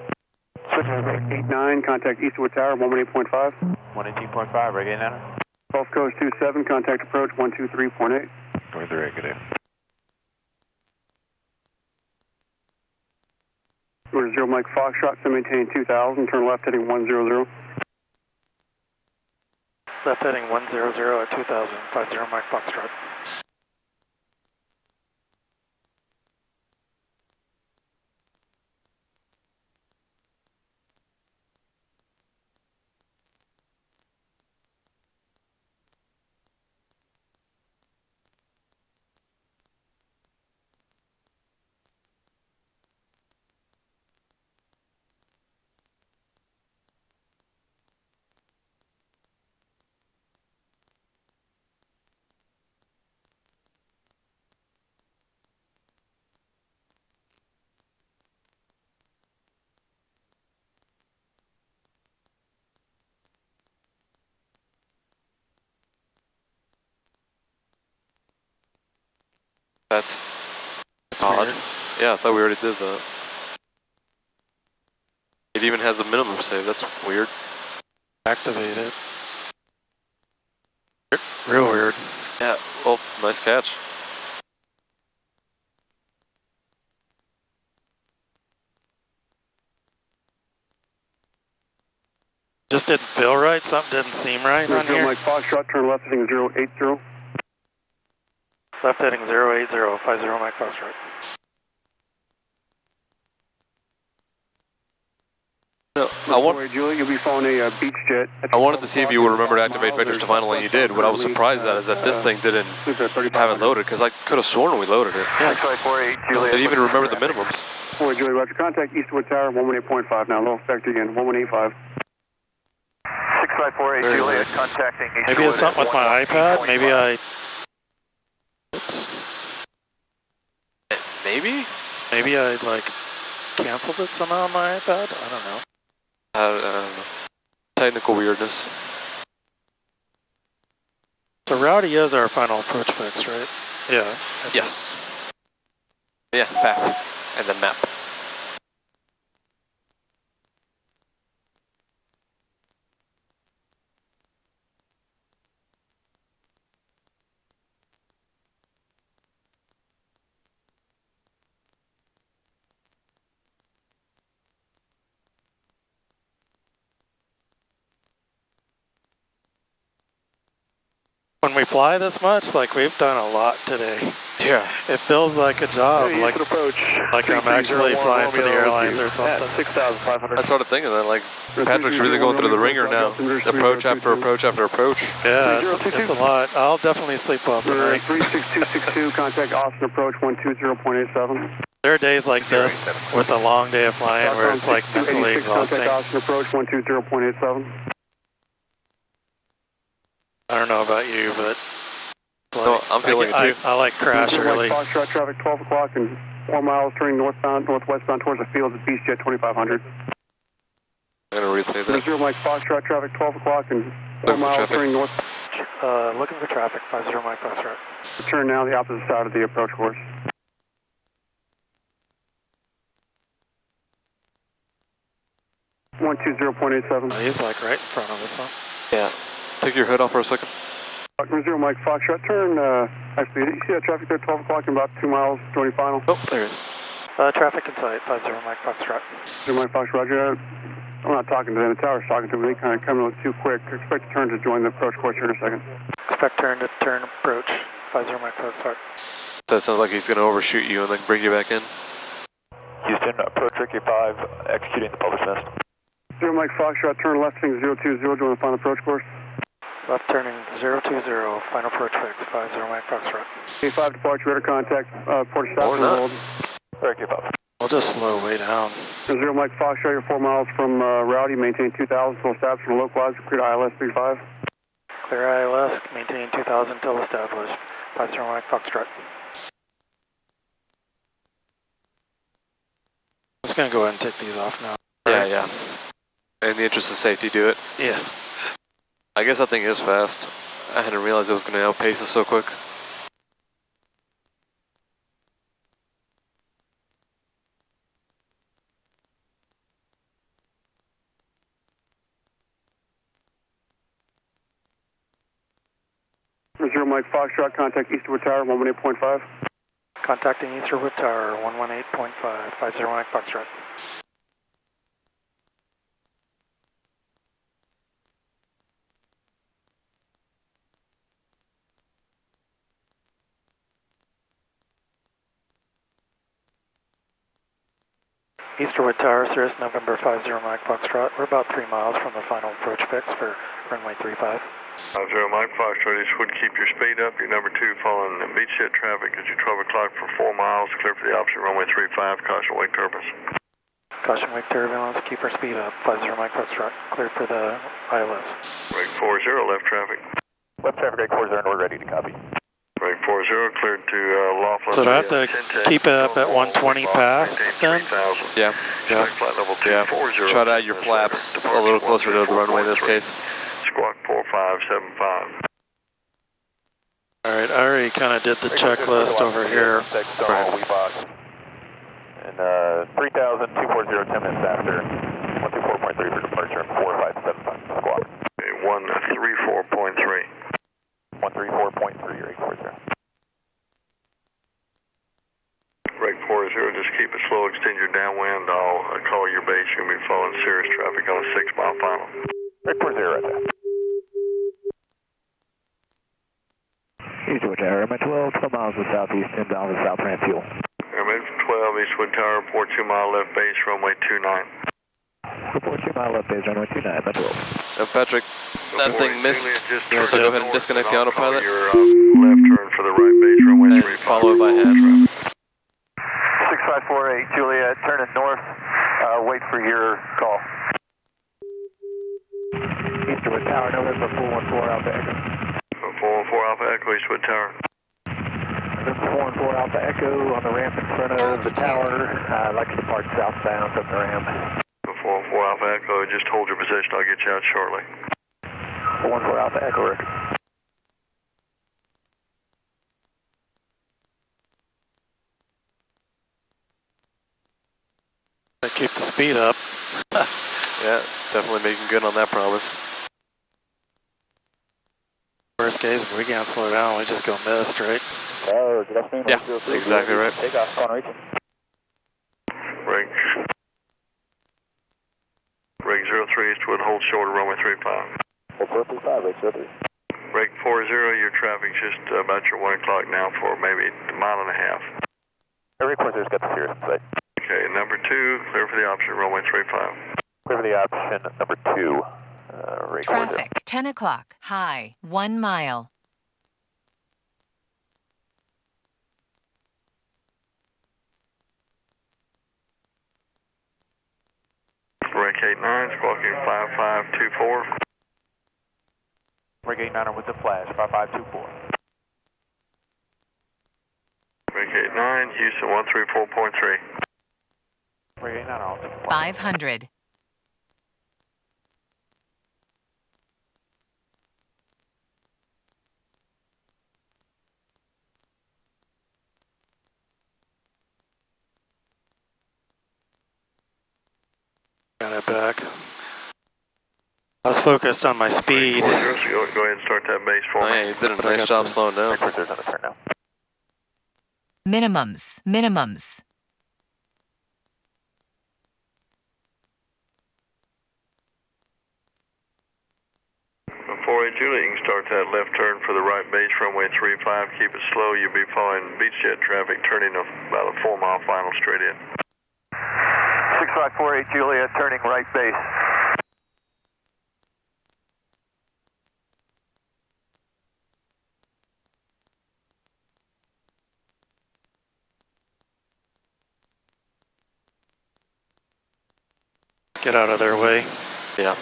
Switch Rake 89, contact Easterwood Tower, 118.5. 118.5, Rig 89er. Gulf Coast 27, contact approach 123.8. 23, good day. Number 0 Mike Foxtrot, to maintain 2,000, turn left heading 100. Left heading 100 at 2,000, 50 Mike Foxtrot. That's odd. Weird. Yeah, I thought we already did that. It even has a minimum save, that's weird. Activate it. Real weird. Yeah, well, nice catch. just didn't feel right. Something didn't seem right on here. Mike Foxtrot, turn left heading 080. Left heading 080, 50 Mike Foxtrot. No, Julie, you'll be following a beach jet. I wanted to see if you would remember to activate vectors to final, and you did. What I was surprised at is that this thing didn't have it loaded, because I could have sworn we loaded it. Yeah, I didn't even remember the minimums. Julie, Roger, contact Eastwood Tower, 118.5 now, low vector again, 1185. 6548 Juliet, contacting Eastwood. Maybe it's something with my iPad, maybe I... Oops. Maybe? Maybe I, like, canceled it somehow on my iPad? I don't know. I don't know. Technical weirdness. So Rowdy is our final approach fix, right? Yeah. Yes. Yeah, back. And then map. When we fly this much, like we've done a lot today. Yeah. It feels like a job, Hey, like I'm actually flying for the airlines or something. 6,500. I started thinking that, like, Patrick's really going through the ringer now. Approach after approach after approach. Yeah, it's a lot. I'll definitely sleep well tonight. 36262, contact Austin approach 120.87. There are days like this with a long day of flying where it's like mentally exhausting. Contact Austin approach 120.87. I don't know about you, but like, no, I'm feeling it too. I like crash early. Foxtrot traffic 12 o'clock and 4 miles turning northwestbound towards the fields at Beach Jet 2500. I'm going to replay that. 0 Mike Foxtrot traffic 12 o'clock and 4 miles turning north. Looking for traffic, 50 Mike Foxtrot. Turn now the opposite side of the approach course. One 120.87. He's like right in front of us, huh? Yeah. Take your hood off for a second. 0 Mike Foxtrot, turn, actually, you see that traffic there, 12 o'clock and about 2 miles, joining final? Oh, there it is. Traffic in sight, 50 Mike Foxtrot. 0 Mike Foxtrot, Roger. I'm not talking to them, the tower's talking to me, they kind of come in too quick. Expect to turn to join the approach course here in a second. Expect turn to turn approach, 50 Mike Foxtrot. So it sounds like he's going to overshoot you and then bring you back in. Houston, approach Ricky 5, executing the published mist. 0 Mike Foxtrot, turn left, heading 020, join the final approach course. Left turning 020, final approach fix, 50 Mike Foxtrot. K5 departure, radar contact, port stop and hold. Very good, Bob. We'll just slow way down. 0 Mike Foxtrot, you're 4 miles from Rowdy, maintain 2000 till established and localized, clear ILS 35. Clear ILS, maintain 2000 till established, 50 Mike Foxtrot. I'm just going to go ahead and take these off now. Yeah, yeah. In the interest of safety, do it. Yeah. I guess that thing is fast. I hadn't realized it was going to outpace us so quick. Zero Mike Foxtrot, contact Eastwood Tower, 118.5. Contacting Eastwood Tower, 118.5, 50 Mike Foxtrot. Eastwood Tower, Cirrus, November 50 Mike Foxtrot. We're about 3 miles from the final approach fix for runway 35. 50 Mike Foxtrot, Eastwood, keep your speed up. Your number 2 following the beach jet traffic at your 12 o'clock for 4 miles. Clear for the opposite runway 35, caution wake turbulence. Caution wake turbulence, keep our speed up. 50 Mike Foxtrot, clear for the ILS. Break 40, left traffic. Left traffic, break 40, and we're ready to copy. Break 40, cleared to Laughlin. So do I have to keep it up at 120 past then? Yeah. Yeah. Yeah. Try to add your flaps a little closer to the runway in this case. Squawk 4575. Alright, I already kind of did the checklist over here. Right. And 3000, 240, 10 minutes after. 124.3 for departure, 4575. Squawk. Okay, 134.3. 134.3 or 840. Break 40, just keep it slow, extend your downwind. I'll call your base. You're going to be following serious traffic on a 6 mile final. Break right there. Eastwood Tower, Airman 12, 12 miles to the southeast, inbound to South Ramp Fuel. Airman 12, Eastwood Tower, report 2 mile left base, runway 29. Report 2 mile left base, runway 29, Airman 12. Patrick, that thing missed, so go ahead and disconnect the autopilot. Your left turn for the right base, runway 35. Follow it by hand. 6548 Juliet, turning north, wait for your call. Eastwood Tower, November 414 Alpha Echo. 414 Alpha Echo, Eastwood Tower. November 414 Alpha Echo on the ramp in front of the tower. I'd like to depart southbound from the ramp. 414 Alpha Echo, just hold your position, I'll get you out shortly. 414 Alpha Echo, Rick. Keep the speed up. Yeah, definitely making good on that promise. Worst case, if we can't slow down, we just go missed, right? Oh, good afternoon. Yeah, exactly right. Take off, on reaching. Rig 03 Eastwood, hold short of runway 35. Hold 35, Rig 03. Rig 40, your traffic's just about your 1 o'clock now for maybe a mile and a half. Rig 40's got the Sirius in sight. Okay, number 2, clear for the option, runway 35. Clear for the option, number 2. Traffic, 10 o'clock, high, 1 mile. Rig 89, squawking 5524. Rig 89 with the flash, 5524. Rig 89, Houston 134.3. Rig 89 on 500. Got it back. I was focused on my speed. Go ahead and start that base for me. Yeah, you did a nice job slowing down. Minimums, minimums. 48 Juliet, you can start that left turn for the right base, runway 35. Keep it slow. You'll be following beach jet traffic, turning about a 4 mile final straight in. 6548 Juliet, turning right base. Get out of their way. Yeah.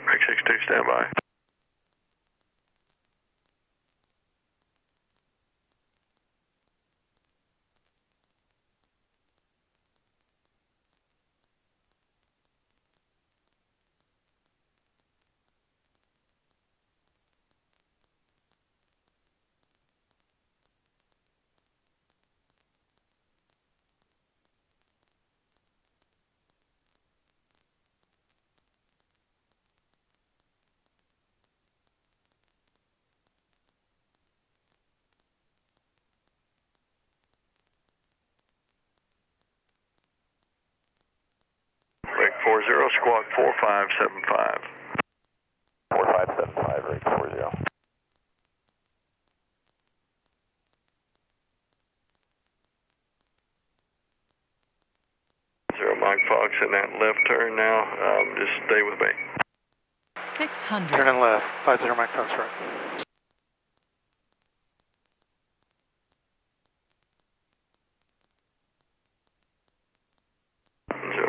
Rig 62, stand by. Rig 40, squawk 4575. 4575, Rig 40. Mike Fox in that left turn now. Just stay with me. 600. Turning left, 50 Mike Fox right.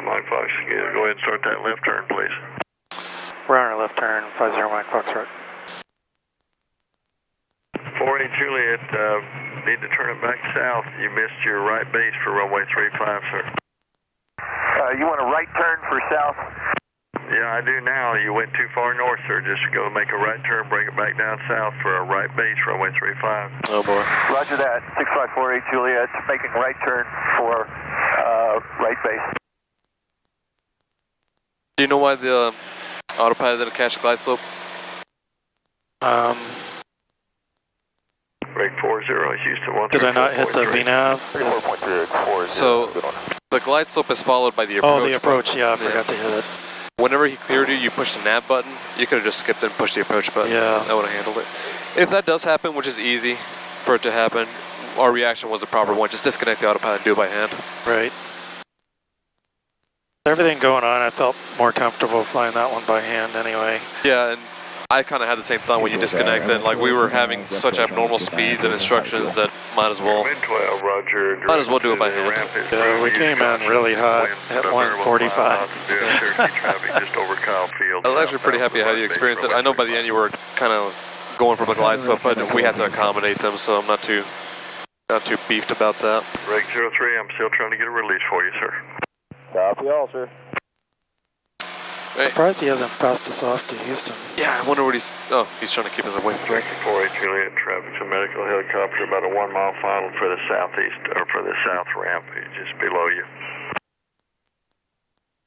Mike Fox, go ahead and start that left turn, please. We're on our left turn, 50 Mike Fox right. 48 Juliet, need to turn it back south. You missed your right base for runway 35, sir. You want a right turn for south? Yeah, I do now. You went too far north, sir. Just go make a right turn, bring it back down south for a right base, runway 35. Oh boy. Roger that. 6548 Juliet, making right turn for right base. Do you know why the autopilot didn't catch the glide slope? Break 40, Houston 1. Did I not hit the VNAV? 4.384. So the glide slope is followed by the approach. Oh, the approach, button. yeah, I forgot to hit it. Whenever he cleared you, you push the nav button. You could have just skipped and pushed the approach button. Yeah. That would have handled it. If that does happen, which is easy for it to happen, our reaction was the proper one. Just disconnect the autopilot and do it by hand. Right. Everything going on, I felt more comfortable flying that one by hand anyway. Yeah, and I kind of had the same thought when you disconnected. Like, we were having such abnormal speeds and instructions that might as well do it by hand. Yeah, we came in really hot at 145. I was actually pretty happy how you experienced it. I know by the end you were kind of going for the glide slope, but we had to accommodate them, so I'm not too beefed about that. Reg 03, I'm still trying to get a release for you, sir. Copy all, sir. Right. Surprised he hasn't passed us off to Houston. Yeah, I wonder what he's trying to keep us away from there. 48 Juliet, traffic to medical helicopter about a 1 mile final for the southeast, or for the south ramp, just below you.